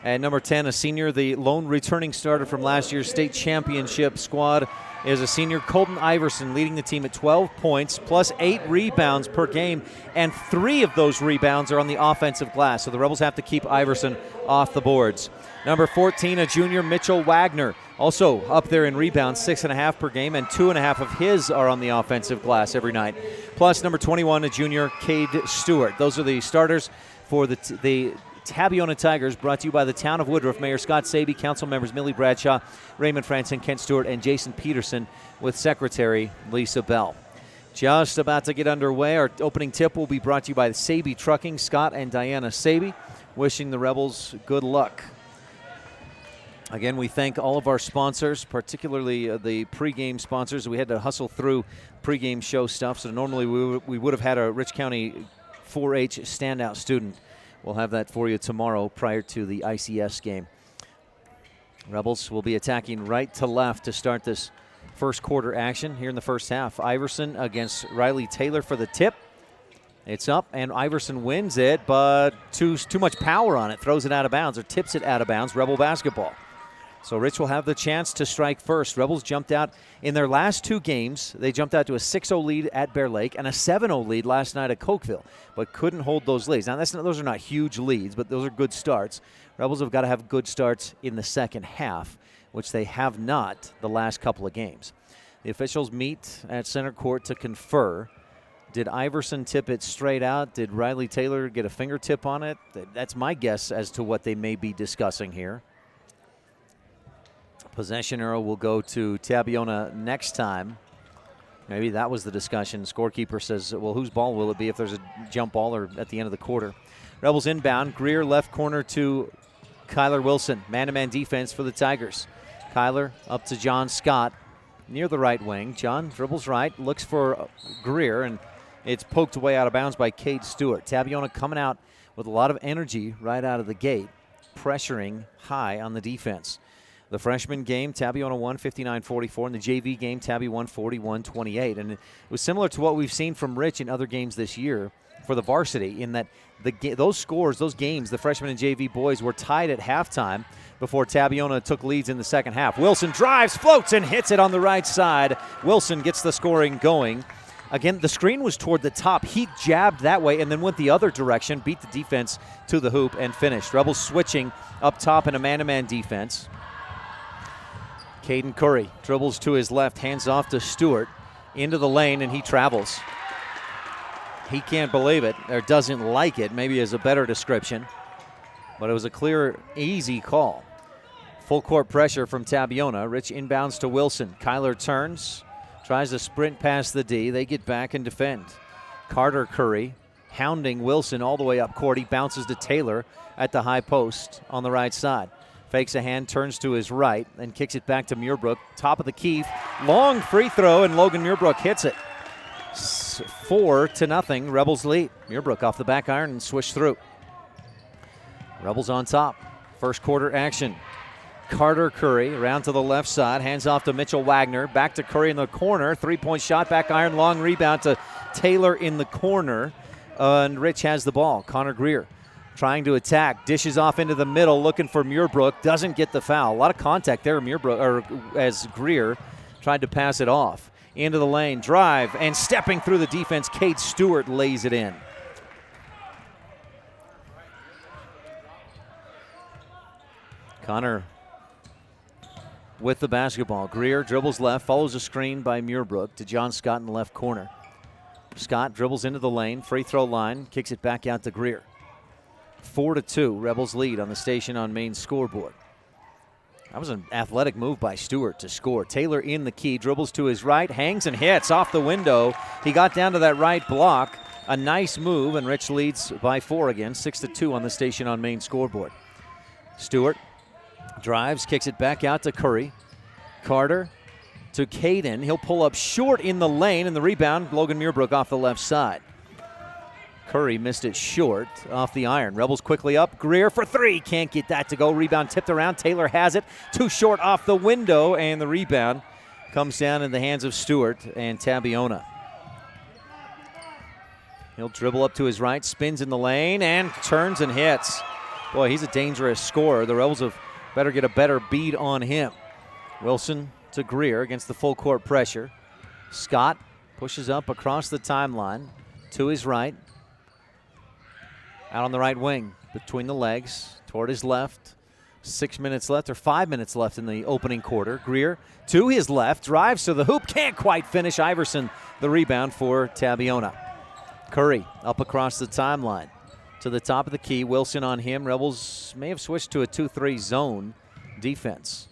And number 10, a senior, the lone returning starter from last year's state championship squad, is a senior, Colton Iverson, leading the team at 12 points, plus 8 rebounds per game, and 3 of those rebounds are on the offensive glass. So the Rebels have to keep Iverson off the boards. Number 14, a junior, Mitchell Wagner, also up there in rebounds, 6.5 per game, and 2.5 of his are on the offensive glass every night. Plus number 21, a junior, Cade Stewart. Those are the starters for the Tabiona Tigers, brought to you by the Town of Woodruff. Mayor Scott Saby, council members Millie Bradshaw, Raymond Franson, Kent Stewart, and Jason Peterson, with Secretary Lisa Bell. Just about to get underway. Our opening tip will be brought to you by Saby Trucking, Scott and Diana Saby, wishing the Rebels good luck. Again, we thank all of our sponsors, particularly the pregame sponsors. We had to hustle through pregame show stuff, so normally we would have had a Rich County 4-H standout student. We'll have that for you tomorrow prior to the ICS game. Rebels will be attacking right to left to start this first quarter action here in the first half. Iverson against Riley Taylor for the tip. It's up, and Iverson wins it, but too much power on it. Throws it out of bounds, or tips it out of bounds. Rebel basketball. So Rich will have the chance to strike first. Rebels jumped out in their last 2 games. They jumped out to a 6-0 lead at Bear Lake and a 7-0 lead last night at Cokeville, but couldn't hold those leads. Now, those are not huge leads, but those are good starts. Rebels have got to have good starts in the second half, which they have not the last couple of games. The officials meet at center court to confer. Did Iverson tip it straight out? Did Riley Taylor get a fingertip on it? That's my guess as to what they may be discussing here. Possession arrow will go to Tabiona next time. Maybe that was the discussion. Scorekeeper says, well, whose ball will it be if there's a jump ball or at the end of the quarter? Rebels inbound. Greer left corner to Kyler Wilson. Man-to-man defense for the Tigers. Kyler up to John Scott near the right wing. John dribbles right, looks for Greer, and it's poked away out of bounds by Cade Stewart. Tabiona coming out with a lot of energy right out of the gate, pressuring high on the defense. The freshman game, Tabiona won 59-44. In the JV game, Tabby won 41-28. And it was similar to what we've seen from Rich in other games this year for the varsity, in that those scores, those games, the freshman and JV boys were tied at halftime before Tabiona took leads in the second half. Wilson drives, floats, and hits it on the right side. Wilson gets the scoring going. Again, the screen was toward the top. He jabbed that way and then went the other direction, beat the defense to the hoop, and finished. Rebels switching up top in a man-to-man defense. Caden Curry dribbles to his left, hands off to Stewart into the lane, and he travels. He can't believe it, or doesn't like it, maybe is a better description. But it was a clear, easy call. Full court pressure from Tabiona. Rich inbounds to Wilson. Kyler turns, tries to sprint past the D. They get back and defend. Carter Curry hounding Wilson all the way up court. He bounces to Taylor at the high post on the right side. Fakes a hand, turns to his right, and kicks it back to Muirbrook. Top of the key, long free throw, and Logan Muirbrook hits it. 4-0, Rebels lead. Muirbrook off the back iron and swish through. Rebels on top. First quarter action. Carter Curry around to the left side, hands off to Mitchell Wagner. Back to Curry in the corner. 3-point shot, back iron, long rebound to Taylor in the corner. And Rich has the ball. Connor Greer trying to attack, dishes off into the middle, looking for Muirbrook, doesn't get the foul. A lot of contact there, as Greer tried to pass it off. Into the lane, drive, and stepping through the defense, Cade Stewart lays it in. Connor with the basketball. Greer dribbles left, follows a screen by Muirbrook to John Scott in the left corner. Scott dribbles into the lane, free throw line, kicks it back out to Greer. 4-2, Rebels lead on the Station on Main scoreboard. That was an athletic move by Stewart to score. Taylor in the key, dribbles to his right, hangs and hits off the window. He got down to that right block. A nice move, and Rich leads by 4 again, 6-2 on the Station on Main scoreboard. Stewart drives, kicks it back out to Curry. Carter to Caden. He'll pull up short in the lane, and the rebound, Logan Muirbrook off the left side. Curry missed it short off the iron. Rebels quickly up. Greer for three. Can't get that to go. Rebound tipped around. Taylor has it. Too short off the window, and the rebound comes down in the hands of Stewart and Tabiona. He'll dribble up to his right, spins in the lane, and turns and hits. Boy, he's a dangerous scorer. The Rebels have better get a better bead on him. Wilson to Greer against the full court pressure. Scott pushes up across the timeline to his right. Out on the right wing, between the legs, toward his left. 6 minutes left, or 5 minutes left in the opening quarter. Greer to his left, drives to the hoop, can't quite finish. Iverson, the rebound for Tabiona. Curry up across the timeline to the top of the key. Wilson on him. Rebels may have switched to a 2-3 zone defense.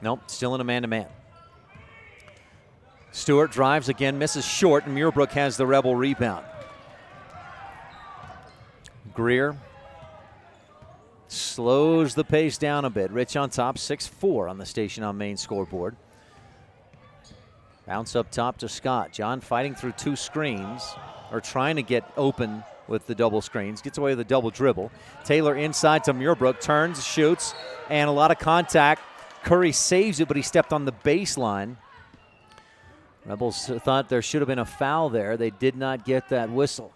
Nope, still in a man-to-man. Stewart drives again, misses short, and Muirbrook has the Rebel rebound. Greer slows the pace down a bit. Rich on top, 6'4" on the Station on Main scoreboard. Bounce up top to Scott. John fighting through two screens, or trying to get open with the double screens. Gets away with a double dribble. Taylor inside to Muirbrook, turns, shoots, and a lot of contact. Curry saves it, but he stepped on the baseline. Rebels thought there should have been a foul there. They did not get that whistle.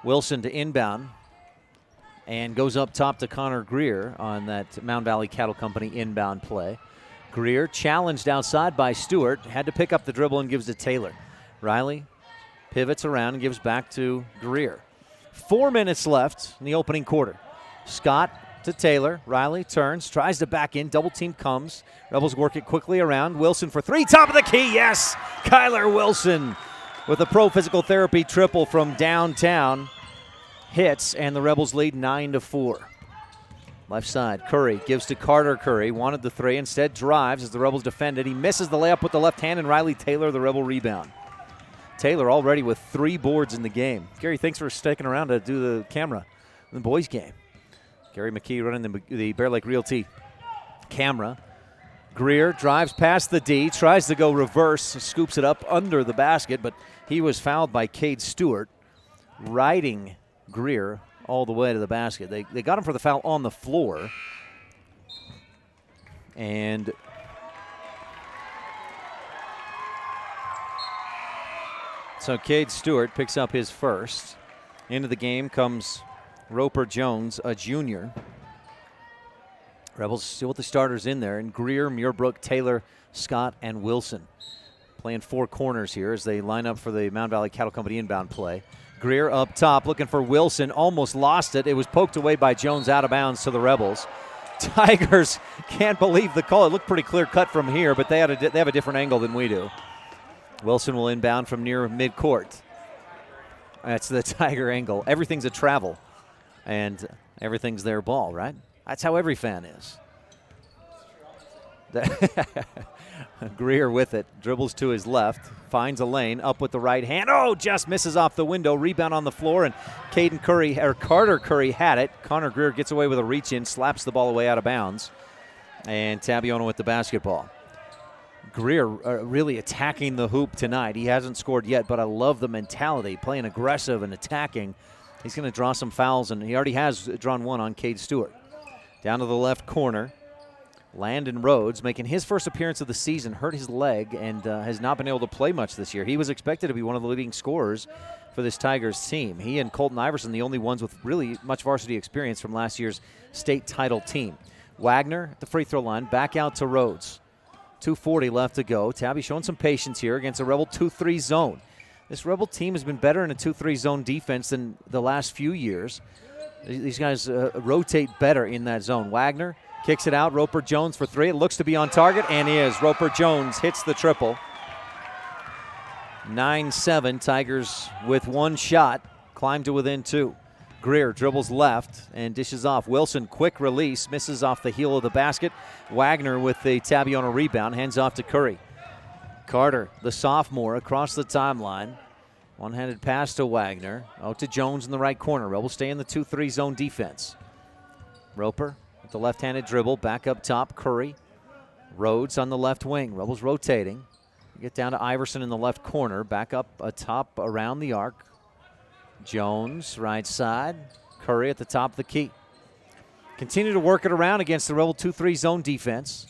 Wilson to inbound and goes up top to Connor Greer on that Mound Valley Cattle Company inbound play. Greer challenged outside by Stewart, had to pick up the dribble and gives to Taylor. Riley pivots around and gives back to Greer. 4 minutes left in the opening quarter. Scott to Taylor. Riley turns, tries to back in. Double team comes. Rebels work it quickly around. Wilson for three. Top of the key. Yes! Kyler Wilson with a pro physical therapy triple from downtown. Hits, and the Rebels lead 9-4. Left side, Curry gives to Carter. Curry wanted the three, instead drives as the Rebels defended. He misses the layup with the left hand, and Riley Taylor, the Rebel rebound. Taylor already with 3 boards in the game. Gary, thanks for sticking around to do the camera in the boys' game. Gary McKee running the Bear Lake Realty camera. Greer drives past the D, tries to go reverse, scoops it up under the basket, but he was fouled by Cade Stewart, riding Greer all the way to the basket. They got him for the foul on the floor. And so Cade Stewart picks up his first. Into the game comes Roper Jones, a junior. Rebels still with the starters in there, and Greer, Muirbrook, Taylor, Scott, and Wilson playing 4 corners here as they line up for the Mound Valley Cattle Company inbound play. Greer up top looking for Wilson, almost lost it. It was poked away by Jones out of bounds to the Rebels. Tigers can't believe the call. It looked pretty clear cut from here, but they have a different angle than we do. Wilson will inbound from near midcourt. That's the Tiger angle. Everything's a travel, and everything's their ball, right? That's how every fan is. Greer with it, dribbles to his left, finds a lane, up with the right hand. Oh, just misses off the window. Rebound on the floor, and Carter Curry had it. Connor Greer gets away with a reach in, slaps the ball away out of bounds, and Tabiona with the basketball. Greer really attacking the hoop tonight. He hasn't scored yet, but I love the mentality, playing aggressive and attacking. He's going to draw some fouls, and he already has drawn one on Cade Stewart. Down to the left corner, Landon Rhodes making his first appearance of the season, hurt his leg, and has not been able to play much this year. He was expected to be one of the leading scorers for this Tigers team. He and Colton Iverson, the only ones with really much varsity experience from last year's state title team. Wagner at the free throw line, back out to Rhodes. 2:40 left to go. Tabby showing some patience here against a Rebel 2-3 zone. This Rebel team has been better in a 2-3 zone defense than the last few years. These guys rotate better in that zone. Wagner kicks it out. Roper Jones for three. It looks to be on target, and is. Roper Jones hits the triple. 9-7. Tigers with one shot. Climb to within 2. Greer dribbles left and dishes off. Wilson, quick release, misses off the heel of the basket. Wagner with the Tabiona rebound, hands off to Curry. Carter, the sophomore, across the timeline. One-handed pass to Wagner. Out to Jones in the right corner. Rebels stay in the 2-3 zone defense. Roper with the left-handed dribble. Back up top, Curry. Rhodes on the left wing. Rebels rotating. Get down to Iverson in the left corner. Back up atop around the arc. Jones, right side. Curry at the top of the key. Continue to work it around against the Rebel 2-3 zone defense.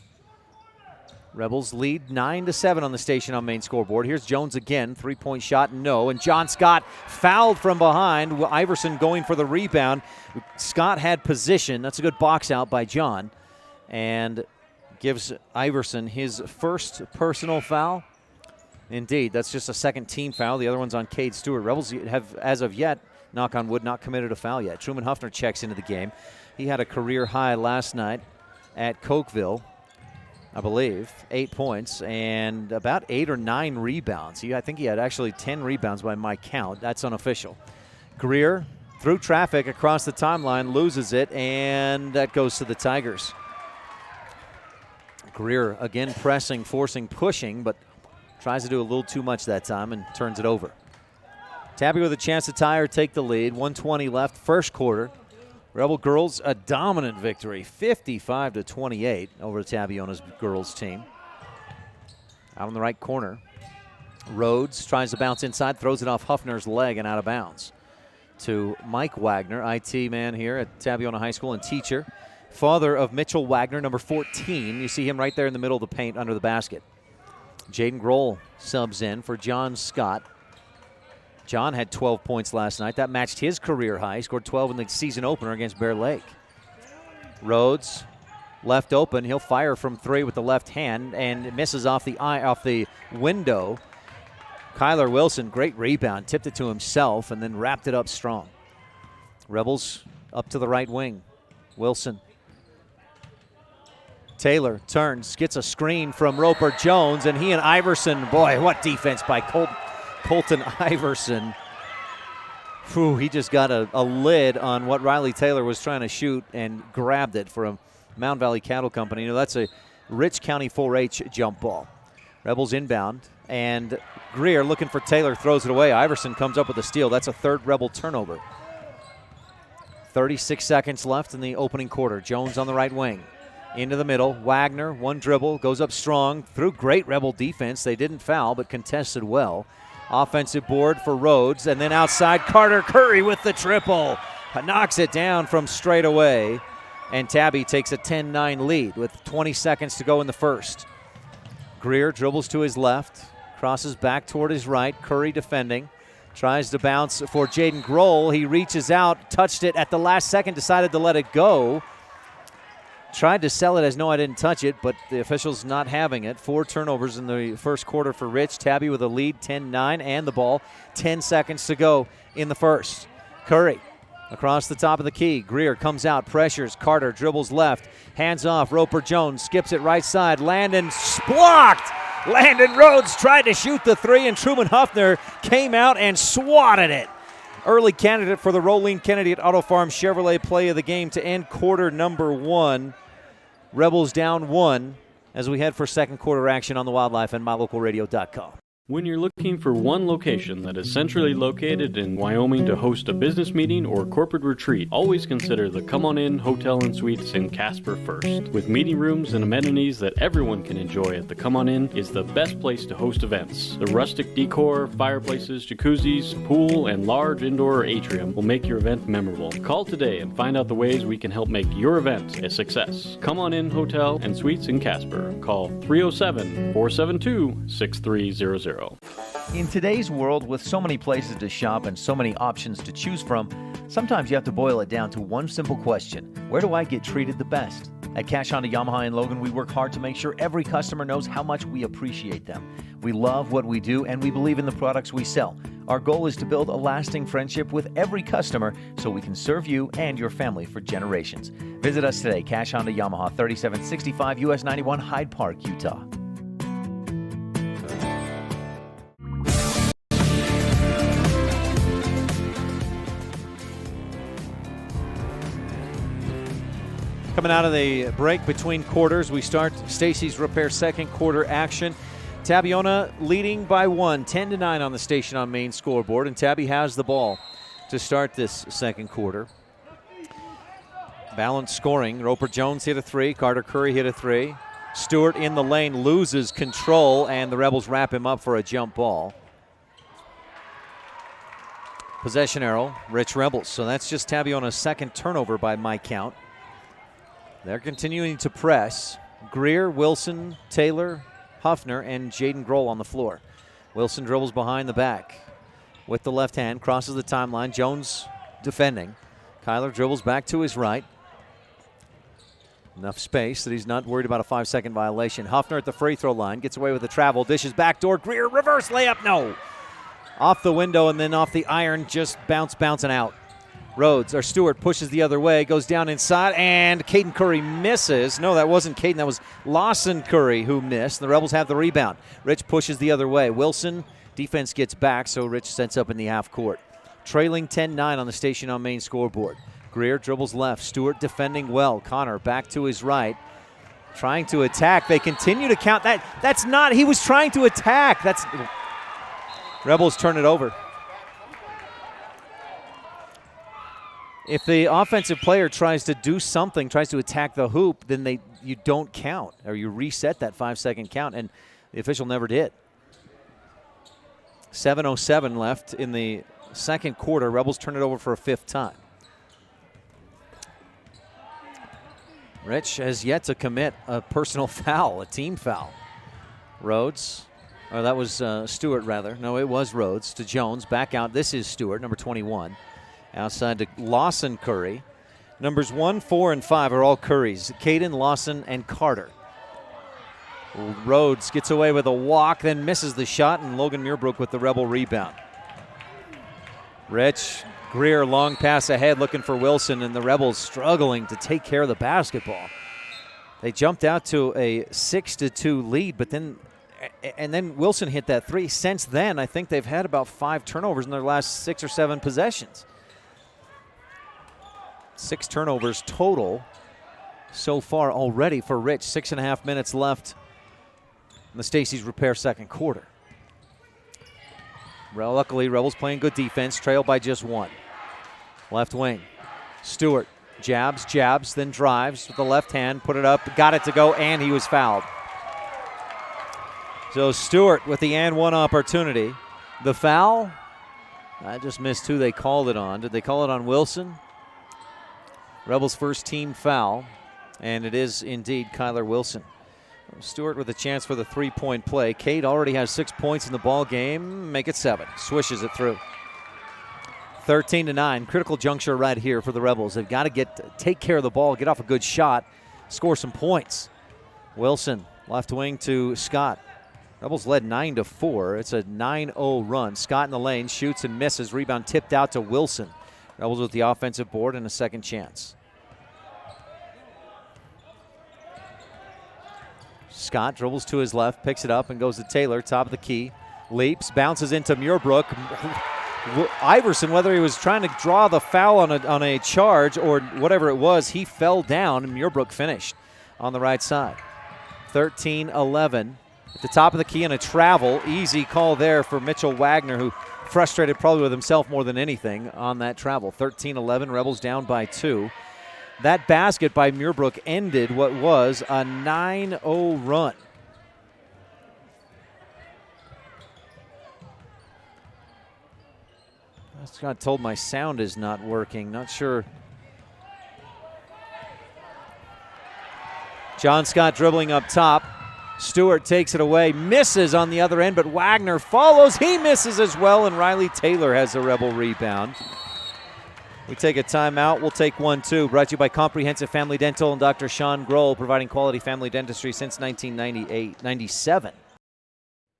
Rebels lead 9-7 on the station on main scoreboard. Here's Jones again. Three-point shot, no. And John Scott fouled from behind. Iverson going for the rebound. Scott had position. That's a good box out by John. And gives Iverson his first personal foul. Indeed, that's just a second team foul. The other one's on Cade Stewart. Rebels have, as of yet, knock on wood, not committed a foul yet. Truman Huffner checks into the game. He had a career high last night at Cokeville, I believe, 8 points and about 8 or 9 rebounds. I think he had actually 10 rebounds by my count. That's unofficial. Greer through traffic across the timeline, loses it, and that goes to the Tigers. Greer again pressing, forcing, pushing, but tries to do a little too much that time and turns it over. Tabby with a chance to tie or take the lead. 1:20 left, first quarter. Rebel girls a dominant victory, 55-28 over Tabiona's girls team. Out in the right corner, Rhodes tries to bounce inside, throws it off Huffner's leg and out of bounds. To Mike Wagner, IT man here at Tabiona High School and teacher. Father of Mitchell Wagner, number 14. You see him right there in the middle of the paint under the basket. Jaden Grohl subs in for John Scott. John had 12 points last night. That matched his career high. He scored 12 in the season opener against Bear Lake. Rhodes left open. He'll fire from three with the left hand and misses off the window. Kyler Wilson, great rebound, tipped it to himself and then wrapped it up strong. Rebels up to the right wing. Wilson. Taylor turns, gets a screen from Roper Jones, and he and Iverson, boy, what defense by Colton Iverson. Whew, he just got a lid on what Riley Taylor was trying to shoot and grabbed it from Mountain Valley Cattle Company. You know, that's a Rich County 4-H jump ball. Rebels inbound, and Greer looking for Taylor, throws it away. Iverson comes up with a steal. That's a third Rebel turnover. 36 seconds left in the opening quarter. Jones on the right wing. Into the middle, Wagner, one dribble, goes up strong through great Rebel defense. They didn't foul, but contested well. Offensive board for Rhodes, and then outside, Carter Curry with the triple. Knocks it down from straight away, and Tabby takes a 10-9 lead with 20 seconds to go in the first. Greer dribbles to his left, crosses back toward his right, Curry defending. Tries to bounce for Jaden Grohl. He reaches out, touched it at the last second, decided to let it go. Tried to sell it as no, I didn't touch it, but the officials not having it. 4 turnovers in the first quarter for Rich. Tabby with a lead, 10-9, and the ball. 10 seconds to go in the first. Curry across the top of the key. Greer comes out, pressures. Carter dribbles left, hands off. Roper Jones skips it right side. Landon blocked. Landon Rhodes tried to shoot the three, and Truman Huffner came out and swatted it. Early candidate for the Rolene Kennedy at Auto Farm Chevrolet play of the game to end quarter number 1. Rebels down 1 as we head for second quarter action on the Wildlife and MyLocalRadio.com. When you're looking for one location that is centrally located in Wyoming to host a business meeting or corporate retreat, always consider the Come On In Hotel and Suites in Casper first. With meeting rooms and amenities that everyone can enjoy at the Come On In is the best place to host events. The rustic decor, fireplaces, jacuzzis, pool, and large indoor atrium will make your event memorable. Call today and find out the ways we can help make your event a success. Come On In Hotel and Suites in Casper. Call 307-472-6300. In today's world, with so many places to shop and so many options to choose from, sometimes you have to boil it down to one simple question: where do I get treated the best? At Cash Honda Yamaha in Logan, we work hard to make sure every customer knows how much we appreciate them. We love what we do, and we believe in the products we sell. Our goal is to build a lasting friendship with every customer so we can serve you and your family for generations. Visit us today, Cash Honda Yamaha, 3765 US 91, Hyde Park, Utah. Coming out of the break between quarters, we start Stacy's Repair second quarter action. Tabiona leading by 1, 10-9 on the Station on Main scoreboard, and Tabby has the ball to start this second quarter. Balanced scoring. Roper Jones hit a 3. Carter Curry hit a 3. Stewart in the lane loses control, and the Rebels wrap him up for a jump ball. Possession arrow, Rich Rebels. So that's just Tabiona's second turnover by my count. They're continuing to press. Greer, Wilson, Taylor, Huffner, and Jaden Grohl on the floor. Wilson dribbles behind the back with the left hand, crosses the timeline. Jones defending. Kyler dribbles back to his right. Enough space that he's not worried about a 5-second violation. Huffner at the free throw line, gets away with the travel, dishes backdoor. Greer, reverse layup, no. Off the window and then off the iron, just bouncing out. Stewart pushes the other way, goes down inside, and Caden Curry misses. No, that wasn't Caden, that was Lawson Curry who missed. The Rebels have the rebound. Rich pushes the other way. Wilson, defense gets back, so Rich sets up in the half court. Trailing 10-9 on the Station on Main scoreboard. Greer dribbles left. Stewart defending well. Connor back to his right. Trying to attack. They continue to count. That's not, he was trying to attack. Rebels turn it over. If the offensive player tries to do something, tries to attack the hoop, then you don't count, or you reset that 5-second count, and the official never did. 7:07 left in the second quarter. Rebels turn it over for a 5th time. Rich has yet to commit a personal foul, a team foul. That was Stewart, rather. No, it was Rhodes to Jones. Back out. This is Stewart, number 21. Outside to Lawson Curry. Numbers 1, 4, and 5 are all Currys. Caden, Lawson, and Carter. Rhodes gets away with a walk, then misses the shot, and Logan Muirbrook with the Rebel rebound. Rich, Greer, long pass ahead looking for Wilson, and the Rebels struggling to take care of the basketball. They jumped out to a 6-2 lead, but then Wilson hit that 3. Since then, I think they've had about 5 turnovers in their last 6 or 7 possessions. 6 turnovers total so far already for Rich. 6.5 minutes left in the Stacey's Repair second quarter. Luckily, Rebels playing good defense, trailed by just 1. Left wing. Stewart jabs, then drives with the left hand, put it up, got it to go, and he was fouled. So Stewart with the and 1 opportunity. The foul, I just missed who they called it on. Did they call it on Wilson? Rebels' first team foul, and it is indeed Kyler Wilson. Stewart with a chance for the 3-point play. Cade already has 6 points in the ball game. Make it 7. Swishes it through. 13-9. Critical juncture right here for the Rebels. They've got to take care of the ball, get off a good shot, score some points. Wilson, left wing to Scott. Rebels led 9-4. It's a 9-0 run. Scott in the lane, shoots and misses. Rebound tipped out to Wilson. Rebels with the offensive board and a second chance. Scott dribbles to his left, picks it up and goes to Taylor, top of the key. Leaps, bounces into Muirbrook. Iverson, whether he was trying to draw the foul on a charge or whatever it was, he fell down and Muirbrook finished on the right side. 13-11. At the top of the key and a travel. Easy call there for Mitchell Wagner, who frustrated probably with himself more than anything on that travel. 13-11, Rebels down by 2. That basket by Muirbrook ended what was a 9-0 run. I just got told my sound is not working. Not sure. John Scott dribbling up top. Stewart takes it away, misses on the other end, but Wagner follows. He misses as well, and Riley Taylor has a Rebel rebound. We take a timeout. We'll take one, too. Brought to you by Comprehensive Family Dental and Dr. Sean Grohl, providing quality family dentistry since 1997.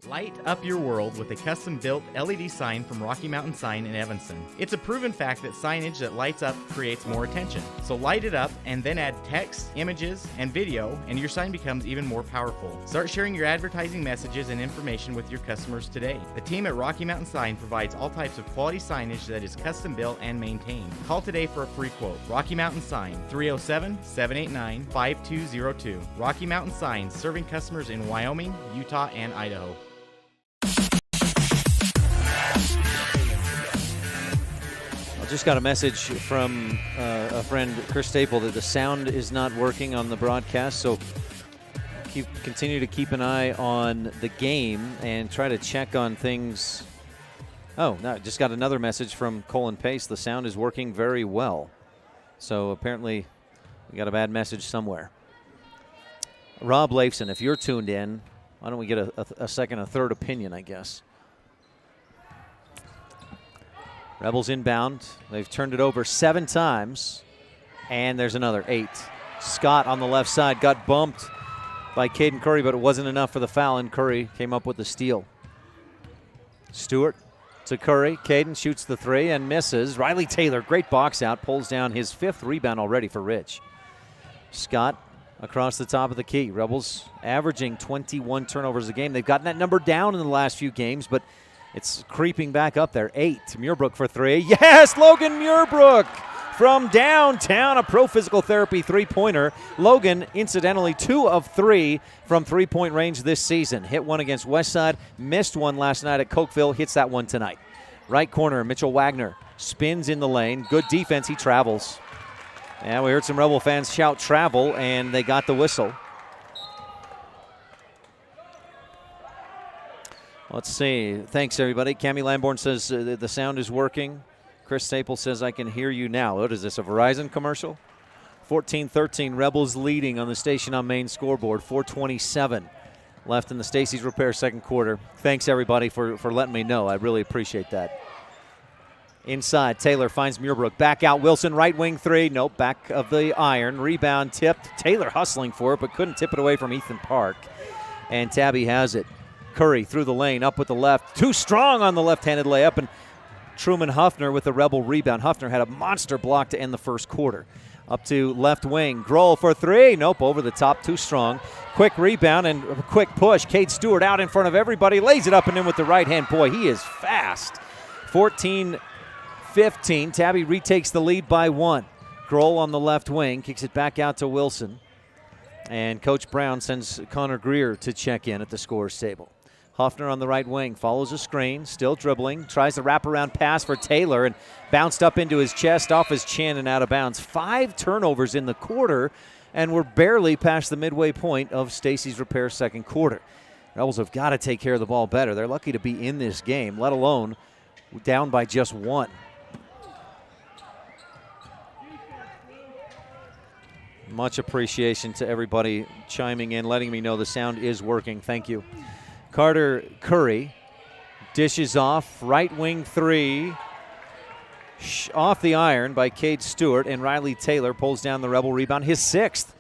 Light up your world with a custom-built LED sign from Rocky Mountain Sign in Evanston. It's a proven fact that signage that lights up creates more attention. So light it up and then add text, images, and video, and your sign becomes even more powerful. Start sharing your advertising messages and information with your customers today. The team at Rocky Mountain Sign provides all types of quality signage that is custom-built and maintained. Call today for a free quote. Rocky Mountain Sign, 307-789-5202. Rocky Mountain Sign, serving customers in Wyoming, Utah, and Idaho. Just got a message from a friend, Chris Staple, that the sound is not working on the broadcast, so continue to keep an eye on the game and try to check on things. Oh, no, just got another message from Colin Pace. The sound is working very well. So apparently we got a bad message somewhere. Rob Leifson, if you're tuned in, why don't we get a second, a third opinion, I guess. Rebels inbound. They've turned it over 7 times, and there's another 8. Scott on the left side got bumped by Caden Curry, but it wasn't enough for the foul, and Curry came up with the steal. Stewart to Curry. Caden shoots the 3 and misses. Riley Taylor, great box out, pulls down his 5th rebound already for Rich. Scott across the top of the key. Rebels averaging 21 turnovers a game. They've gotten that number down in the last few games, but it's creeping back up there. 8. Muirbrook for 3. Yes, Logan Muirbrook from downtown, a pro physical therapy three-pointer. Logan, incidentally, 2 of 3 from three-point range this season. Hit one against Westside, missed one last night at Cokeville, hits that one tonight. Right corner, Mitchell Wagner spins in the lane. Good defense, he travels. And we heard some Rebel fans shout travel, and they got the whistle. Let's see. Thanks, everybody. Cammie Lamborn says the sound is working. Chris Staple says, I can hear you now. What is this, a Verizon commercial? 14-13, Rebels leading on the Station on Main scoreboard. 4:27 left in the Stacy's Repair second quarter. Thanks, everybody, for letting me know. I really appreciate that. Inside, Taylor finds Muirbrook. Back out, Wilson, right wing 3. Nope, back of the iron. Rebound tipped. Taylor hustling for it, but couldn't tip it away from Ethan Park. And Tabby has it. Curry through the lane, up with the left. Too strong on the left-handed layup, and Truman Huffner with the Rebel rebound. Huffner had a monster block to end the first quarter. Up to left wing. Grohl for 3. Nope, over the top, too strong. Quick rebound and a quick push. Cade Stewart out in front of everybody. Lays it up and in with the right hand. Boy, he is fast. 14-15. Tabby retakes the lead by 1. Grohl on the left wing. Kicks it back out to Wilson. And Coach Brown sends Connor Greer to check in at the scorer's table. Huffner on the right wing, follows a screen, still dribbling, tries the wraparound pass for Taylor and bounced up into his chest, off his chin and out of bounds. 5 turnovers in the quarter, and we're barely past the midway point of Stacy's Repair second quarter. Rebels have got to take care of the ball better. They're lucky to be in this game, let alone down by just 1. Much appreciation to everybody chiming in, letting me know the sound is working. Thank you. Carter Curry dishes off, right wing 3, off the iron by Cade Stewart, and Riley Taylor pulls down the Rebel rebound, his 6th.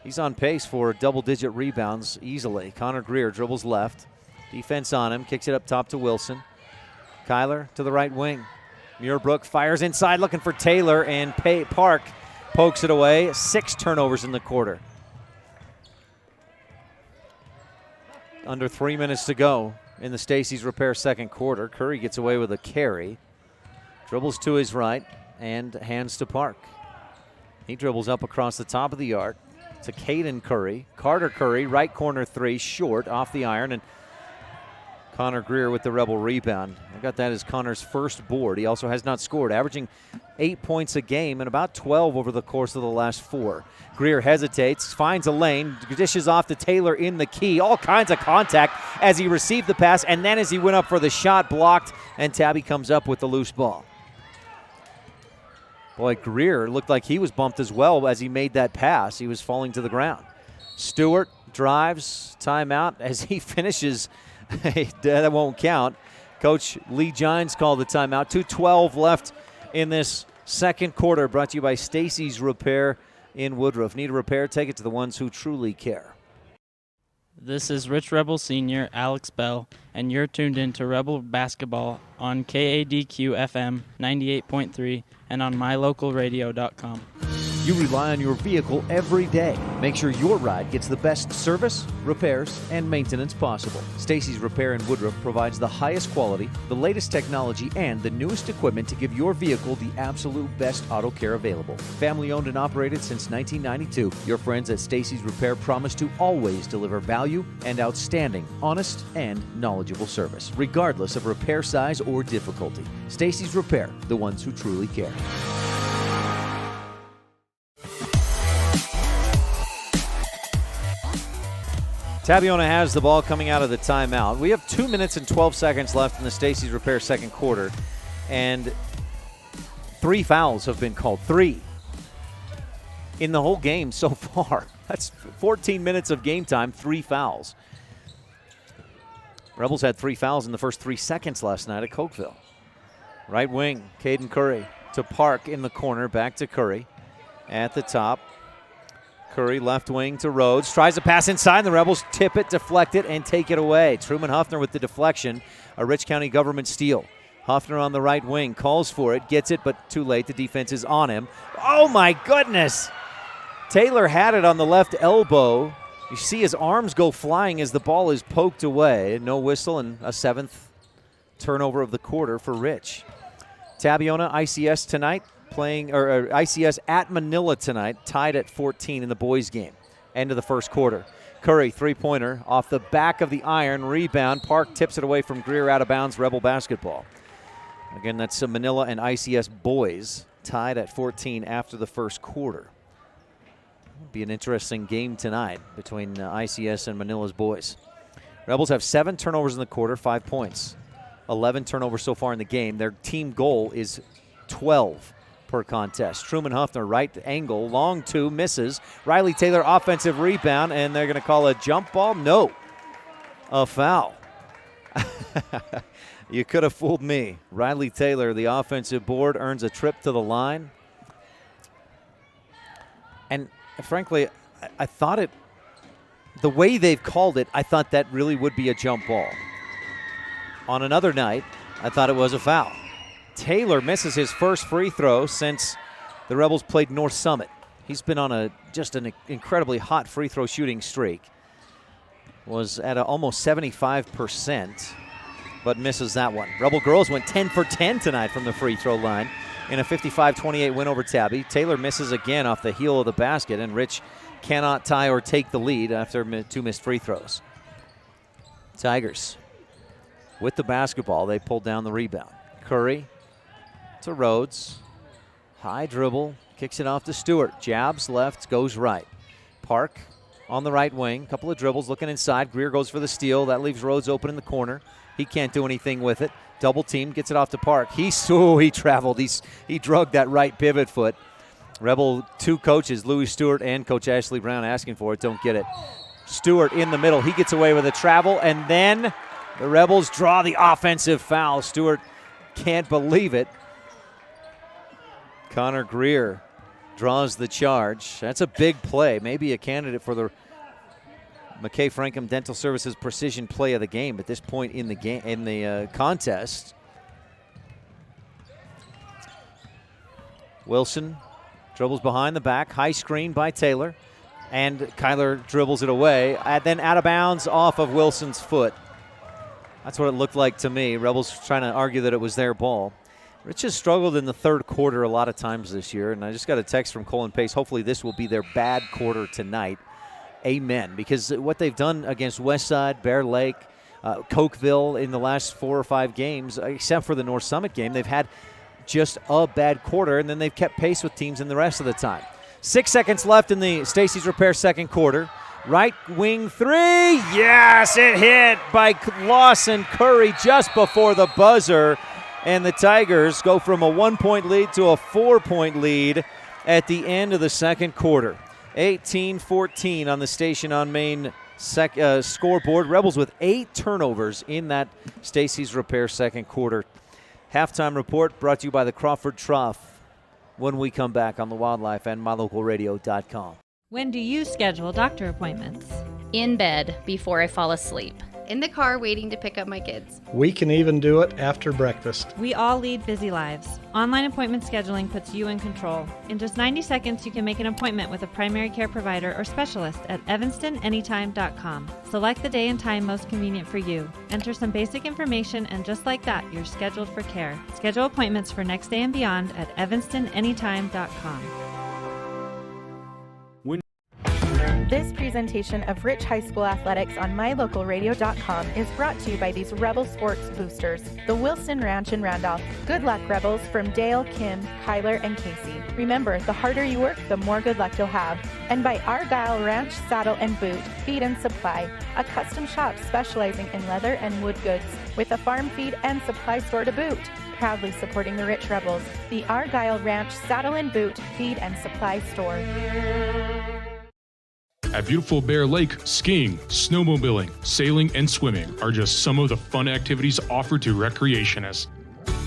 He's on pace for double-digit rebounds easily. Connor Greer dribbles left, defense on him, kicks it up top to Wilson. Kyler to the right wing. Muirbrook fires inside looking for Taylor, and Park pokes it away. 6 turnovers in the quarter. Under 3 minutes to go in the Stacy's Repair second quarter. Curry gets away with a carry. Dribbles to his right and hands to Park. He dribbles up across the top of the arc to Caden Curry. Carter Curry, right corner 3, short, off the iron, and Connor Greer with the Rebel rebound. I got that as Connor's first board. He also has not scored, averaging 8 points a game and about 12 over the course of the last 4. Greer hesitates, finds a lane, dishes off to Taylor in the key. All kinds of contact as he received the pass, and then as he went up for the shot, blocked, and Tabby comes up with the loose ball. Boy, Greer looked like he was bumped as well as he made that pass. He was falling to the ground. Stewart drives, timeout as he finishes. That won't count. Coach Lee Gines called the timeout. 2:12 left in this second quarter, brought to you by Stacy's Repair in Woodruff. Need a repair? Take it to the ones who truly care. This is Rich Rebel Senior Alex Bell, and you're tuned in to Rebel Basketball on KADQ FM 98.3 and on mylocalradio.com. You rely on your vehicle every day. Make sure your ride gets the best service, repairs, and maintenance possible. Stacy's Repair in Woodruff provides the highest quality, the latest technology, and the newest equipment to give your vehicle the absolute best auto care available. Family owned and operated since 1992, your friends at Stacy's Repair promise to always deliver value and outstanding, honest, and knowledgeable service, regardless of repair size or difficulty. Stacy's Repair, the ones who truly care. Tabiona has the ball coming out of the timeout. We have 2 minutes and 12 seconds left in the Stacy's Repair second quarter, and 3 fouls have been called. 3 in the whole game so far. That's 14 minutes of game time, 3 fouls. Rebels had 3 fouls in the first 3 seconds last night at Cokeville. Right wing, Caden Curry to Park in the corner, back to Curry at the top. Curry left wing to Rhodes, tries to pass inside. The Rebels tip it, deflect it, and take it away. Truman Huffner with the deflection, a Rich County government steal. Huffner on the right wing, calls for it, gets it, but too late. The defense is on him. Oh my goodness! Taylor had it on the left elbow. You see his arms go flying as the ball is poked away. No whistle, and a 7th turnover of the quarter for Rich. Tabiona ICS tonight. ICS at Manila tonight, tied at 14 in the boys' game. End of the first quarter. Curry, three-pointer, off the back of the iron, rebound. Park tips it away from Greer, out of bounds, Rebel basketball. Again, that's Manila and ICS boys, tied at 14 after the first quarter. It'll be an interesting game tonight between ICS and Manila's boys. Rebels have 7 turnovers in the quarter, 5 points. 11 turnovers so far in the game. Their team goal is 12 per contest. Truman Huffner, right angle, long 2, misses. Riley Taylor, offensive rebound, and they're going to call a jump ball? No. A foul. You could have fooled me. Riley Taylor, the offensive board, earns a trip to the line. And frankly, I thought it, the way they've called it, I thought that really would be a jump ball. On another night, I thought it was a foul. Taylor misses his first free throw since the Rebels played North Summit. He's been on just an incredibly hot free throw shooting streak. Was at almost 75%, but misses that one. Rebel girls went 10 for 10 tonight from the free throw line in a 55-28 win over Tabby. Taylor misses again off the heel of the basket, and Rich cannot tie or take the lead after 2 missed free throws. Tigers with the basketball. They pulled down the rebound. Curry to Rhodes. High dribble. Kicks it off to Stewart. Jabs left, goes right. Park on the right wing. Couple of dribbles looking inside. Greer goes for the steal. That leaves Rhodes open in the corner. He can't do anything with it. Double team, gets it off to Park. He traveled. He drugged that right pivot foot. Rebel 2 coaches, Louis Stewart and Coach Ashley Brown, asking for it. Don't get it. Stewart in the middle. He gets away with a travel, and then the Rebels draw the offensive foul. Stewart can't believe it. Connor Greer draws the charge. That's a big play. Maybe a candidate for the McKay Frankham Dental Services Precision Play of the game at this point in the game, in the contest. Wilson dribbles behind the back. High screen by Taylor. And Kyler dribbles it away. And then out of bounds off of Wilson's foot. That's what it looked like to me. Rebels trying to argue that it was their ball. Rich has struggled in the third quarter a lot of times this year, and I just got a text from Colin Pace. Hopefully this will be their bad quarter tonight. Amen. Because what they've done against Westside, Bear Lake, Cokeville in the last 4 or 5 games, except for the North Summit game, they've had just a bad quarter, and then they've kept pace with teams in the rest of the time. 6 seconds left in the Stacy's Repair second quarter. Right wing 3. Yes, it hit by Lawson Curry just before the buzzer. And the Tigers go from a 1-point lead to a 4-point lead at the end of the second quarter. 18-14 on the Station on Main scoreboard. Rebels with 8 turnovers in that Stacy's Repair second quarter. Halftime report brought to you by the Crawford Trough when we come back on the Wildlife and mylocalradio.com. When do you schedule doctor appointments? in bed before I fall asleep. In the car waiting to pick up my kids. We can even do it after breakfast. We all lead busy lives. Online appointment scheduling puts you in control. In just 90 seconds, you can make an appointment with a primary care provider or specialist at evanstonanytime.com. Select the day and time most convenient for you. Enter some basic information, and just like that, you're scheduled for care. Schedule appointments for next day and beyond at evanstonanytime.com. This presentation of Rich High School Athletics on MyLocalRadio.com is brought to you by these Rebel Sports boosters, the Wilson Ranch in Randolph. Good luck, Rebels, from Dale, Kim, Kyler, and Casey. Remember, the harder you work, the more good luck you'll have. And by Argyle Ranch Saddle and Boot, Feed and Supply, a custom shop specializing in leather and wood goods, with a farm feed and supply store to boot. Proudly supporting the Rich Rebels, the Argyle Ranch Saddle and Boot, Feed and Supply Store. At beautiful Bear Lake, skiing, snowmobiling, sailing, and swimming are just some of the fun activities offered to recreationists.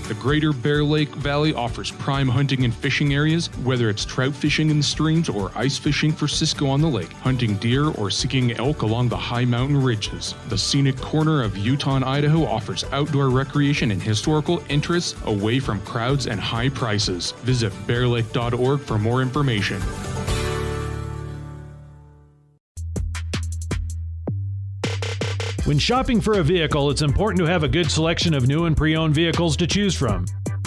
The Greater Bear Lake Valley offers prime hunting and fishing areas, whether it's trout fishing in the streams or ice fishing for Cisco on the lake, hunting deer or seeking elk along the high mountain ridges. The scenic corner of Utah and Idaho offers outdoor recreation and historical interests away from crowds and high prices. Visit bearlake.org for more information. When shopping for a vehicle, it's important to have a good selection of new and pre-owned vehicles to choose from.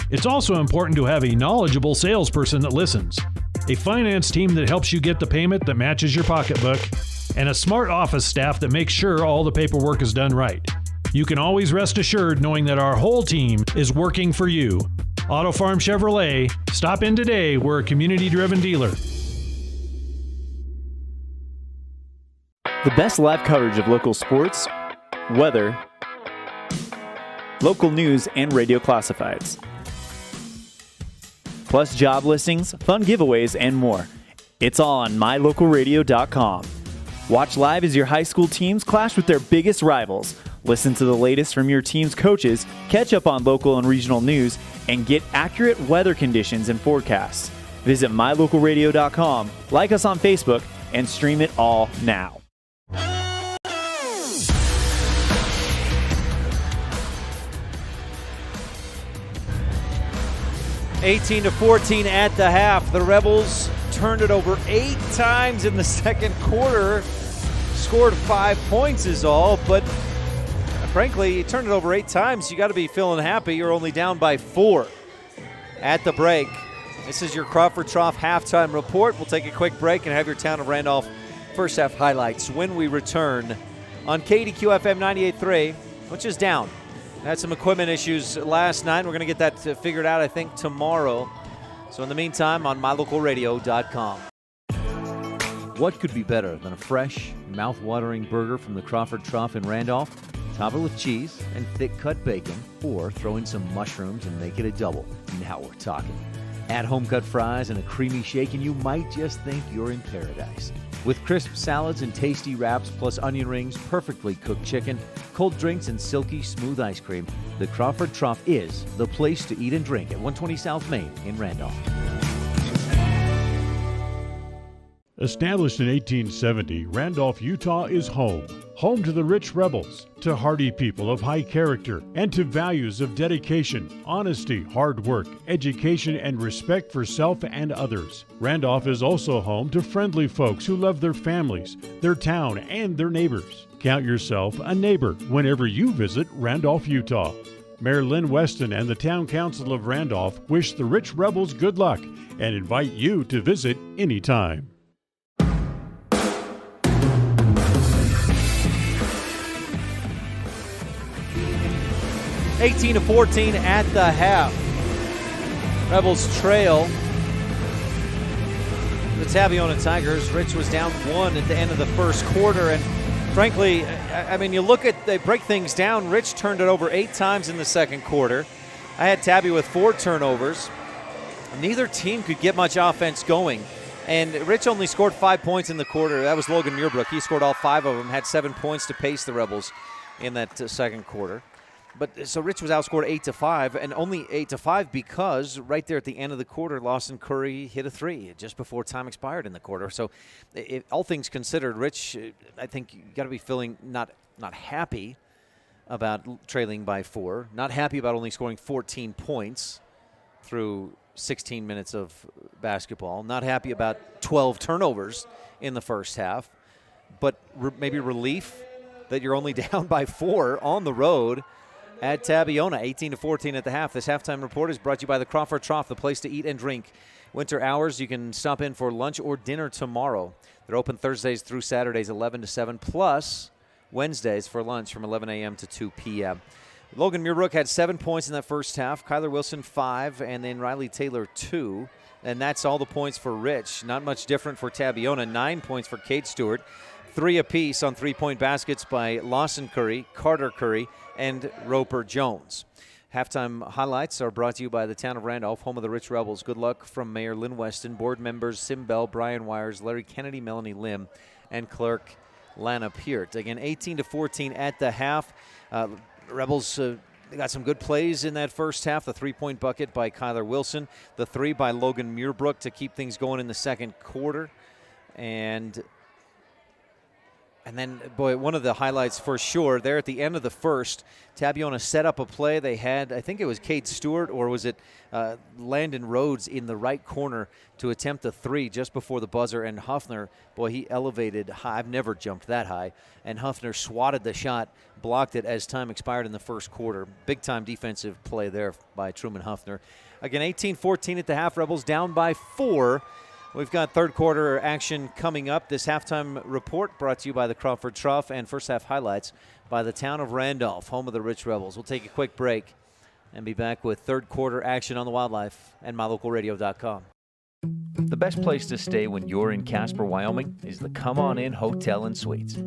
It's also important to have a knowledgeable salesperson that listens, a finance team that helps you get the payment that matches your pocketbook, and a smart office staff that makes sure all the paperwork is done right. You can always rest assured knowing that our whole team is working for you. Auto Farm Chevrolet, stop in today. We're a community-driven dealer. The best live coverage of local sports, weather, local news, and radio classifieds. Plus job listings, fun giveaways, and more. It's all on mylocalradio.com. Watch live as your high school teams clash with their biggest rivals. Listen to the latest from your team's coaches, catch up on local and regional news, and get accurate weather conditions and forecasts. Visit mylocalradio.com, like us on Facebook, and stream it all now. 18-14 at the half. The Rebels turned it over 8 times in the second quarter. Scored 5 points is all, but frankly, you turned it over 8 times. You got to be feeling happy. You're only down by 4 at the break. This is your Crawford Trough halftime report. We'll take a quick break and have your Town of Randolph first half highlights when we return on KDQ-FM 98.3, which is down. Had some equipment issues last night. We're going to get that figured out, I think, tomorrow. So in the meantime, on mylocalradio.com. What could be better than a fresh, mouth-watering burger from the Crawford Trough in Randolph? Top it with cheese and thick-cut bacon, or throw in some mushrooms and make it a double. Now we're talking. Add home-cut fries and a creamy shake, and you might just think you're in paradise. With crisp salads and tasty wraps, plus onion rings, perfectly cooked chicken, cold drinks, and silky smooth ice cream, the Crawford Trough is the place to eat and drink at 120 South Main in Randolph. Established in 1870, Randolph, Utah is home. Home to the Rich Rebels, to hardy people of high character, and to values of dedication, honesty, hard work, education, and respect for self and others. Randolph is also home to friendly folks who love their families, their town, and their neighbors. Count yourself a neighbor whenever you visit Randolph, Utah. Mayor Lynn Weston and the Town Council of Randolph wish the Rich Rebels good luck and invite you to visit anytime. 18-14 at the half. Rebels trail the Tabiona Tigers. Rich was down 1 at the end of the first quarter, and frankly, I mean, you look at, they break things down. Rich turned it over 8 times in the second quarter. I had Tabby with 4 turnovers. Neither team could get much offense going, and Rich only scored 5 points in the quarter. That was Logan Muirbrook. He scored all 5 of them, had 7 points to pace the Rebels in that second quarter. But so Rich was outscored 8-5, and only 8-5 because right there at the end of the quarter, Lawson Curry hit a three just before time expired in the quarter. So, all things considered, Rich, I think you got to be feeling not happy about trailing by 4, not happy about only scoring 14 points through 16 minutes of basketball, not happy about 12 turnovers in the first half, but maybe relief that you're only down by 4 on the road at Tabiona, 18-14 at the half. This halftime report is brought to you by the Crawford Trough, the place to eat and drink. Winter hours, you can stop in for lunch or dinner tomorrow. They're open Thursdays through Saturdays, 11 to 7, plus Wednesdays for lunch from 11 a.m. to 2 p.m. Logan Muirbrook had 7 points in that first half. Kyler Wilson, 5, and then Riley Taylor, 2. And that's all the points for Rich. Not much different for Tabiona. 9 points for Kate Stewart. 3 apiece on three-point baskets by Lawson Curry, Carter Curry, and Roper Jones. Halftime highlights are brought to you by the town of Randolph, home of the Rich Rebels. Good luck from Mayor Lynn Weston, board members Sim Bell, Brian Wires, Larry Kennedy, Melanie Lim, and clerk Lana Peart. Again, 18-14 at the half. Rebels they got some good plays in that first half. The three-point bucket by Kyler Wilson. The 3 by Logan Muirbrook to keep things going in the second quarter. And then, boy, one of the highlights for sure, there at the end of the first, Tabiona set up a play. They had, I think it was Kate Stewart or was it Landon Rhodes in the right corner to attempt the 3 just before the buzzer. And Huffner, boy, he elevated high. I've never jumped that high. And Huffner swatted the shot, blocked it as time expired in the first quarter. Big-time defensive play there by Truman Huffner. Again, 18-14 at the half. Rebels down by 4. We've got third quarter action coming up. This halftime report brought to you by the Crawford Trough and first half highlights by the town of Randolph, home of the Rich Rebels. We'll take a quick break and be back with third quarter action on the Wildlife and mylocalradio.com. The best place to stay when you're in Casper, Wyoming is the Come On In Hotel and Suites.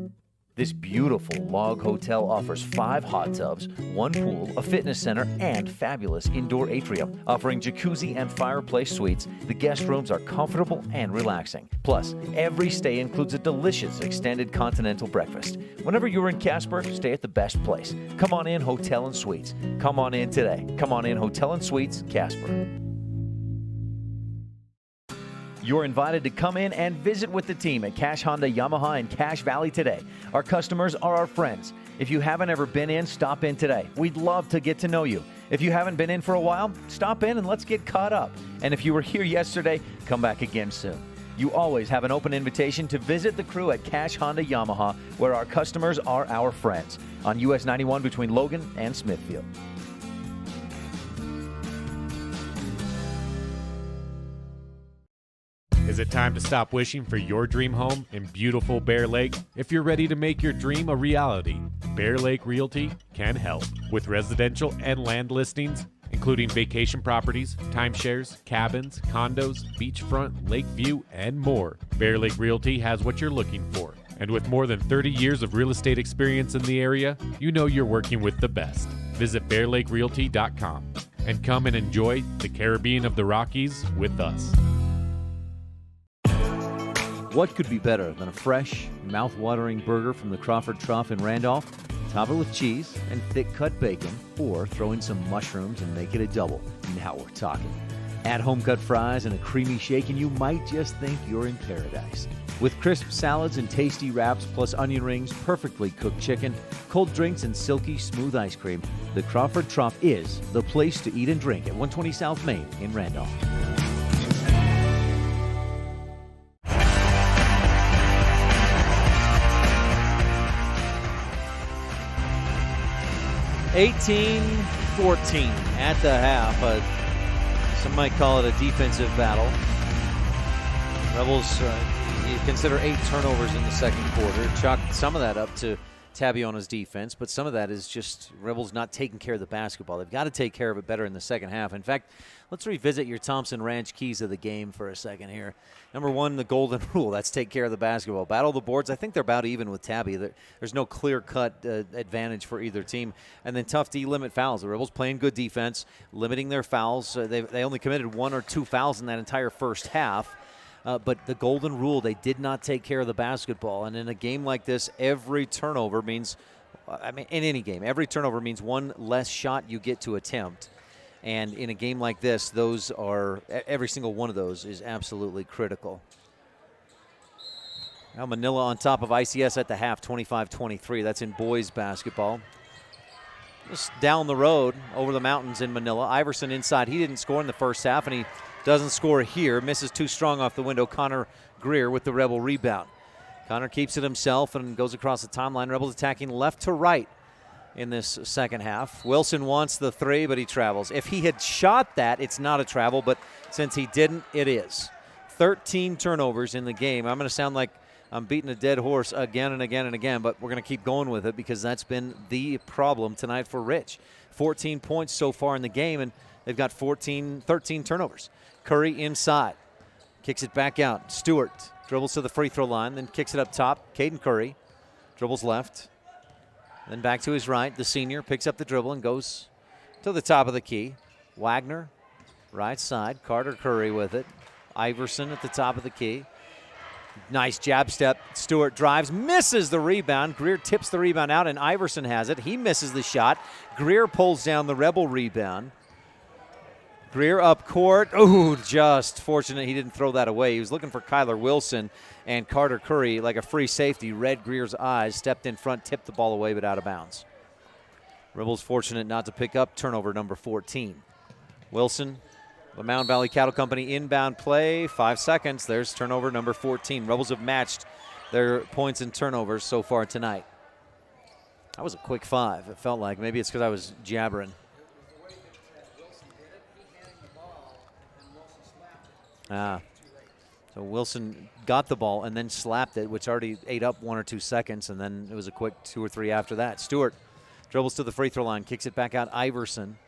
This beautiful log hotel offers 5 hot tubs, 1 pool, a fitness center, and fabulous indoor atrium. Offering jacuzzi and fireplace suites, the guest rooms are comfortable and relaxing. Plus, every stay includes a delicious extended continental breakfast. Whenever you're in Casper, stay at the best place. Come On In Hotel and Suites. Come on in today. Come On In Hotel and Suites, Casper. You're invited to come in and visit with the team at Cache Honda Yamaha in Cache Valley today. Our customers are our friends. If you haven't ever been in, stop in today. We'd love to get to know you. If you haven't been in for a while, stop in and let's get caught up. And if you were here yesterday, come back again soon. You always have an open invitation to visit the crew at Cache Honda Yamaha, where our customers are our friends, on US 91 between Logan and Smithfield. Is it time to stop wishing for your dream home in beautiful Bear Lake? If you're ready to make your dream a reality, Bear Lake Realty can help. With residential and land listings, including vacation properties, timeshares, cabins, condos, beachfront, lake view, and more, Bear Lake Realty has what you're looking for. And with more than 30 years of real estate experience in the area, you know you're working with the best. Visit BearLakeRealty.com and come and enjoy the Caribbean of the Rockies with us. What could be better than a fresh, mouth-watering burger from the Crawford Trough in Randolph? Top it with cheese and thick-cut bacon, or throw in some mushrooms and make it a double. Now we're talking. Add home-cut fries and a creamy shake, and you might just think you're in paradise. With crisp salads and tasty wraps, plus onion rings, perfectly cooked chicken, cold drinks, and silky smooth ice cream, the Crawford Trough is the place to eat and drink at 120 South Main in Randolph. 18-14 at the half. Some might call it a defensive battle. Rebels, you consider 8 turnovers in the second quarter. Chalked some of that up to Tabiona's defense, but some of that is just Rebels not taking care of the basketball. They've got to take care of it better in the second half. In fact, let's revisit your Thompson Ranch keys of the game for a second here. Number 1, the golden rule. That's take care of the basketball. Battle the boards. I think they're about even with Tabby. There's no clear-cut advantage for either team. And then tough D, limit fouls. The Rebels playing good defense, limiting their fouls. They only committed 1 or 2 fouls in that entire first half. But the golden rule, they did not take care of the basketball. And in a game like this, every turnover means I mean, in any game, every turnover means one less shot you get to attempt. And in a game like this, every single one of those is absolutely critical. Now Manila on top of ICS at the half, 25-23. That's in boys basketball. Just down the road, over the mountains in Manila. Iverson inside. He didn't score in the first half, and he doesn't score here. Misses too strong off the window. Connor Greer with the Rebel rebound. Connor keeps it himself and goes across the timeline. Rebels attacking left to right in this second half. Wilson wants the three, but he travels. If he had shot that, it's not a travel, but since he didn't, it is. 13 turnovers in the game. I'm going to sound like I'm beating a dead horse again and again and again, but we're going to keep going with it because that's been the problem tonight for Rich. 14 points so far in the game, and they've got 13 turnovers. Curry inside. Kicks it back out. Stewart dribbles to the free throw line, then kicks it up top. Caden Curry dribbles left. Then back to his right. The senior picks up the dribble and goes to the top of the key. Wagner, right side. Carter Curry with it. Iverson at the top of the key. Nice jab step. Stewart drives, misses the rebound. Greer tips the rebound out, and Iverson has it. He misses the shot. Greer pulls down the Rebel rebound. Greer up court. Ooh, just fortunate he didn't throw that away. He was looking for Kyler Wilson, and Carter Curry, like a free safety, read Greer's eyes, stepped in front, tipped the ball away, but out of bounds. Rebels fortunate not to pick up turnover number 14. Wilson, the Mountain Valley Cattle Company inbound play, 5 seconds. There's turnover number 14. Rebels have matched their points and turnovers so far tonight. That was a quick 5, it felt like. Maybe it's because I was jabbering. So Wilson got the ball and then slapped it, which already ate up 1 or 2 seconds, and then it was a quick 2 or 3 after that. Stewart dribbles to the free throw line, kicks it back out. Iverson.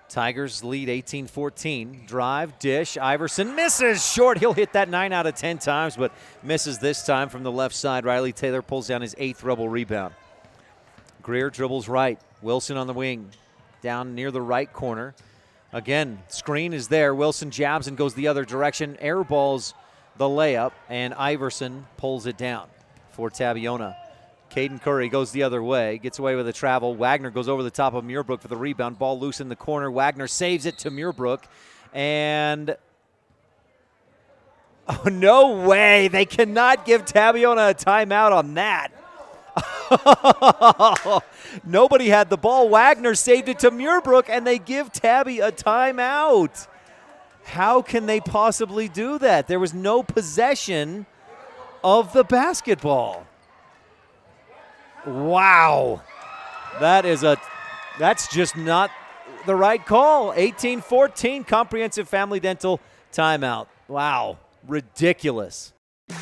Tigers lead 18-14. Drive, dish. Iverson misses short. He'll hit that 9 out of 10 times, but misses this time from the left side. Riley Taylor pulls down his 8th Rebel rebound. Greer dribbles right. Wilson on the wing. Down near the right corner. Again, screen is there. Wilson jabs and goes the other direction. Airballs the layup, and Iverson pulls it down for Tabiona. Caden Curry goes the other way, gets away with a travel. Wagner goes over the top of Muirbrook for the rebound. Ball loose in the corner. Wagner saves it to Muirbrook. And, oh, no way. They cannot give Tabiona a timeout on that. Nobody had the ball. Wagner saved it to Muirbrook, and they give Tabby a timeout. How can they possibly do that? There was no possession of the basketball. Wow. That's just not the right call. 18-14, Comprehensive Family Dental timeout. Wow. Ridiculous.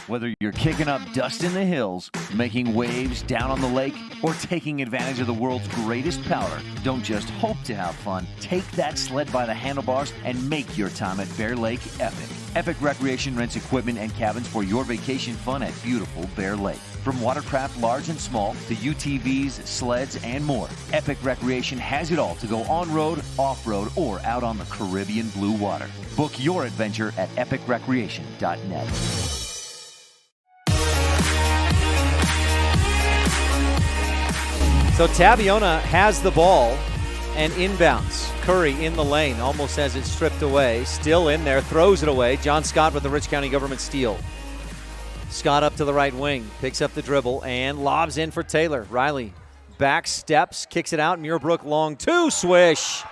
Whether you're kicking up dust in the hills, making waves down on the lake, or taking advantage of the world's greatest powder, don't just hope to have fun. Take that sled by the handlebars and make your time at Bear Lake epic. Epic Recreation rents equipment and cabins for your vacation fun at beautiful Bear Lake. From watercraft large and small to UTVs, sleds, and more, Epic Recreation has it all to go on-road, off-road, or out on the Caribbean blue water. Book your adventure at epicrecreation.net. So Tabiona has the ball and inbounds. Curry in the lane, almost has it stripped away. Still in there, throws it away. John Scott with the Rich County Government steal. Scott up to the right wing, picks up the dribble, and lobs in for Taylor. Riley back steps, kicks it out. Muirbrook long two, swish.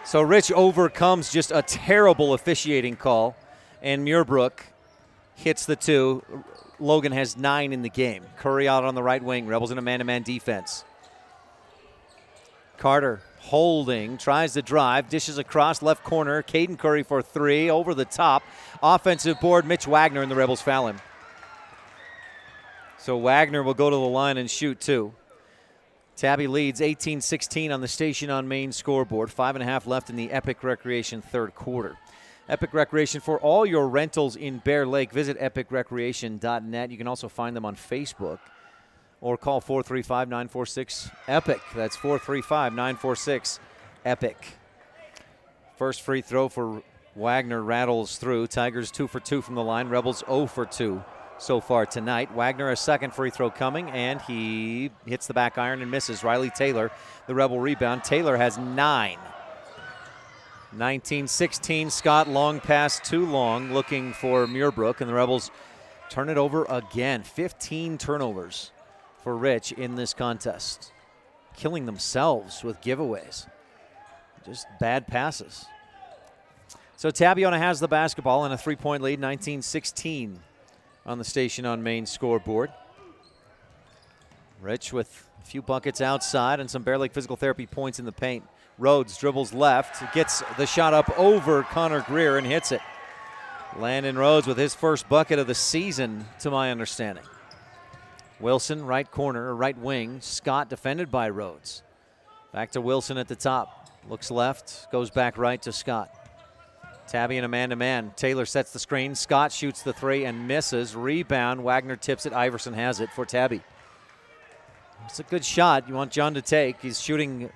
So Rich overcomes just a terrible officiating call, and Muirbrook hits the two. Logan has 9 in the game. Curry out on the right wing. Rebels in a man-to-man defense. Carter holding, tries to drive, dishes across left corner. Caden Curry for 3, over the top. Offensive board, Mitch Wagner, and the Rebels foul him. So Wagner will go to the line and shoot 2. Tabby leads 18-16 on the Station on Main scoreboard. 5.5 left in the Epic Recreation third quarter. Epic Recreation for all your rentals in Bear Lake. Visit epicrecreation.net. You can also find them on Facebook or call 435-946-EPIC. That's 435-946-EPIC. First free throw for Wagner rattles through. Tigers 2 for 2 from the line. Rebels 0 for 2 so far tonight. Wagner, a second free throw coming, and he hits the back iron and misses. Riley Taylor, the Rebel rebound. Taylor has 9. 19-16, Scott, long pass too long, looking for Muirbrook, and the Rebels turn it over again. 15 turnovers for Rich in this contest. Killing themselves with giveaways. Just bad passes. So Tabiona has the basketball and a 3-point lead, 19-16 on the Station on Main scoreboard. Rich with a few buckets outside and some Bear Lake physical therapy points in the paint. Rhodes dribbles left, gets the shot up over Connor Greer and hits it. Landon Rhodes with his first bucket of the season, to my understanding. Wilson, right corner, right wing. Scott defended by Rhodes. Back to Wilson at the top. Looks left, goes back right to Scott. Tabby and a man-to-man. Taylor sets the screen. Scott shoots the 3 and misses. Rebound. Wagner tips it. Iverson has it for Tabby. It's a good shot you want John to take. He's shooting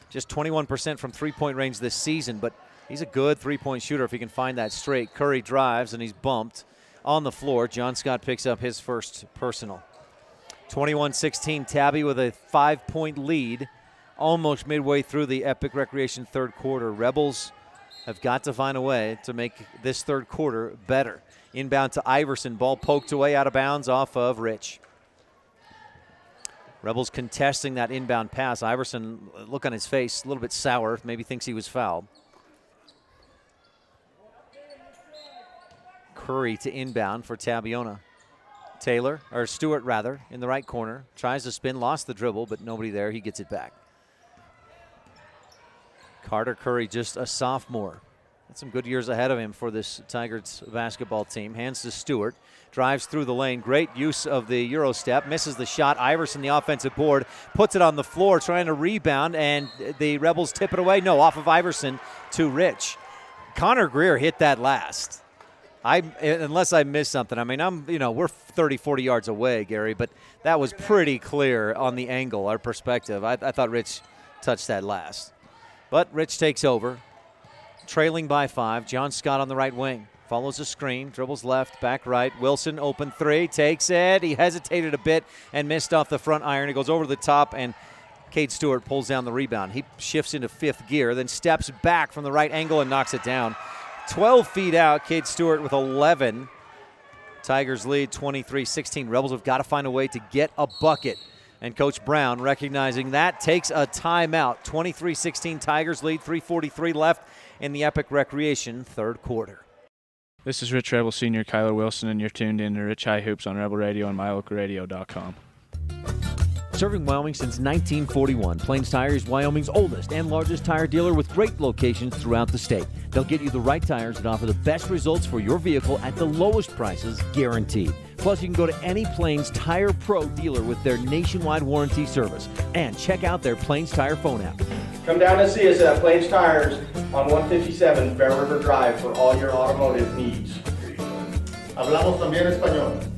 just 21% from three-point range this season, but he's a good three-point shooter if he can find that straight. Curry drives, and he's bumped on the floor. John Scott picks up his first personal. 21-16, Tabby with a 5-point lead almost midway through the Epic Recreation third quarter. Rebels have got to find a way to make this third quarter better. Inbound to Iverson. Ball poked away out of bounds off of Rich. Rebels contesting that inbound pass. Iverson, look on his face, a little bit sour, maybe thinks he was fouled. Curry to inbound for Tabiona. Stewart rather, in the right corner. Tries to spin, lost the dribble, but nobody there. He gets it back. Carter Curry, just a sophomore. Got some good years ahead of him for this Tigers basketball team. Hands to Stewart. Drives through the lane. Great use of the Euro step. Misses the shot. Iverson, the offensive board, puts it on the floor, trying to rebound, and the Rebels tip it away. No, off of Iverson to Rich. Connor Greer hit that last. Unless I missed something. I mean, we're 30, 40 yards away, Gary, but that was pretty clear on the angle, our perspective. I thought Rich touched that last. But Rich takes over, trailing by 5. John Scott on the right wing. Follows the screen, dribbles left, back right. Wilson, open 3, takes it. He hesitated a bit and missed off the front iron. He goes over the top, and Cade Stewart pulls down the rebound. He shifts into 5th gear, then steps back from the right angle and knocks it down. 12 feet out, Cade Stewart with 11. Tigers lead 23-16. Rebels have got to find a way to get a bucket. And Coach Brown, recognizing that, takes a timeout. 23-16, Tigers lead, 3:43 left in the Epic Recreation third quarter. This is Rich Rebel Senior Kyler Wilson, and you're tuned in to Rich High Hoops on Rebel Radio and mylocalradio.com. Serving Wyoming since 1941, Plains Tire is Wyoming's oldest and largest tire dealer with great locations throughout the state. They'll get you the right tires that offer the best results for your vehicle at the lowest prices, guaranteed. Plus, you can go to any Plains Tire Pro dealer with their nationwide warranty service. And check out their Plains Tire phone app. Come down and see us at Plains Tires on 157 Bear River Drive for all your automotive needs. Hablamos también español.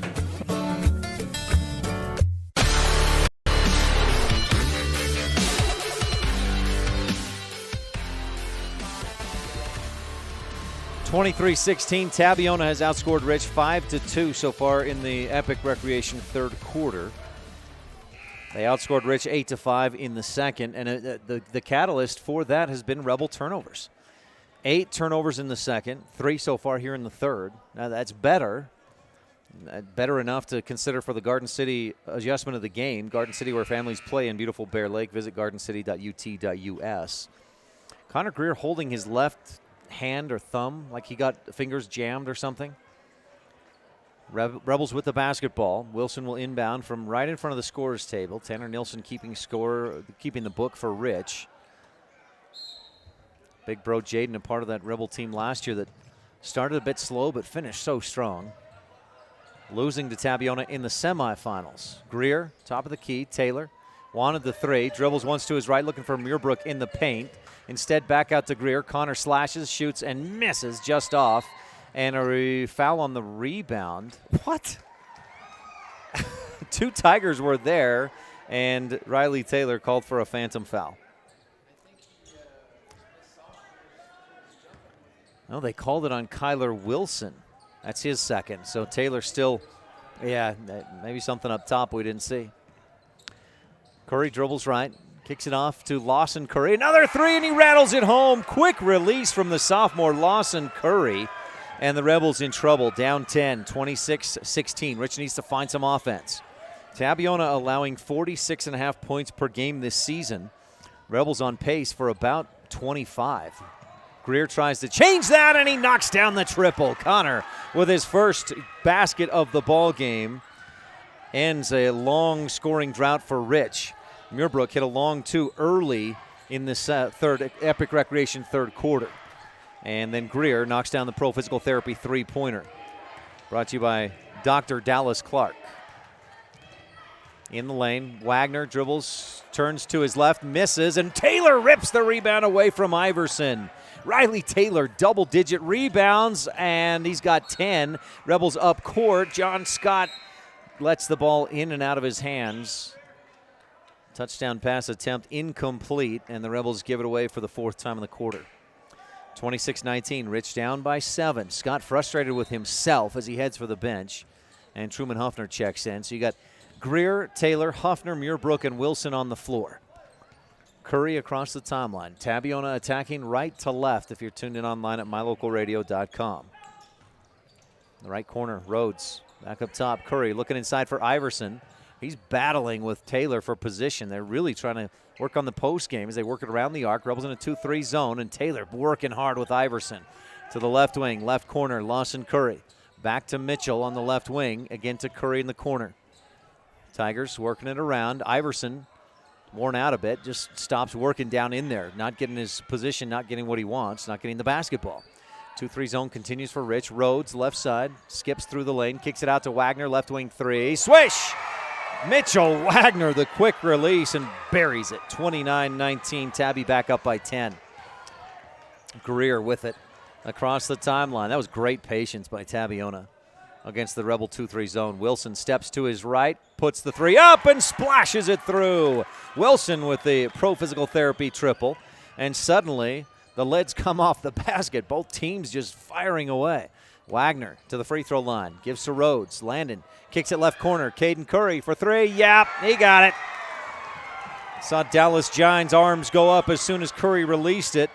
(23-16), Tabiona has outscored Rich 5-2 so far in the Epic Recreation third quarter. They outscored Rich 8-5 in the second, and the catalyst for that has been Rebel turnovers. 8 turnovers in the second, 3 so far here in the third. Now that's better enough to consider for the Garden City adjustment of the game. Garden City, where families play in beautiful Bear Lake. Visit gardencity.ut.us. Connor Greer holding his left hand or thumb like he got fingers jammed or something. Rebels with the basketball. Wilson will inbound from right in front of the scorer's table. Tanner Nilsson keeping the book for Rich. Big bro Jaden, a part of that Rebel team last year that started a bit slow but finished so strong. Losing to Tabiona in the semifinals. Greer, top of the key. Taylor wanted the 3. Dribbles once to his right, looking for Muirbrook in the paint. Instead, back out to Greer. Connor slashes, shoots, and misses just off. And a foul on the rebound. What? 2 Tigers were there, and Riley Taylor called for a phantom foul. No, they called it on Kyler Wilson. That's his second. So Taylor still Yeah, maybe something up top we didn't see. Curry dribbles right, kicks it off to Lawson Curry. Another three, and he rattles it home. Quick release from the sophomore Lawson Curry. And the Rebels in trouble, down 10, 26-16. Rich needs to find some offense. Tabiona allowing 46.5 points per game this season. Rebels on pace for about 25. Greer tries to change that, and he knocks down the triple. Connor with his first basket of the ball game. Ends a long scoring drought for Rich. Muirbrook hit a long two early in this third Epic Recreation third quarter. And then Greer knocks down the Pro Physical Therapy three-pointer. Brought to you by Dr. Dallas Clark. In the lane, Wagner dribbles, turns to his left, misses, and Taylor rips the rebound away from Iverson. Riley Taylor, double-digit rebounds, and he's got 10. Rebels up court. John Scott lets the ball in and out of his hands. Touchdown pass attempt incomplete, and the Rebels give it away for the fourth time in the quarter. 26-19, Rich down by 7. Scott frustrated with himself as he heads for the bench, and Truman Huffner checks in. So you got Greer, Taylor, Huffner, Muirbrook, and Wilson on the floor. Curry across the timeline. Tabiona attacking right to left if you're tuned in online at mylocalradio.com. The right corner, Rhodes back up top. Curry looking inside for Iverson. He's battling with Taylor for position. They're really trying to work on the post game as they work it around the arc. Rebels in a 2-3 zone, and Taylor working hard with Iverson. To the left wing, left corner, Lawson Curry. Back to Mitchell on the left wing, again to Curry in the corner. Tigers working it around. Iverson, worn out a bit, just stops working down in there. Not getting his position, not getting what he wants, not getting the basketball. 2-3 zone continues for Rich. Rhodes, left side, skips through the lane, kicks it out to Wagner, left wing three. Swish! Mitchell Wagner, the quick release, and buries it. 29-19, Tabby back up by 10. Greer with it across the timeline. That was great patience by Tabiona against the Rebel 2-3 zone. Wilson steps to his right, puts the three up, and splashes it through. Wilson with the Pro Physical Therapy triple, and suddenly the lids come off the basket. Both teams just firing away. Wagner to the free throw line, gives to Rhodes. Landon kicks it left corner. Caden Curry for three. Yep, he got it. Saw Dallas Giants' arms go up as soon as Curry released it,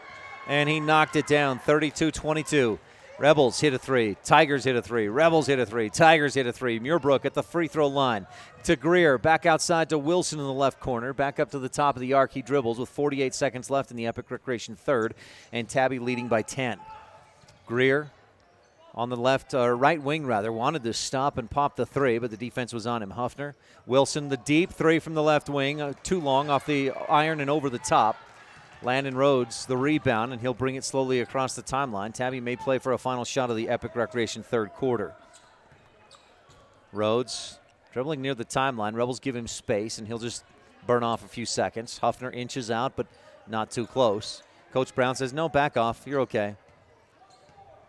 and he knocked it down. 32-22. Rebels hit a three. Tigers hit a three. Rebels hit a three. Tigers hit a three. Muirbrook at the free throw line to Greer. Back outside to Wilson in the left corner. Back up to the top of the arc. He dribbles with 48 seconds left in the Epic Recreation third, and Tabby leading by 10. Greer on the left, or right wing rather, wanted to stop and pop the three, but the defense was on him. Huffner, Wilson, the deep three from the left wing, too long off the iron and over the top. Landon Rhodes, the rebound, and he'll bring it slowly across the timeline. Tabby may play for a final shot of the Epic Recreation third quarter. Rhodes dribbling near the timeline. Rebels give him space, and he'll just burn off a few seconds. Huffner inches out, but not too close. Coach Brown says, no, back off. You're okay.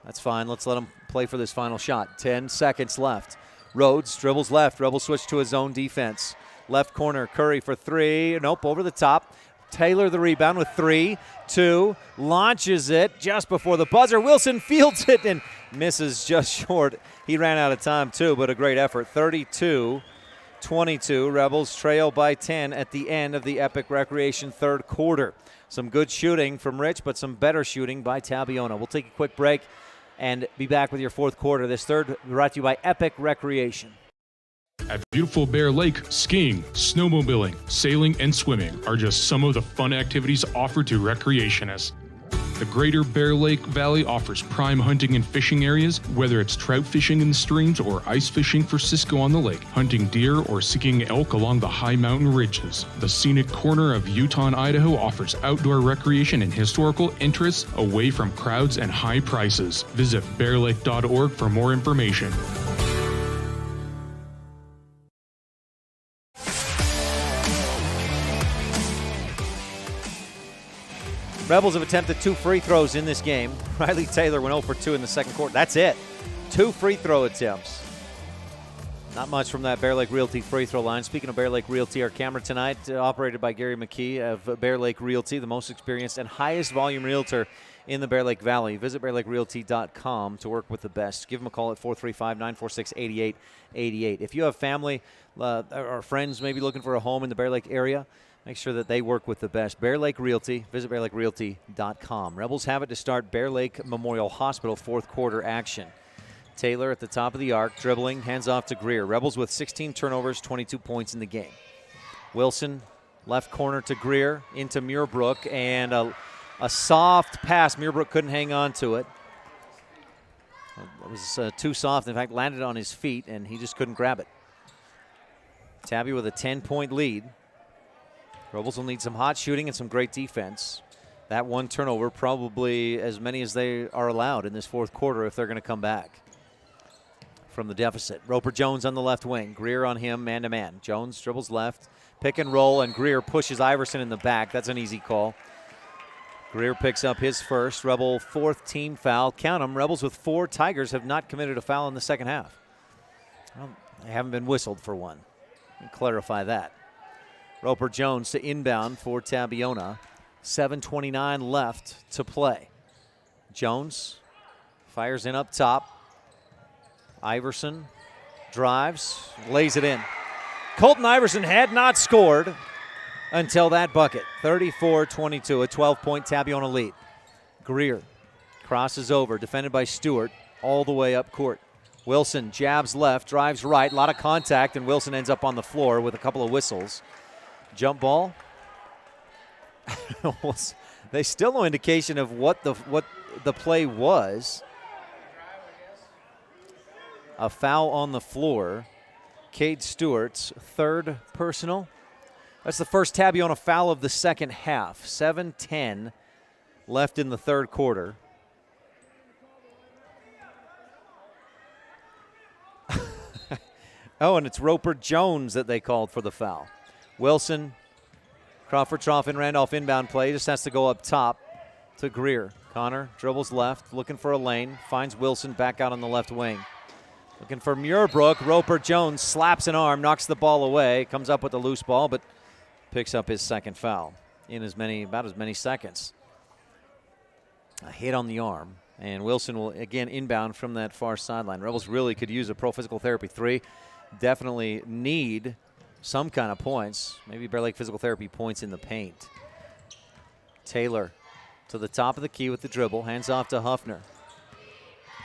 That's fine. Let's let him play for this final shot. 10 seconds left. Rhodes dribbles left. Rebels switch to his own defense. Left corner, Curry for three. Nope, over the top. Taylor the rebound with 3-2. Launches it just before the buzzer. Wilson fields it and misses just short. He ran out of time too, but a great effort. 32-22. Rebels trail by 10 at the end of the Epic Recreation third quarter. Some good shooting from Rich, but some better shooting by Tabiona. We'll take a quick break and be back with your fourth quarter. This third brought to you by Epic Recreation. At beautiful Bear Lake, skiing, snowmobiling, sailing, and swimming are just some of the fun activities offered to recreationists. The Greater Bear Lake Valley offers prime hunting and fishing areas, whether it's trout fishing in the streams or ice fishing for Cisco on the lake, hunting deer or seeking elk along the high mountain ridges. The scenic corner of Utah and Idaho offers outdoor recreation and historical interests away from crowds and high prices. Visit bearlake.org for more information. Rebels have attempted 2 free throws in this game. Riley Taylor went 0 for 2 in the second quarter. That's it. 2 free throw attempts. Not much from that Bear Lake Realty free throw line. Speaking of Bear Lake Realty, our camera tonight, operated by Gary McKee of Bear Lake Realty, the most experienced and highest volume realtor in the Bear Lake Valley. Visit BearLakeRealty.com to work with the best. Give them a call at 435-946-8888. If you have family or friends maybe looking for a home in the Bear Lake area, make sure that they work with the best. Bear Lake Realty. Visit BearLakeRealty.com. Rebels have it to start Bear Lake Memorial Hospital fourth quarter action. Taylor at the top of the arc, dribbling, hands off to Greer. Rebels with 16 turnovers, 22 points in the game. Wilson, left corner to Greer, into Muirbrook, and a soft pass. Muirbrook couldn't hang on to it. It was too soft. In fact, landed on his feet, and he just couldn't grab it. Tabby with a 10-point lead. Rebels will need some hot shooting and some great defense. That one turnover, probably as many as they are allowed in this fourth quarter if they're going to come back from the deficit. Roper Jones on the left wing. Greer on him, man-to-man. Jones dribbles left, pick and roll, and Greer pushes Iverson in the back. That's an easy call. Greer picks up his first. Rebel fourth team foul. Count them. Rebels with 4. Tigers have not committed a foul in the second half. Well, they haven't been whistled for one. Let me clarify that. Roper Jones to inbound for Tabiona. 7:29 left to play. Jones fires in up top. Iverson drives, lays it in. Colton Iverson had not scored until that bucket. 34-22, a 12-point Tabiona lead. Greer crosses over, defended by Stewart, all the way up court. Wilson jabs left, drives right, a lot of contact, and Wilson ends up on the floor with a couple of whistles. Jump ball. There's still no indication of what the play was. A foul on the floor. Cade Stewart's third personal. That's the first Tabiona foul of the second half. 7:10 left in the third quarter. Oh, and it's Roper Jones that they called for the foul. Wilson, Crawford, Troffin, Randolph inbound play. Just has to go up top to Greer. Connor dribbles left, looking for a lane. Finds Wilson back out on the left wing. Looking for Muirbrook. Roper Jones slaps an arm, knocks the ball away. Comes up with a loose ball, but picks up his second foul in about as many seconds. A hit on the arm, and Wilson will again inbound from that far sideline. Rebels really could use a pro physical therapy 3. Definitely need some kind of points. Maybe Bear Lake physical therapy points in the paint. Taylor to the top of the key with the dribble. Hands off to Huffner.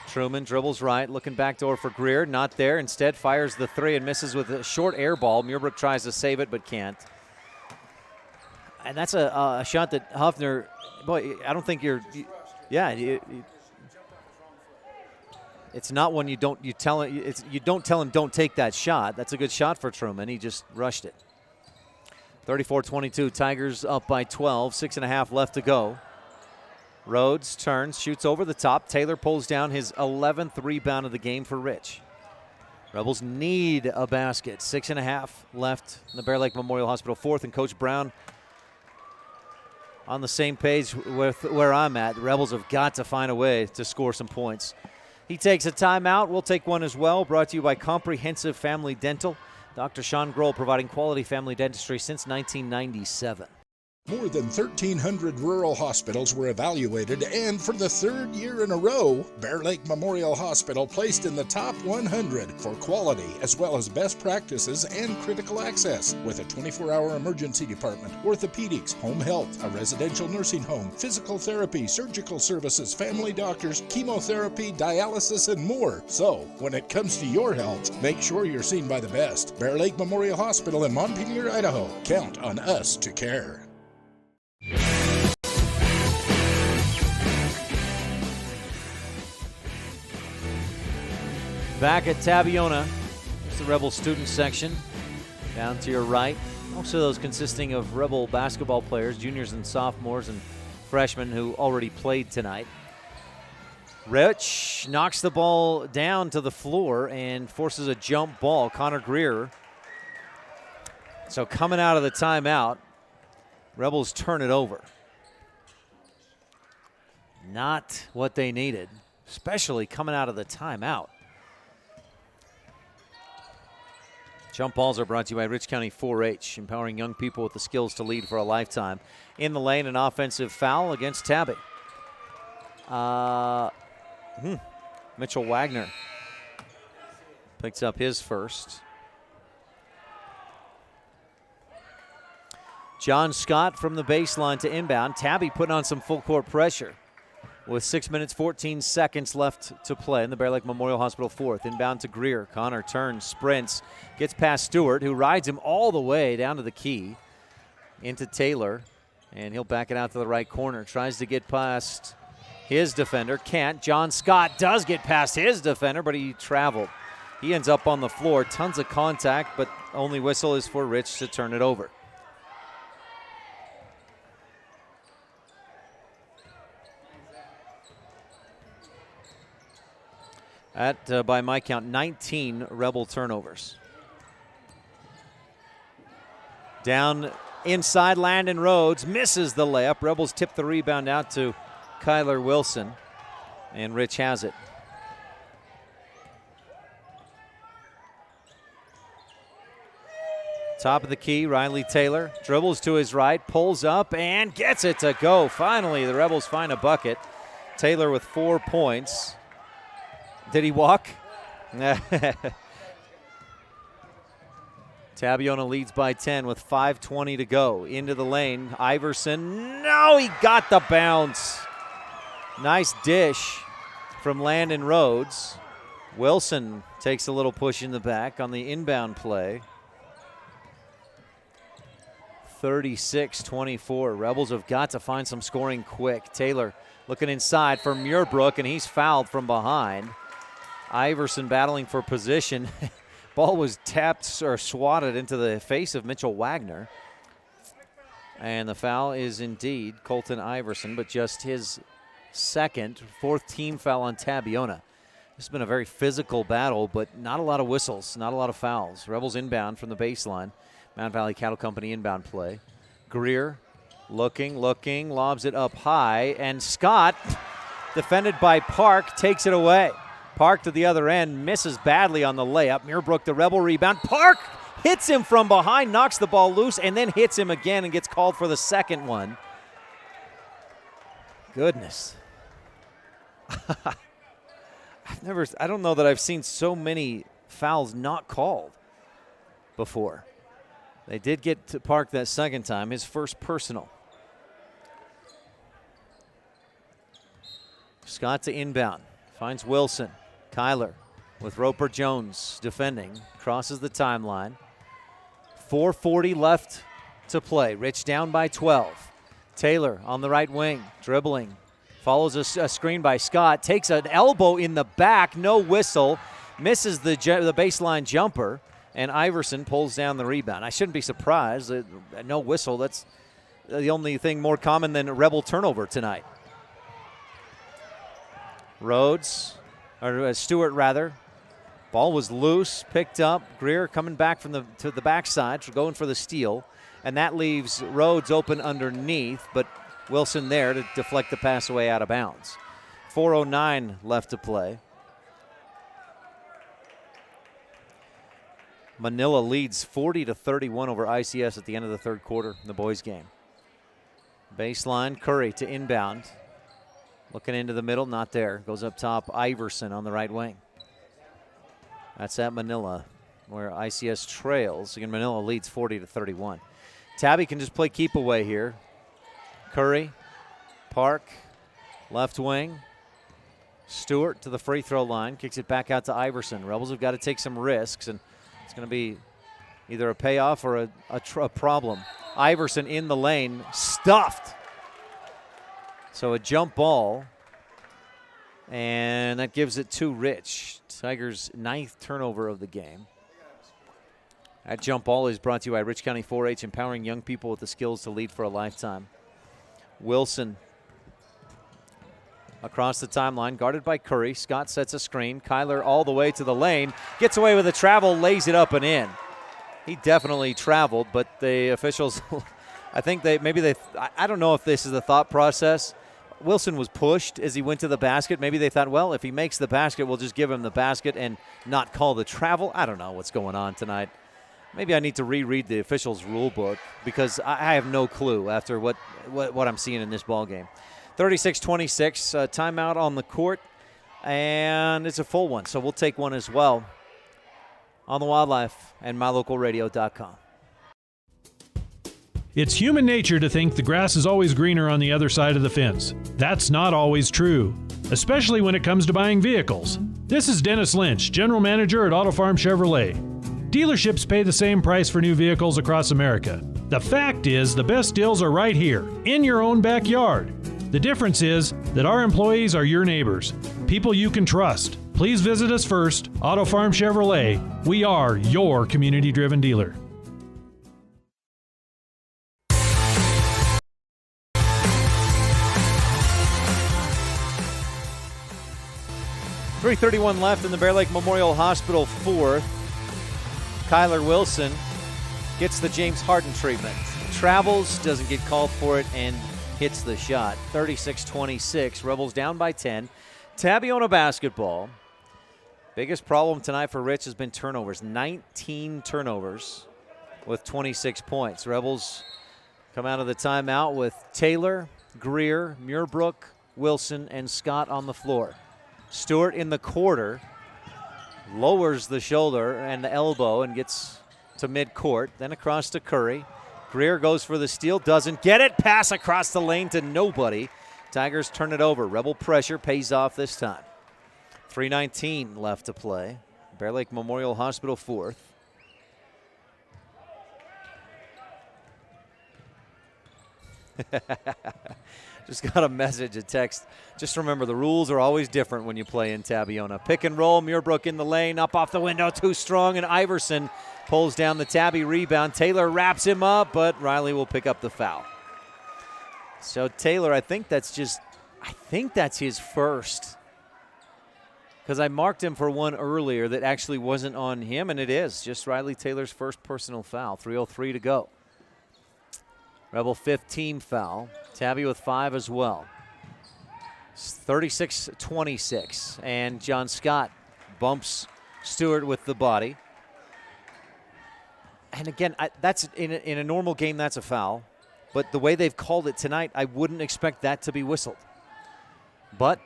Truman dribbles right, looking backdoor for Greer. Not there. Instead fires the 3 and misses with a short air ball. Muirbrook tries to save it but can't. And that's a shot that Huffner, boy, I don't think it's not one you don't tell him don't take that shot. That's a good shot for Truman. He just rushed it. 34-22. Tigers up by 12. 6.5 left to go. Rhodes turns, shoots over the top. Taylor pulls down his 11th rebound of the game for Rich. Rebels need a basket. 6.5 left in the Bear Lake Memorial Hospital fourth, and Coach Brown on the same page with where I'm at. The Rebels have got to find a way to score some points. He takes a timeout. We'll take one as well. Brought to you by Comprehensive Family Dental. Dr. Sean Grohl providing quality family dentistry since 1997. More than 1,300 rural hospitals were evaluated, and for the third year in a row, Bear Lake Memorial Hospital placed in the top 100 for quality as well as best practices and critical access, with a 24-hour emergency department, orthopedics, home health, a residential nursing home, physical therapy, surgical services, family doctors, chemotherapy, dialysis, and more. So, when it comes to your health, make sure you're seen by the best. Bear Lake Memorial Hospital in Montpelier, Idaho. Count on us to care. Back at Tabiona, it's the Rebel student section. Down to your right, most of those consisting of Rebel basketball players, juniors and sophomores and freshmen who already played tonight. Rich knocks the ball down to the floor and forces a jump ball. Connor Greer. So coming out of the timeout, Rebels turn it over. Not what they needed, especially coming out of the timeout. Jump balls are brought to you by Rich County 4-H, empowering young people with the skills to lead for a lifetime. In the lane, an offensive foul against Tabby. Mitchell Wagner picks up his first. John Scott from the baseline to inbound. Tabby putting on some full court pressure with 6 minutes, 14 seconds left to play in the Bear Lake Memorial Hospital fourth. Inbound to Greer. Connor turns, sprints, gets past Stewart, who rides him all the way down to the key, into Taylor, and he'll back it out to the right corner. Tries to get past his defender. Can't. John Scott does get past his defender, but he traveled. He ends up on the floor. Tons of contact, but only whistle is for Rich to turn it over. At, by my count, 19 Rebel turnovers. Down inside, Landon Rhodes misses the layup. Rebels tip the rebound out to Kyler Wilson, and Rich has it. Top of the key, Riley Taylor dribbles to his right, pulls up, and gets it to go. Finally, the Rebels find a bucket. Taylor with 4 points. Did he walk? Tabiona leads by 10 with 5:20 to go. Into the lane, Iverson. No, he got the bounce. Nice dish from Landon Rhodes. Wilson takes a little push in the back on the inbound play. 36-24. Rebels have got to find some scoring quick. Taylor looking inside for Muirbrook, and he's fouled from behind. Iverson battling for position. Ball was tapped or swatted into the face of Mitchell Wagner. And the foul is indeed Colton Iverson, but just his second, fourth team foul on Tabiona. This has been a very physical battle, but not a lot of whistles, not a lot of fouls. Rebels inbound from the baseline. Mount Valley Cattle Company inbound play. Greer looking, lobs it up high, and Scott, defended by Park, takes it away. Park to the other end, misses badly on the layup. Muirbrook, the Rebel rebound. Park hits him from behind, knocks the ball loose, and then hits him again and gets called for the second one. Goodness. I don't know that I've seen so many fouls not called before. They did get to Park that second time, his first personal. Scott to inbound, finds Wilson. Kyler with Roper Jones defending, crosses the timeline. 4:40 left to play. Rich down by 12. Taylor on the right wing, dribbling. Follows a screen by Scott, takes an elbow in the back, no whistle, misses the baseline jumper, and Iverson pulls down the rebound. I shouldn't be surprised. No whistle, that's the only thing more common than a Rebel turnover tonight. Stewart rather. Ball was loose, picked up. Greer coming back from to the backside, going for the steal. And that leaves Rhodes open underneath, but Wilson there to deflect the pass away out of bounds. 4:09 left to play. Manila leads 40-31 over ICS at the end of the third quarter in the boys game. Baseline, Curry to inbound. Looking into the middle, not there. Goes up top, Iverson on the right wing. That's at Manila, where ICS trails. Again, Manila leads 40-31. Tabby can just play keep away here. Curry, Park, left wing. Stewart to the free throw line, kicks it back out to Iverson. Rebels have got to take some risks, and it's going to be either a payoff or a problem. Iverson in the lane, stuffed. So a jump ball, and that gives it to Rich. Tigers' 9th turnover of the game. That jump ball is brought to you by Rich County 4-H, empowering young people with the skills to lead for a lifetime. Wilson across the timeline, guarded by Curry. Scott sets a screen. Kyler all the way to the lane, gets away with a travel, lays it up and in. He definitely traveled, but the officials, I think I don't know if this is the thought process. Wilson was pushed as he went to the basket. Maybe they thought, well, if he makes the basket, we'll just give him the basket and not call the travel. I don't know what's going on tonight. Maybe I need to reread the officials' rule book because I have no clue after what I'm seeing in this ball game. 36-26, timeout on the court, and it's a full one, so we'll take one as well on the Wildlife and mylocalradio.com. It's human nature to think the grass is always greener on the other side of the fence. That's not always true, especially when it comes to buying vehicles. This is Dennis Lynch, General Manager at Auto Farm Chevrolet. Dealerships pay the same price for new vehicles across America. The fact is, the best deals are right here, in your own backyard. The difference is that our employees are your neighbors, people you can trust. Please visit us first, Auto Farm Chevrolet. We are your community-driven dealer. .331 left in the Bear Lake Memorial Hospital fourth. Kyler Wilson gets the James Harden treatment. Travels, doesn't get called for it, and hits the shot. 36-26. Rebels down by 10. Tabiona basketball. Biggest problem tonight for Rich has been turnovers. 19 turnovers with 26 points. Rebels come out of the timeout with Taylor, Greer, Muirbrook, Wilson, and Scott on the floor. Stewart in the quarter lowers the shoulder and the elbow and gets to midcourt. Then across to Curry. Greer goes for the steal, doesn't get it. Pass across the lane to nobody. Tigers turn it over. Rebel pressure pays off this time. 3:19 left to play. Bear Lake Memorial Hospital fourth. Just got a message, a text. Just remember, the rules are always different when you play in Tabiona. Pick and roll, Muirbrook in the lane, up off the window, too strong, and Iverson pulls down the Tabby rebound. Taylor wraps him up, but Riley will pick up the foul. So Taylor, I think that's his first. Because I marked him for one earlier that actually wasn't on him, and it is just Riley Taylor's first personal foul. 3:03 to go. Rebel 5th team foul. Tabby with 5 as well. 36-26. And John Scott bumps Stewart with the body. And again, that's in a normal game, that's a foul. But the way they've called it tonight, I wouldn't expect that to be whistled. But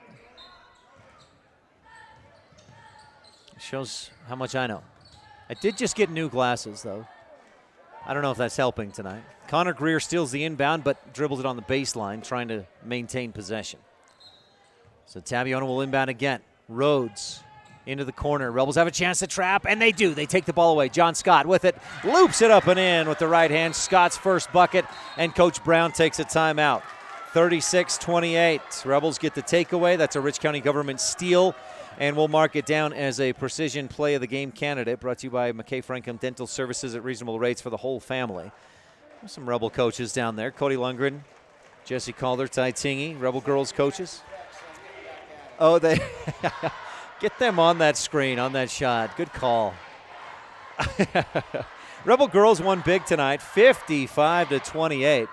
it shows how much I know. I did just get new glasses, though. I don't know if that's helping tonight. Connor Greer steals the inbound, but dribbles it on the baseline, trying to maintain possession. So Tabiona will inbound again. Rhodes into the corner. Rebels have a chance to trap, and they do. They take the ball away. John Scott with it. Loops it up and in with the right hand. Scott's first bucket, and Coach Brown takes a timeout. 36-28. Rebels get the takeaway. That's a Rich County government steal. And we'll mark it down as a precision play of the game candidate, brought to you by McKay Frankham Dental Services at reasonable rates for the whole family. There's some Rebel coaches down there. Cody Lundgren, Jesse Calder, Ty Tingy, Rebel girls coaches. Oh, they get them on that screen, on that shot. Good call. Rebel girls won big tonight, 55-28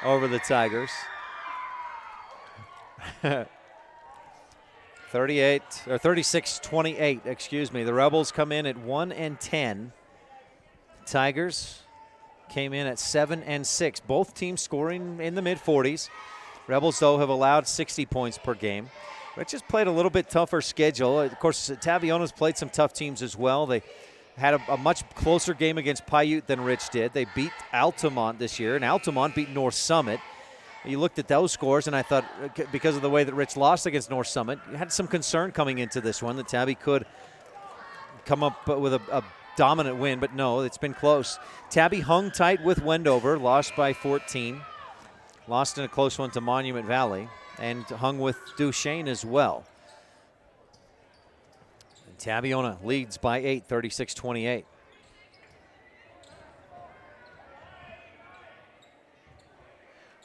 over the Tigers. 36-28, excuse me. The Rebels come in at 1-10. Tigers came in at 7-6. Both teams scoring in the mid-40s. Rebels, though, have allowed 60 points per game. Rich has played a little bit tougher schedule. Of course, Tabiona's played some tough teams as well. They had a much closer game against Paiute than Rich did. They beat Altamont this year, and Altamont beat North Summit. You looked at those scores, and I thought because of the way that Rich lost against North Summit, you had some concern coming into this one that Tabby could come up with a dominant win, but no, it's been close. Tabby hung tight with Wendover, lost by 14. Lost in a close one to Monument Valley, and hung with Duchesne as well. And Tabiona leads by 8, 36-28.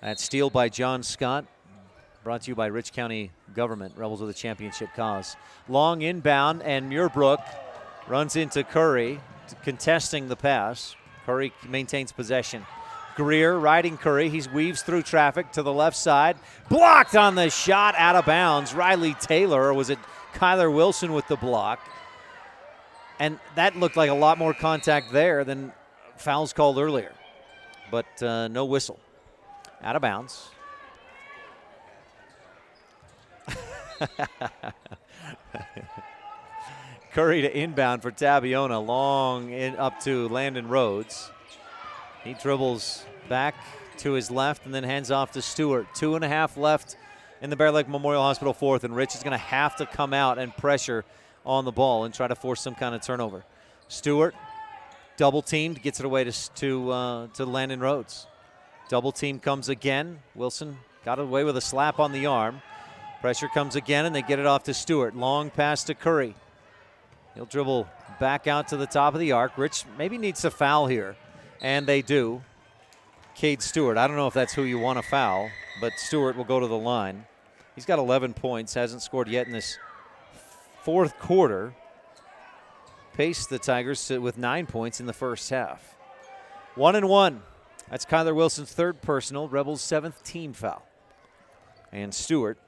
That steal by John Scott, brought to you by Rich County Government. Rebels with a championship cause. Long inbound, and Muirbrook runs into Curry, contesting the pass. Curry maintains possession. Greer riding Curry. He weaves through traffic to the left side. Blocked on the shot, out of bounds. Riley Taylor, or was it Kyler Wilson with the block? And that looked like a lot more contact there than Fouls called earlier, but no whistle. Out of bounds. Curry to inbound for Tabiona, long in up to Landon Rhodes. He dribbles back to his left and then hands off to Stewart. 2.5 left in the Bear Lake Memorial Hospital fourth, and Rich is going to have to come out and pressure on the ball and try to force some kind of turnover. Stewart, double teamed, gets it away to Landon Rhodes. Double team comes again. Wilson got away with a slap on the arm. Pressure comes again, and they get it off to Stewart. Long pass to Curry. He'll dribble back out to the top of the arc. Rich maybe needs to foul here, and they do. Cade Stewart, I don't know if that's who you want to foul, but Stewart will go to the line. He's got 11 points, hasn't scored yet in this fourth quarter. Paced the Tigers with 9 points in the first half. 1-1. That's Kyler Wilson's third personal, Rebels' 7th team foul. And Stewart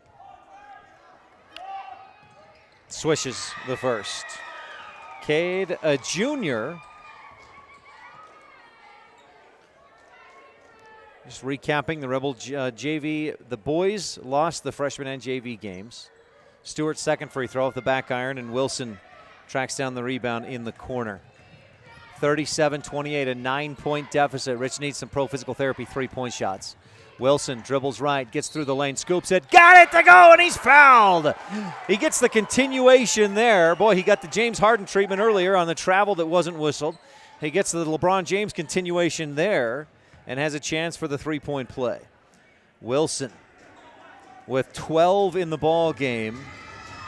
swishes the first. Cade, a junior. Just recapping the Rebel JV. The boys lost the freshman and JV games. Stewart's second free throw off the back iron, and Wilson tracks down the rebound in the corner. 37-28, a 9-point deficit. Rich needs some pro physical therapy 3-point shots. Wilson dribbles right, gets through the lane, scoops it, got it to go, and he's fouled. He gets the continuation there. Boy, he got the James Harden treatment earlier on the travel that wasn't whistled. He gets the LeBron James continuation there and has a chance for the 3-point play. Wilson, with 12 in the ball game,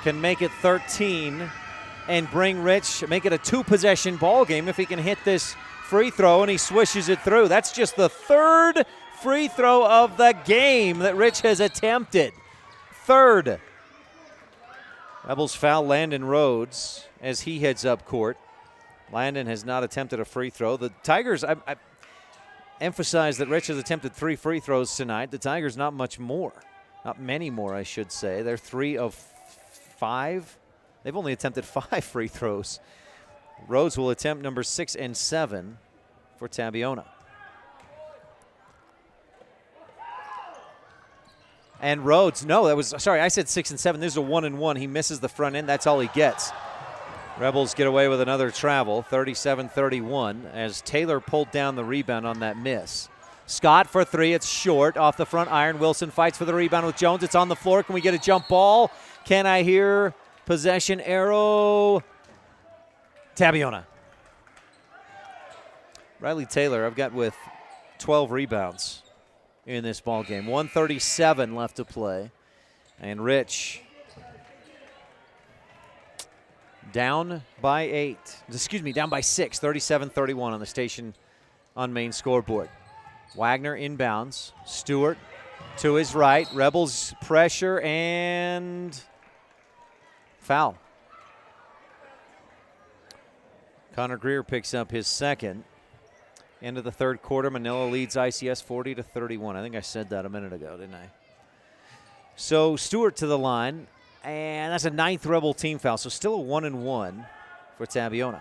can make it 13 and bring Rich, make it a 2-possession ball game if he can hit this free throw, and he swishes it through. That's just the third free throw of the game that Rich has attempted. Third. Rebels foul Landon Rhodes as he heads up court. Landon has not attempted a free throw. The Tigers, I emphasize that Rich has attempted 3 free throws tonight. The Tigers not much more. Not many more, I should say. They're 3 of 5. They've only attempted 5 free throws. Rhodes will attempt number 6 and 7 for Tabiona. And Rhodes, no, that was, sorry, I said 6 and 7. This is a 1-and-1. He misses the front end. That's all he gets. Rebels get away with another travel, 37-31, as Taylor pulled down the rebound on that miss. Scott for 3. It's short off the front iron. Wilson fights for the rebound with Jones. It's on the floor. Can we get a jump ball? Can I hear possession arrow? Tabiona. Riley Taylor, I've got with 12 rebounds in this ball game. 1:37 left to play. And Rich down by 8. Excuse me, down by 6. 37-31 on the station on main scoreboard. Wagner inbounds. Stewart to his right. Rebels pressure and foul. Connor Greer picks up his second. End of the third quarter, Manila leads ICS 40-31. I think I said that a minute ago, didn't I? So Stewart to the line, and that's a 9th Rebel team foul, so still a 1-and-1 for Tabiona.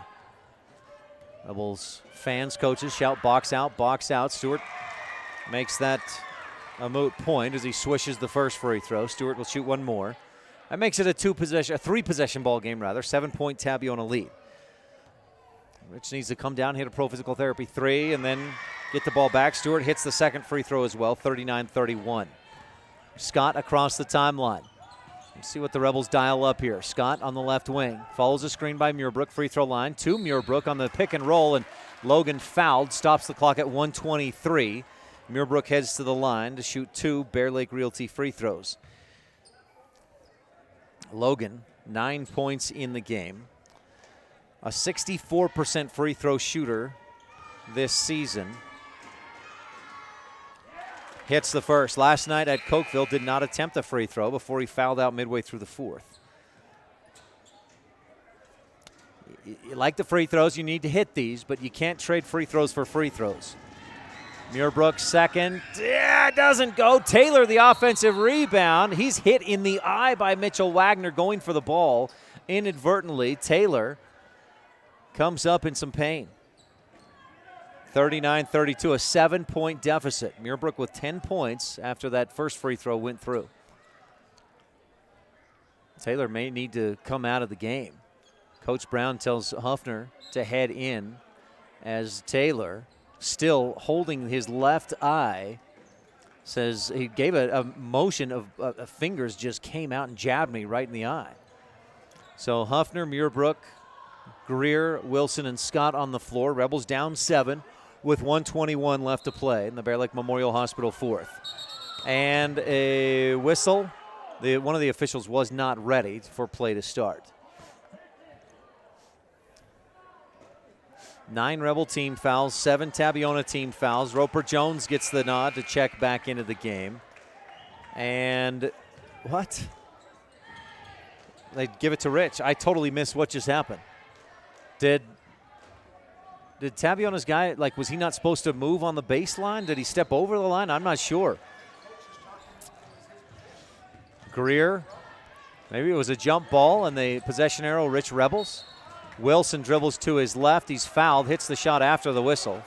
Rebels fans, coaches shout box out, box out. Stewart makes that a moot point as he swishes the first free throw. Stewart will shoot one more. That makes it a 3-possession ball game rather. 7-point Tabiona lead. Rich needs to come down, hit a pro physical therapy 3, and then get the ball back. Stewart hits the second free throw as well, 39-31. Scott across the timeline. Let's see what the Rebels dial up here. Scott on the left wing. Follows a screen by Muirbrook, free throw line. To Muirbrook on the pick and roll, and Logan fouled. Stops the clock at 1:23. Muirbrook heads to the line to shoot 2 Bear Lake Realty free throws. Logan, 9 points in the game. A 64% free throw shooter this season. Hits the first. Last night at Cokeville did not attempt a free throw before he fouled out midway through the fourth. You like the free throws, you need to hit these, but you can't trade free throws for free throws. Muirbrook second. Doesn't go. Taylor the offensive rebound. He's hit in the eye by Mitchell Wagner going for the ball inadvertently. Taylor comes up in some pain. 39-32, a 7-point deficit. Muirbrook with 10 points after that first free throw went through. Taylor may need to come out of the game. Coach Brown tells Huffner to head in as Taylor, still holding his left eye, says he gave a motion of fingers just came out and jabbed me right in the eye. So Huffner, Muirbrook, Greer, Wilson, and Scott on the floor. Rebels down 7 with 1:21 left to play in the Bear Lake Memorial Hospital fourth. And a whistle. One of the officials was not ready for play to start. 9 Rebel team fouls, 7 Tabiona team fouls. Roper Jones gets the nod to check back into the game. And what? They give it to Rich. I totally missed what just happened. Did Tabiona's guy, was he not supposed to move on the baseline? Did he step over the line? I'm not sure. Greer, maybe it was a jump ball and the possession arrow, Rich Rebels. Wilson dribbles to his left. He's fouled, hits the shot after the whistle.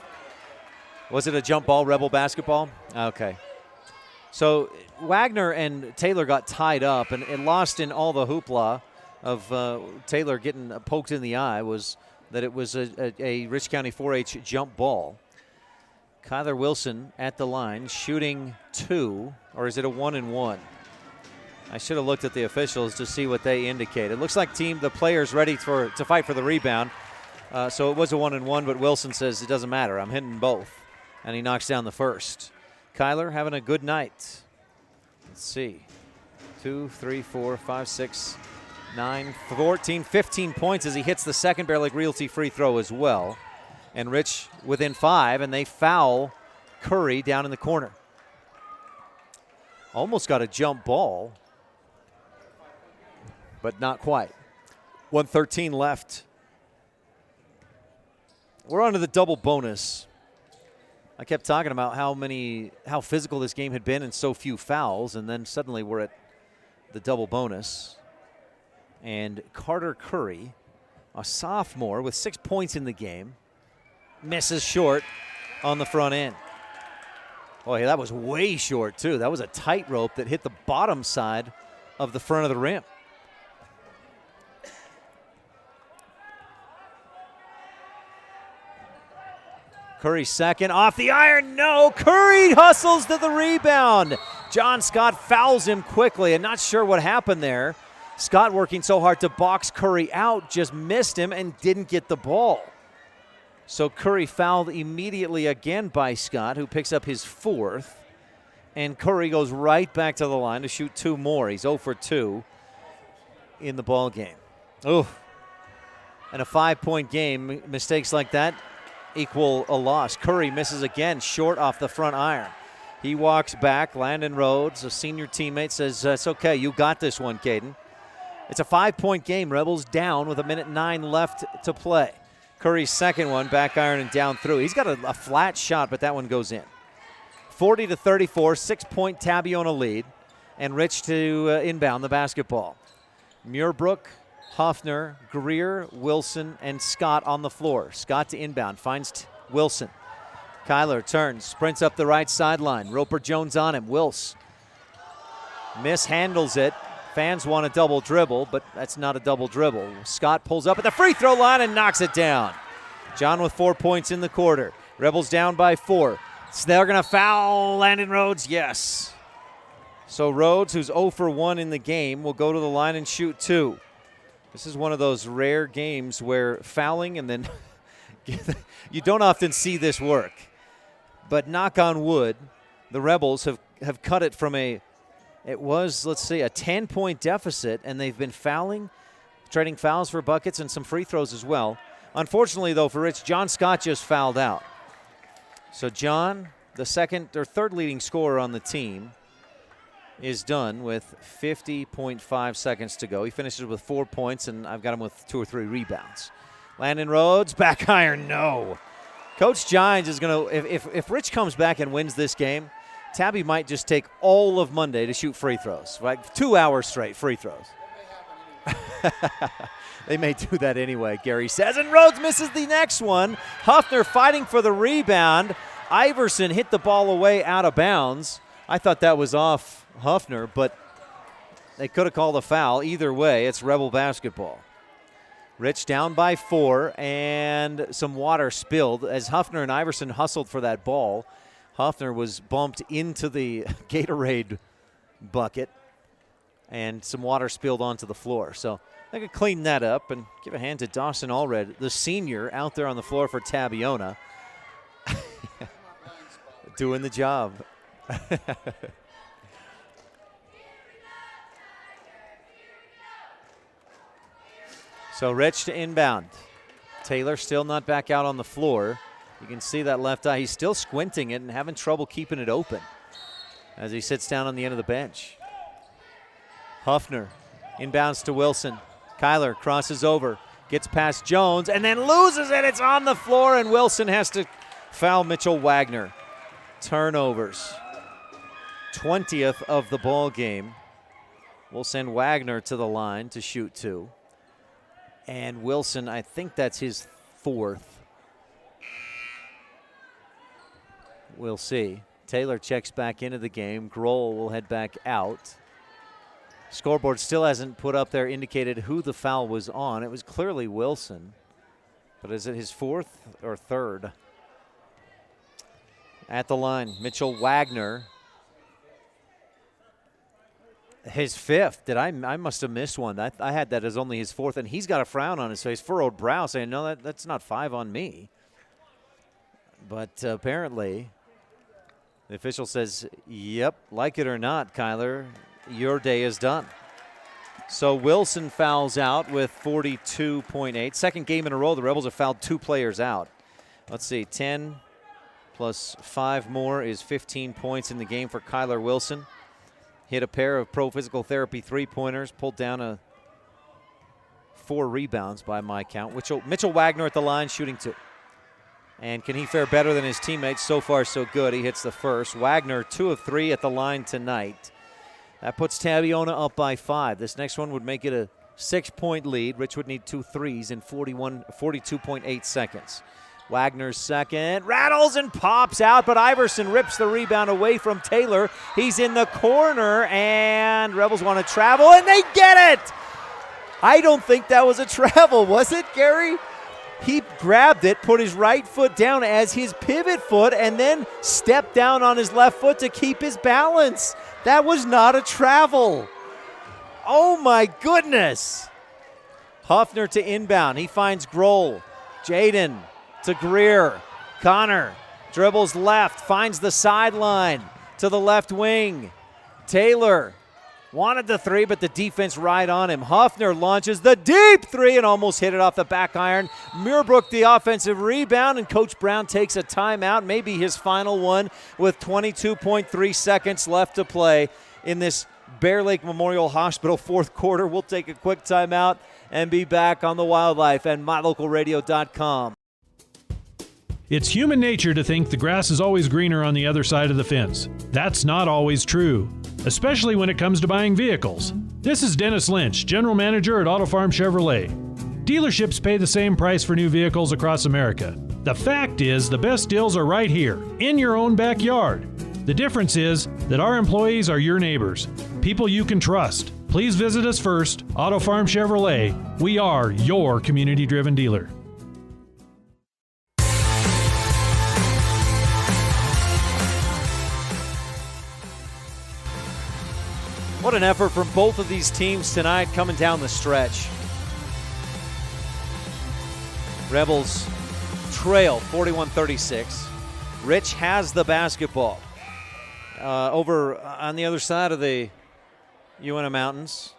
Was it a jump ball, Rebel basketball? Okay. So Wagner and Taylor got tied up, and it lost in all the hoopla of Taylor getting poked in the eye was that it was a Rich County 4-H jump ball. Kyler Wilson at the line, shooting 2, or is it a 1-and-1? I should have looked at the officials to see what they indicated. Looks like the players ready to fight for the rebound. So it was a 1-and-1, but Wilson says it doesn't matter. I'm hitting both. And he knocks down the first. Kyler having a good night. Let's see. 2, 3, 4, 5, 6, 9, 14, 15 points as he hits the second Bear Lake Realty free throw as well. And Rich within 5, and they foul Curry down in the corner. Almost got a jump ball, but not quite. 1:13 left. We're on to the double bonus. I kept talking about how physical this game had been and so few fouls, and then suddenly we're at the double bonus. And Carter Curry, a sophomore with 6 points in the game, misses short on the front end. Boy, that was way short, too. That was a tightrope that hit the bottom side of the front of the rim. Curry second, off the iron, no. Curry hustles to the rebound. John Scott fouls him quickly, and not sure what happened there. Scott working so hard to box Curry out, just missed him and didn't get the ball. So Curry fouled immediately again by Scott, who picks up his 4th. And Curry goes right back to the line to shoot 2 more. He's 0 for 2 in the ball game. Oh, and a 5-point game, mistakes like that equal a loss. Curry misses again, short off the front iron. He walks back. Landon Rhodes, a senior teammate, says, it's okay, you got this one, Caden. It's a 5-point game. Rebels down with 1:09 left to play. Curry's second one, back iron and down through. He's got a flat shot, but that one goes in. 40-34, 6-point Tabiona lead, and Rich to inbound the basketball. Muirbrook, Hoffner, Greer, Wilson, and Scott on the floor. Scott to inbound, finds Wilson. Kyler turns, sprints up the right sideline. Roper Jones on him. Wills mishandles it. Fans want a double dribble, but that's not a double dribble. Scott pulls up at the free throw line and knocks it down. John with 4 points in the quarter. Rebels down by 4. So they're going to foul Landon Rhodes, yes. So Rhodes, who's 0 for 1 in the game, will go to the line and shoot 2. This is one of those rare games where fouling and then you don't often see this work. But knock on wood, the Rebels have cut it from a 10-point deficit, and they've been fouling, trading fouls for buckets and some free throws as well. Unfortunately, though, for Rich, John Scott just fouled out. So John, the third leading scorer on the team, is done with 50.5 seconds to go. He finishes with 4 points, and I've got him with 2 or 3 rebounds. Landon Rhodes, back iron, no. Coach Gines is going to, if Rich comes back and wins this game, Tabby might just take all of Monday to shoot free throws, right? 2 hours straight free throws. They may do that anyway, Gary says. And Rhodes misses the next one. Huffner fighting for the rebound. Iverson hit the ball away out of bounds. I thought that was off Huffner, but they could have called a foul. Either way, it's Rebel basketball. Rich down by 4, and some water spilled as Huffner and Iverson hustled for that ball. Huffner was bumped into the Gatorade bucket, and some water spilled onto the floor. So they could clean that up and give a hand to Dawson Allred, the senior, out there on the floor for Tabiona. Doing the job. So Rich to inbound. Taylor still not back out on the floor. You can see that left eye. He's still squinting it and having trouble keeping it open as he sits down on the end of the bench. Huffner inbounds to Wilson. Kyler crosses over, gets past Jones, and then loses it. It's on the floor, and Wilson has to foul Mitchell Wagner. Turnovers. 20th of the ball game. We'll send Wagner to the line to shoot 2. And Wilson, I think that's his 4th. We'll see. Taylor checks back into the game. Grohl will head back out. Scoreboard still hasn't put up there indicated who the foul was on. It was clearly Wilson. But is it his 4th or 3rd? At the line, Mitchell Wagner. His 5th. I must have missed one. I had that as only his 4th, and he's got a frown on his face, furrowed brow, saying, no, that's not 5 on me. But apparently, the official says, yep, like it or not, Kyler, your day is done. So Wilson fouls out with 42.8. Second game in a row, the Rebels have fouled 2 players out. Let's see, 10 plus 5 more is 15 points in the game for Kyler Wilson. Hit a pair of pro physical therapy 3-pointers, pulled down 4 rebounds by my count. Mitchell Wagner at the line, shooting 2. And can he fare better than his teammates? So far, so good. He hits the first. Wagner, 2 of 3 at the line tonight. That puts Tabiona up by 5. This next one would make it a 6-point lead. Rich would need 2 threes in 42.8 seconds. Wagner's second, rattles and pops out, but Iverson rips the rebound away from Taylor. He's in the corner, and Rebels want to travel, and they get it! I don't think that was a travel, was it, Gary? He grabbed it, put his right foot down as his pivot foot, and then stepped down on his left foot to keep his balance. That was not a travel. Oh, my goodness. Huffner to inbound. He finds Grohl. Jaden to Greer. Connor dribbles left, finds the sideline to the left wing. Taylor wanted the 3, but the defense right on him. Huffner launches the deep 3 and almost hit it off the back iron. Muirbrook the offensive rebound, and Coach Brown takes a timeout, maybe his final one, with 22.3 seconds left to play in this Bear Lake Memorial Hospital 4th quarter. We'll take a quick timeout and be back on the Wildlife and MyLocalRadio.com. It's human nature to think the grass is always greener on the other side of the fence. That's not always true, especially when it comes to buying vehicles. This is Dennis Lynch, General Manager at Auto Farm Chevrolet. Dealerships pay the same price for new vehicles across America. The fact is, the best deals are right here, in your own backyard. The difference is that our employees are your neighbors, people you can trust. Please visit us first, Auto Farm Chevrolet. We are your community-driven dealer. What an effort from both of these teams tonight coming down the stretch. Rebels trail 41-36. Rich has the basketball. Over on the other side of the UNM Mountains,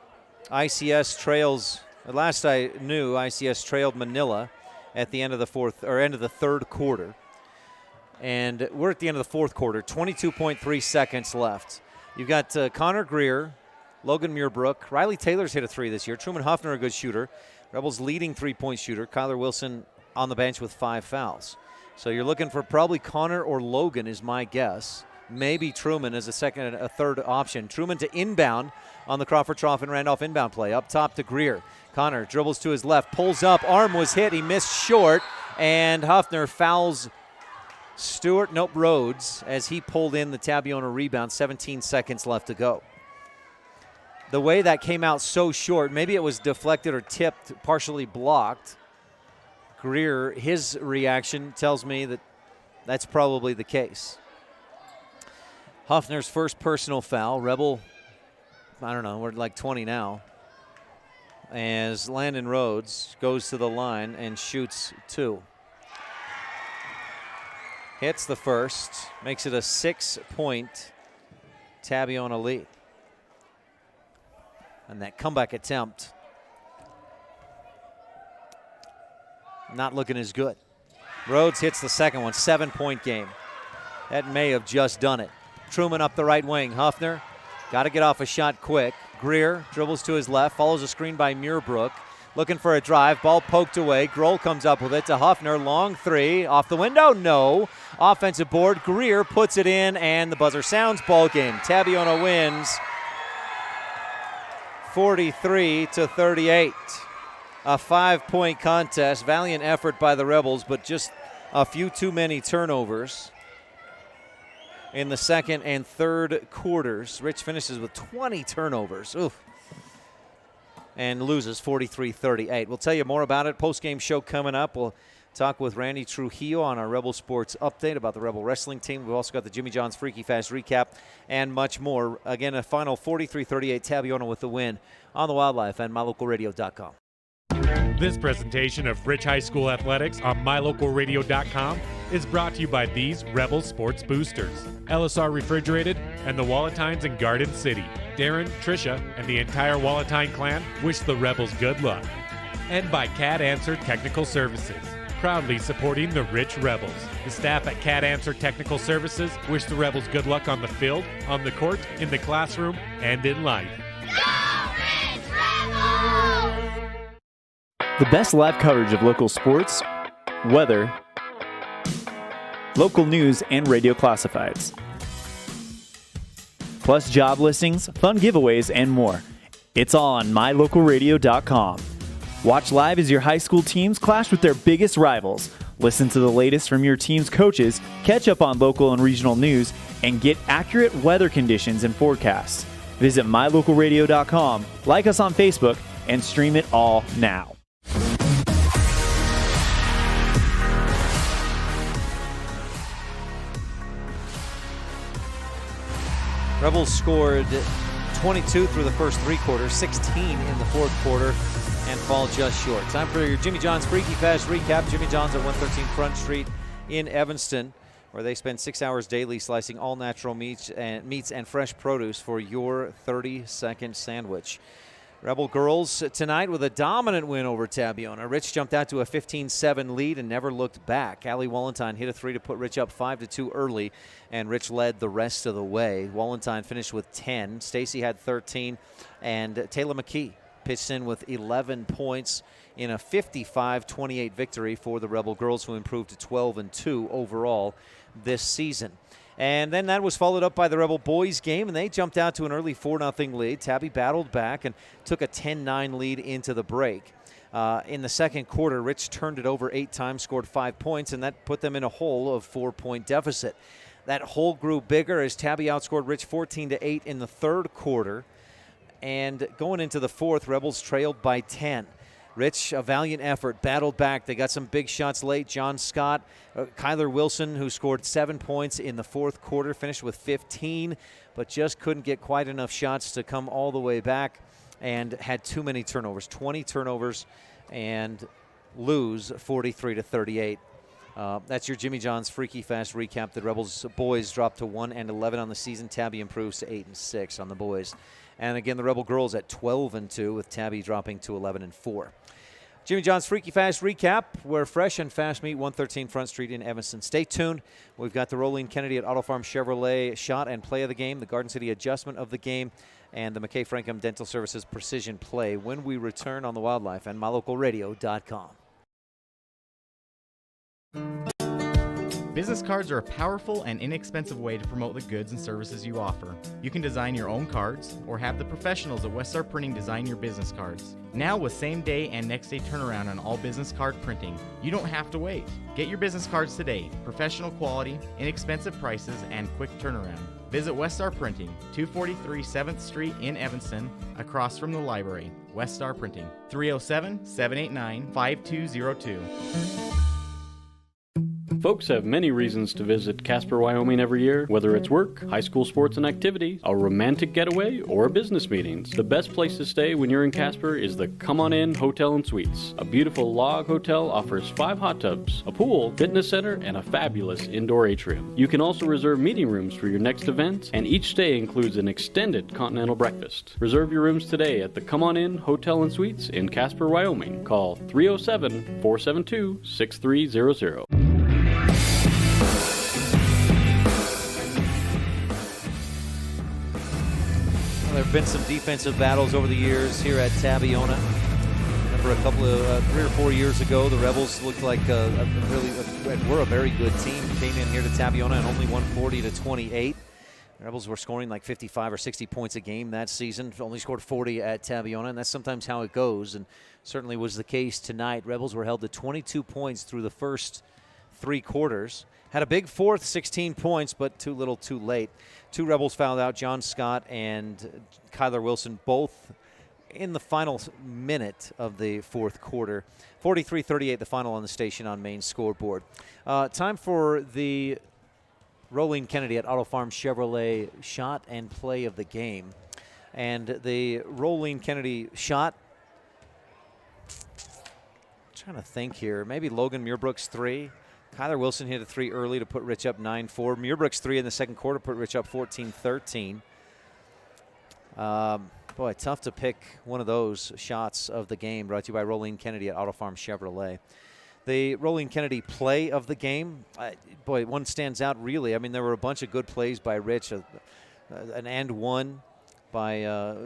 ICS trails, last I knew, ICS trailed Manila at the end of the end of the 3rd quarter. And we're at the end of the 4th quarter, 22.3 seconds left. You've got Connor Greer, Logan Muirbrook. Riley Taylor's hit a 3 this year. Truman Huffner, a good shooter. Rebels leading 3-point shooter. Kyler Wilson on the bench with 5 fouls. So you're looking for probably Connor or Logan is my guess. maybe Truman as a third option. Truman to inbound on the Crawford Trough and Randolph inbound play. Up top to Greer. Connor dribbles to his left, pulls up, arm was hit, he missed short, and Huffner fouls Rhodes as he pulled in the Tabiona rebound. 17 seconds left to go. The way that came out so short, maybe it was deflected or tipped, partially blocked. Greer, his reaction tells me that that's probably the case. Huffner's first personal foul. Rebel, I don't know, we're like 20 now. As Landon Rhodes goes to the line and shoots 2. Hits the first, makes it a 6-point Tabiona lead. And that comeback attempt, not looking as good. Rhodes hits the second one, 7-point game. That may have just done it. Truman up the right wing. Huffner, got to get off a shot quick. Greer dribbles to his left, follows a screen by Muirbrook. Looking for a drive, ball poked away. Grohl comes up with it to Huffner, long 3, off the window, no. Offensive board, Greer puts it in, and the buzzer sounds, ball game. Tabiona wins 43-38. A 5-point contest, valiant effort by the Rebels, but just a few too many turnovers in the second and third quarters. Rich finishes with 20 turnovers. Oof. And loses 43-38. We'll tell you more about it. Post-game show coming up. We'll talk with Randy Trujillo on our Rebel Sports update about the Rebel wrestling team. We've also got the Jimmy John's Freaky Fast recap and much more. Again, a final 43-38 Tabiona with the win on the Wildlife and mylocalradio.com. This presentation of Rich High School Athletics on mylocalradio.com is brought to you by these Rebel Sports Boosters, LSR Refrigerated, and the Walletines in Garden City. Darren, Tricia, and the entire Walletine clan wish the Rebels good luck. And by Cat Answer Technical Services, proudly supporting the Rich Rebels. The staff at Cat Answer Technical Services wish the Rebels good luck on the field, on the court, in the classroom, and in life. The best live coverage of local sports, weather, local news, and radio classifieds. Plus job listings, fun giveaways, and more. It's all on mylocalradio.com. Watch live as your high school teams clash with their biggest rivals. Listen to the latest from your team's coaches, catch up on local and regional news, and get accurate weather conditions and forecasts. Visit mylocalradio.com, like us on Facebook, and stream it all now. Rebels scored 22 through the first 3 quarters, 16 in the fourth quarter, and fall just short. Time for your Jimmy John's Freaky Fast recap. Jimmy John's at 113 Front Street in Evanston, where they spend 6 hours daily slicing all natural meats and fresh produce for your 30-second sandwich. Rebel girls tonight with a dominant win over Tabiona. Rich jumped out to a 15-7 lead and never looked back. Allie Wallentine hit a 3 to put Rich up 5-2 early, and Rich led the rest of the way. Wallentine finished with 10. Stacy had 13, and Taylor McKee pitched in with 11 points in a 55-28 victory for the Rebel girls, who improved to 12-2 overall this season. And then that was followed up by the Rebel boys game, and they jumped out to an early 4-0 lead. Tabby battled back and took a 10-9 lead into the break. In the second quarter, Rich turned it over 8 times, scored 5 points, and that put them in a hole of 4-point deficit. That hole grew bigger as Tabby outscored Rich 14-8 in the third quarter. And going into the fourth, Rebels trailed by 10. Rich, a valiant effort, battled back. They got some big shots late. John Scott, Kyler Wilson, who scored 7 points in the fourth quarter, finished with 15, but just couldn't get quite enough shots to come all the way back and had too many turnovers, 20 turnovers, and lose 43-38. That's your Jimmy John's Freaky Fast recap. The Rebels boys dropped to 1-11 on the season. Tabby improves to 8-6 on the boys. And again, the Rebel girls at 12-2, with Tabby dropping to 11-4. Jimmy John's Freaky Fast recap, where fresh and fast meet, 113 Front Street in Evanston. Stay tuned. We've got the Rolene Kennedy at Auto Farm Chevrolet shot and play of the game, the Garden City adjustment of the game, and the McKay Frankham Dental Services precision play when we return on the Wildlife and mylocalradio.com. Business cards are a powerful and inexpensive way to promote the goods and services you offer. You can design your own cards or have the professionals at Weststar Printing design your business cards. Now with same-day and next-day turnaround on all business card printing, you don't have to wait. Get your business cards today. Professional quality, inexpensive prices, and quick turnaround. Visit Weststar Printing, 243 7th Street in Evanston, across from the library. Weststar Printing, 307-789-5202. Folks have many reasons to visit Casper, Wyoming every year, whether it's work, high school sports and activity, a romantic getaway, or business meetings. The best place to stay when you're in Casper is the Come On In Hotel and Suites. A beautiful log hotel offers 5 hot tubs, a pool, fitness center, and a fabulous indoor atrium. You can also reserve meeting rooms for your next event, and each stay includes an extended continental breakfast. Reserve your rooms today at the Come On In Hotel and Suites in Casper, Wyoming. Call 307-472-6300. There have been some defensive battles over the years here at Tabiona. Remember a couple of 3 or 4 years ago, the Rebels looked like were a very good team. Came in here to Tabiona and only won 40-28. The Rebels were scoring like 55 or 60 points a game that season. Only scored 40 at Tabiona, and that's sometimes how it goes, and certainly was the case tonight. Rebels were held to 22 points through the first 3 quarters. Had a big fourth, 16 points, but too little too late. 2 Rebels fouled out, John Scott and Kyler Wilson, both in the final minute of the fourth quarter. 43-38, the final on the Station on Main scoreboard. Time for the Rolene Kennedy at Auto Farm Chevrolet shot and play of the game. And the Rolene Kennedy shot, I'm trying to think here, maybe Logan Muirbrooks 3. Kyler Wilson hit a 3 early to put Rich up 9-4. Muirbrooks 3 in the second quarter put Rich up 14-13. Boy, tough to pick one of those shots of the game. Brought to you by Rolene Kennedy at Auto Farm Chevrolet. The Rolene Kennedy play of the game, boy, one stands out really. I mean, there were a bunch of good plays by Rich. An and one by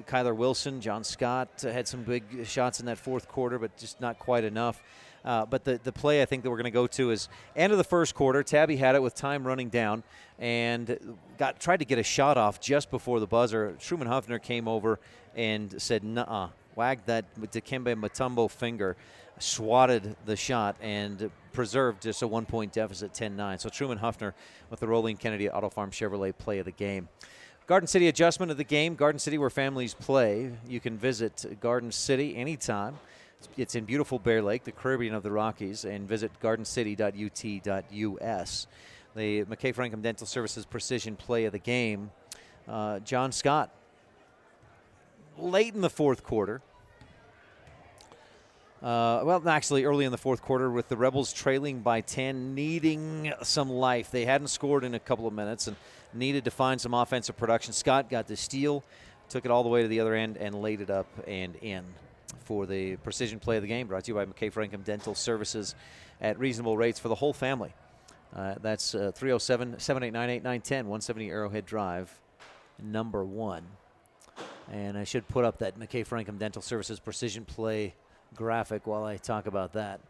Kyler Wilson. John Scott had some big shots in that fourth quarter, but just not quite enough. But the play I think that we're going to go to is end of the first quarter. Tabby had it with time running down and tried to get a shot off just before the buzzer. Truman Huffner came over and said, nuh-uh, wagged that Dikembe Mutombo finger, swatted the shot, and preserved just a 1-point deficit, 10-9. So Truman Huffner with the Rolene Kennedy Auto Farm Chevrolet play of the game. Garden City adjustment of the game. Garden City, where families play. You can visit Garden City anytime. It's in beautiful Bear Lake, the Caribbean of the Rockies, and visit gardencity.ut.us. The McKay Frankham Dental Services precision play of the game. John Scott, late in the fourth quarter. Well, actually, early in the fourth quarter with the Rebels trailing by 10, needing some life. They hadn't scored in a couple of minutes and needed to find some offensive production. Scott got the steal, took it all the way to the other end, and laid it up and in for the precision play of the game, brought to you by McKay Frankham Dental Services at reasonable rates for the whole family. That's 307-789-8910, 170 Arrowhead Drive, number 1. And I should put up that McKay Frankham Dental Services precision play graphic while I talk about that.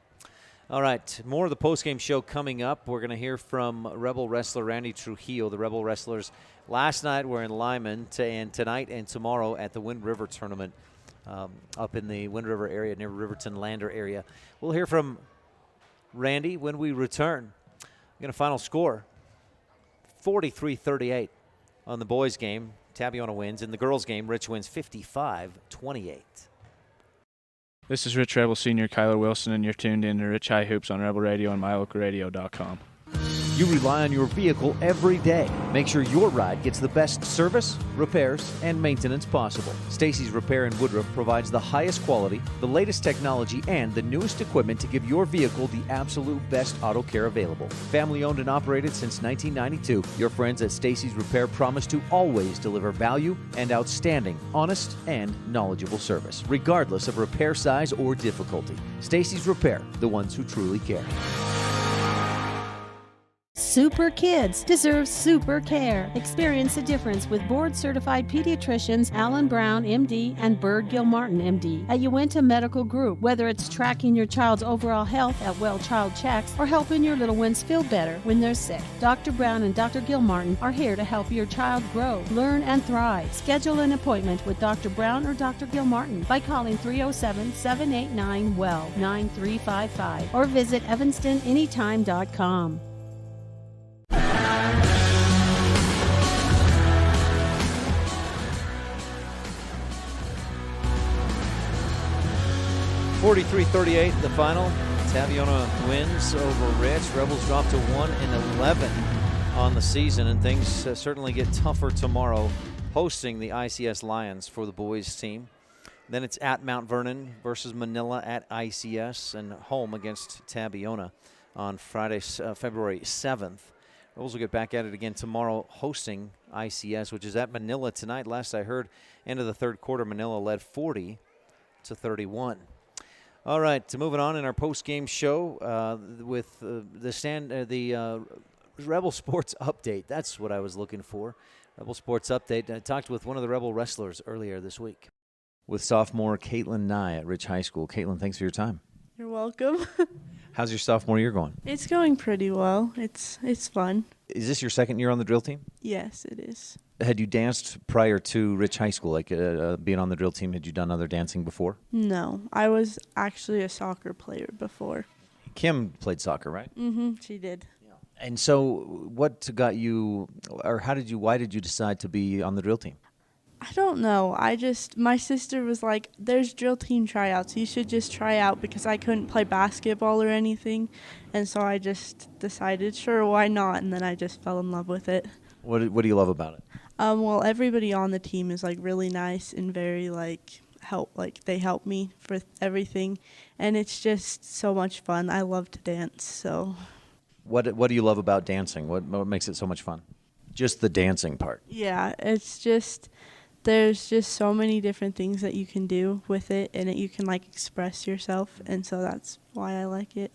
All right, more of the postgame show coming up. We're going to hear from Rebel wrestler Randy Trujillo. The Rebel wrestlers last night were in Lyman, and tonight and tomorrow at the Wind River tournament. Up in the Wind River area, near Riverton Lander area. We'll hear from Randy when we return. We're going to final score, 43-38 on the boys' game. Tabiona wins. In the girls' game, Rich wins 55-28. This is Rich Rebel Senior Kyler Wilson, and you're tuned in to Rich High Hoops on Rebel Radio and MyLocalRadio.com. You rely on your vehicle every day. Make sure your ride gets the best service, repairs, and maintenance possible. Stacy's Repair in Woodruff provides the highest quality, the latest technology, and the newest equipment to give your vehicle the absolute best auto care available. Family owned and operated since 1992, your friends at Stacy's Repair promise to always deliver value and outstanding, honest, and knowledgeable service, regardless of repair size or difficulty. Stacy's Repair, the ones who truly care. super kids deserve super care. Experience the difference with board-certified pediatricians Alan Brown, MD, and Bird Gilmartin, MD, at Uinta Medical Group. Whether it's tracking your child's overall health at Well Child Checks or helping your little ones feel better when they're sick, Dr. Brown and Dr. Gilmartin are here to help your child grow, learn, and thrive. Schedule an appointment with Dr. Brown or Dr. Gilmartin by calling 307-789-WELL 9355 or visit evanstonanytime.com. (43-38) the final. Tabiona wins over Rich. Rebels drop to 1-11 on the season, and things certainly get tougher tomorrow, hosting the ICS Lions for the boys team. Then it's at Mount Vernon versus Manila at ICS, and home against Tabiona on Friday, February 7th. Rebels will get back at it again tomorrow, hosting ICS, which is at Manila tonight. Last I heard, end of the third quarter, Manila led 40-31. All right, moving on in our post-game show with the Rebel Sports Update. That's what I was looking for, Rebel Sports Update. I talked with one of the Rebel wrestlers earlier this week with sophomore Caitlin Nye at Rich High School. Caitlin, thanks for your time. You're welcome. How's your sophomore year going? It's going pretty well. It's fun. Is this your second year on the drill team? Yes, it is. Had you danced prior to Rich High School, like being on the drill team? Had you done other dancing before? No, I was actually a soccer player before. Kim played soccer, right? Mm-hmm, she did. And so what got you, or why did you decide to be on the drill team? I don't know. My sister was like, there's drill team tryouts. You should just try out, because I couldn't play basketball or anything. And so I just decided, sure, why not? And then I just fell in love with it. What do you love about it? Well, everybody on the team is like really nice and very they help me for everything. And it's just so much fun. I love to dance, so. What do you love about dancing? What makes it so much fun? Just the dancing part. Yeah, it's just, there's just so many different things that you can do with it, and you can like express yourself, and so that's why I like it.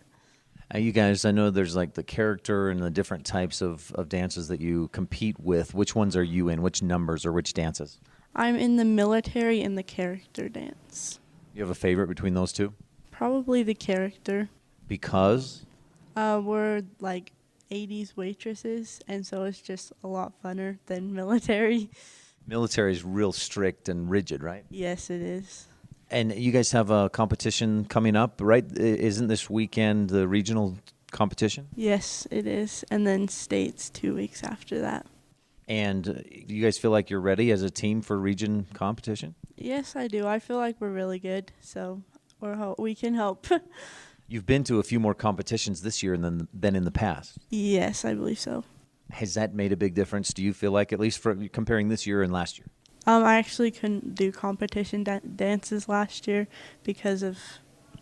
You guys, I know there's like the character and the different types of dances that you compete with. Which ones are you in? Which numbers or which dances? I'm in the military and the character dance. You have a favorite between those two? Probably the character. Because? We're like 80s waitresses, and so it's just a lot funner than military. Military is real strict and rigid, right? Yes, it is. And you guys have a competition coming up, right? Isn't this weekend the regional competition? Yes, it is. And then states 2 weeks after that. And do you guys feel like you're ready as a team for region competition? Yes, I do. I feel like we're really good, so we can help. You've been to a few more competitions this year than in the past. Yes, I believe so. Has that made a big difference, do you feel like, at least for comparing this year and last year? I actually couldn't do competition dances last year because of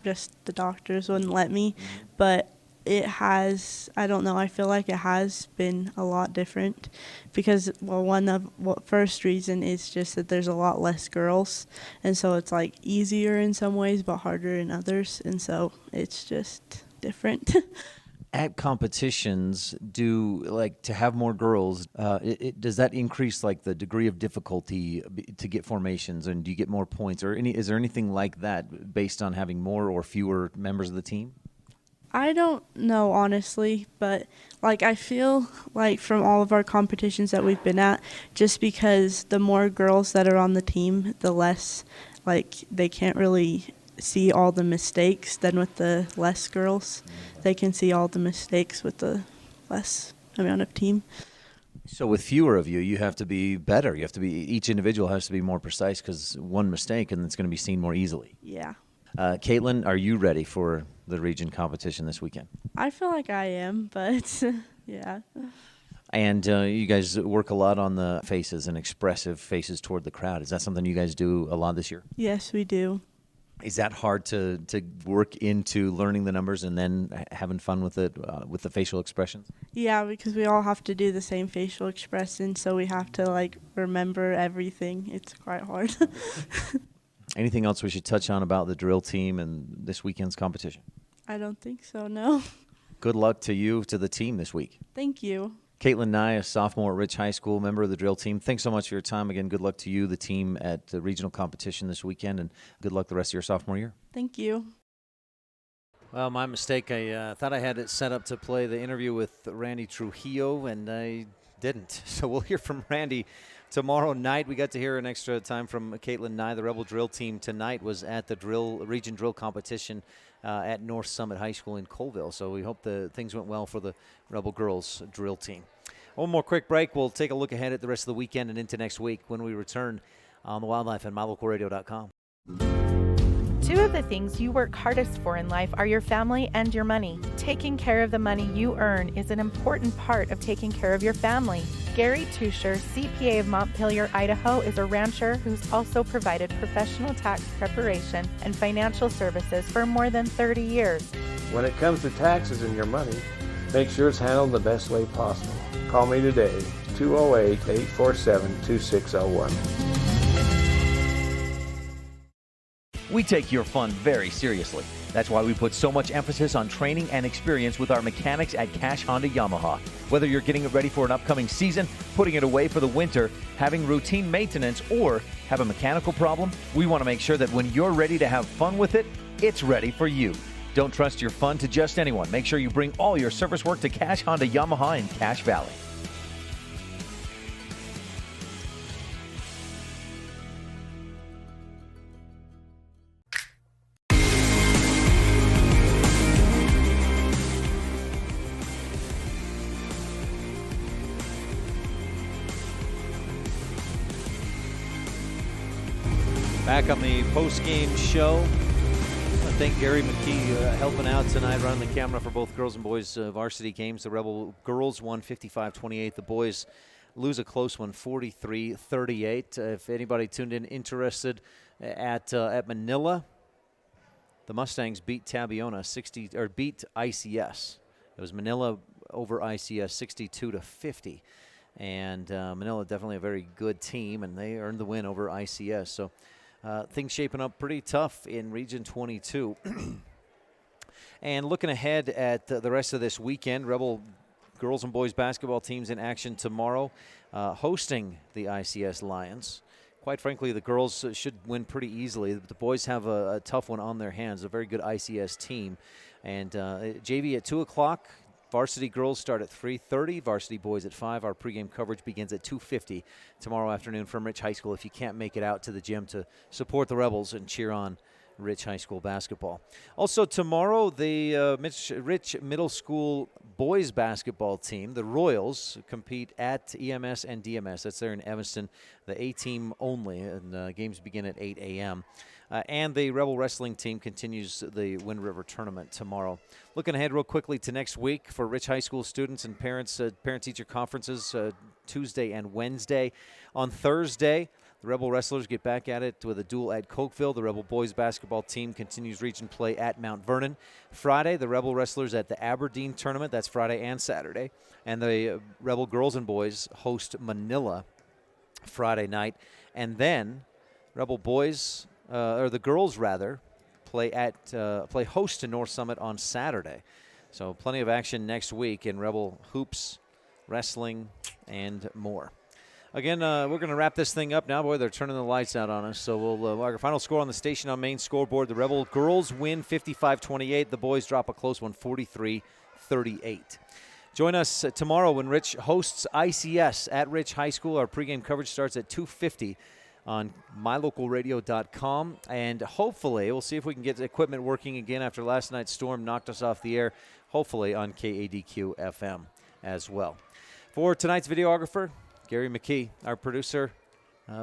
just the doctors wouldn't let me. But it has, I don't know, I feel like it has been a lot different because, first reason is just that there's a lot less girls. And so it's like easier in some ways but harder in others. And so it's just different. At competitions, to have more girls, does that increase like the degree of difficulty to get formations, and do you get more points, or is there anything like that based on having more or fewer members of the team? I don't know, honestly, but I feel like from all of our competitions that we've been at, just because the more girls that are on the team, the less they can't really see all the mistakes than with the less girls. They can see all the mistakes with the less amount of team. So with fewer of you, you have to be better. Each individual has to be more precise, because one mistake and it's going to be seen more easily. Yeah. Caitlin, are you ready for the region competition this weekend? I feel like I am, but yeah. And you guys work a lot on the faces and expressive faces toward the crowd. Is that something you guys do a lot this year? Yes, we do. Is that hard to work into learning the numbers and then having fun with it, with the facial expressions? Yeah, because we all have to do the same facial expression, so we have to remember everything. It's quite hard. Anything else we should touch on about the drill team and this weekend's competition? I don't think so, no. good luck to you, to the team this week. Thank you. Caitlin Nye, a sophomore at Rich High School, member of the drill team. Thanks so much for your time. Again, good luck to you, the team at the regional competition this weekend, and good luck the rest of your sophomore year. Thank you. Well, my mistake. I thought I had it set up to play the interview with Randy Trujillo, and I didn't. So we'll hear from Randy tomorrow night. We got to hear an extra time from Caitlin Nye. The Rebel drill team tonight was at the region drill competition at North Summit High School in Colville. So we hope the things went well for the Rebel girls drill team. One more quick break. We'll take a look ahead at the rest of the weekend and into next week when we return on the Wildlife and MyLocalRadio.com. Two of the things you work hardest for in life are your family and your money. Taking care of the money you earn is an important part of taking care of your family. Gary Tusher, CPA of Montpelier, Idaho, is a rancher who's also provided professional tax preparation and financial services for more than 30 years. When it comes to taxes and your money, make sure it's handled the best way possible. Call me today, 208-847-2601. We take your fun very seriously. That's why we put so much emphasis on training and experience with our mechanics at Cash Honda Yamaha. Whether you're getting it ready for an upcoming season, putting it away for the winter, having routine maintenance, or have a mechanical problem, we want to make sure that when you're ready to have fun with it, it's ready for you. Don't trust your fun to just anyone. Make sure you bring all your service work to Cash Honda Yamaha in Cache Valley. Back on the post-game show. I thank Gary McKee helping out tonight, running the camera for both girls and boys varsity games. The Rebel girls won 55-28. The boys lose a close one, 43-38. If anybody tuned in interested at Manila, the Mustangs beat Tabiona beat ICS. It was Manila over ICS 62-50. And Manila definitely a very good team, and they earned the win over ICS. So things shaping up pretty tough in Region 22. And looking ahead at the rest of this weekend, Rebel girls and boys basketball teams in action tomorrow, hosting the ICS Lions. Quite frankly, the girls should win pretty easily. The boys have a tough one on their hands, a very good ICS team. And JV at 2 o'clock. Varsity girls start at 3:30. Varsity boys at 5. Our pregame coverage begins at 2:50 tomorrow afternoon from Rich High School if you can't make it out to the gym to support the Rebels and cheer on Rich High School basketball. Also tomorrow, the Rich Middle School boys basketball team, the Royals, compete at EMS and DMS. That's there in Evanston, the A-team only, and games begin at 8 a.m. And the Rebel wrestling team continues the Wind River tournament tomorrow. Looking ahead real quickly to next week for Rich High School students and parents, parent-teacher conferences Tuesday and Wednesday. On Thursday, the Rebel wrestlers get back at it with a duel at Cokeville. The Rebel boys basketball team continues region play at Mount Vernon. Friday, the Rebel wrestlers at the Aberdeen tournament. That's Friday and Saturday. And the Rebel girls and boys host Manila Friday night. And then Rebel boys, or the girls rather, play host to North Summit on Saturday. So plenty of action next week in Rebel hoops, wrestling, and more. Again, we're going to wrap this thing up now. Boy, they're turning the lights out on us. So we'll our final score on the station on main scoreboard. The Rebel girls win 55-28. The boys drop a close one, 43-38. Join us tomorrow when Rich hosts ICS at Rich High School. Our pregame coverage starts at 2:50 on mylocalradio.com. And hopefully, we'll see if we can get the equipment working again after last night's storm knocked us off the air, hopefully on KADQ-FM as well. For tonight's videographer, Gary McKee, our producer,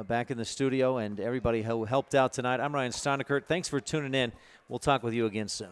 back in the studio, and everybody who helped out tonight. I'm Ryan STEINECKERT. Thanks for tuning in. We'll talk with you again soon.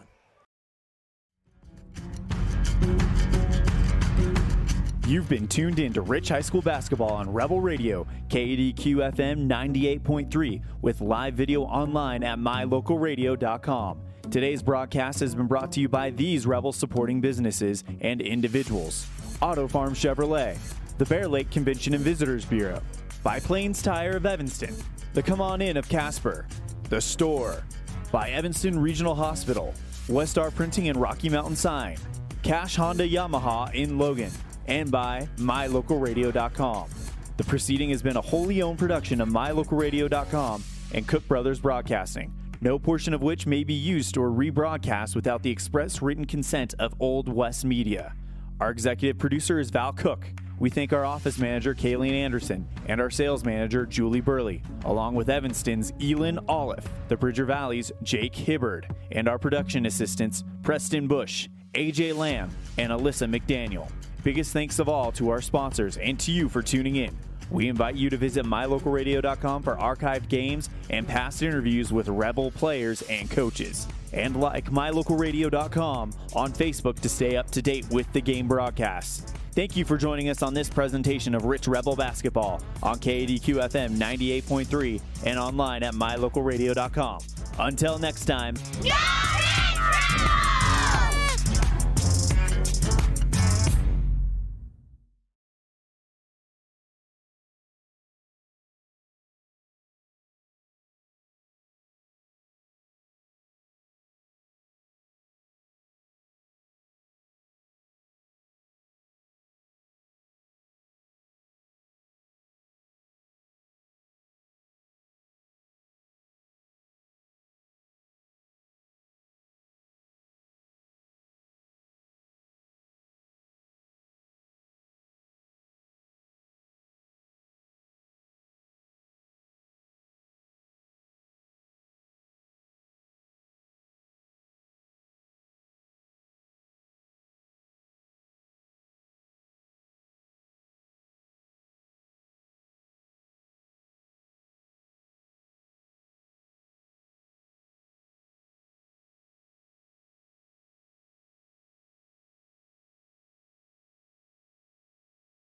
You've been tuned in to Rich High School basketball on Rebel Radio, KADQ-FM 98.3, with live video online at mylocalradio.com. Today's broadcast has been brought to you by these Rebel supporting businesses and individuals. Auto Farm Chevrolet, the Bear Lake Convention and Visitors Bureau, by Plains Tire of Evanston, the Come On In of Casper, The Store, by Evanston Regional Hospital, Westar Printing and Rocky Mountain Sign, Cash Honda Yamaha in Logan, and by MyLocalRadio.com. The proceeding has been a wholly owned production of MyLocalRadio.com and Cook Brothers Broadcasting, no portion of which may be used or rebroadcast without the express written consent of Old West Media. Our executive producer is Val Cook. We thank our office manager, Kayleen Anderson, and our sales manager, Julie Burley, along with Evanston's Elin Olive, the Bridger Valley's Jake Hibbard, and our production assistants, Preston Bush, AJ Lamb, and Alyssa McDaniel. Biggest thanks of all to our sponsors and to you for tuning in. We invite you to visit mylocalradio.com for archived games and past interviews with Rebel players and coaches. And like mylocalradio.com on Facebook to stay up to date with the game broadcasts. Thank you for joining us on this presentation of Rich Rebel Basketball on KADQ-FM 98.3 and online at mylocalradio.com. Until next time. Yeah!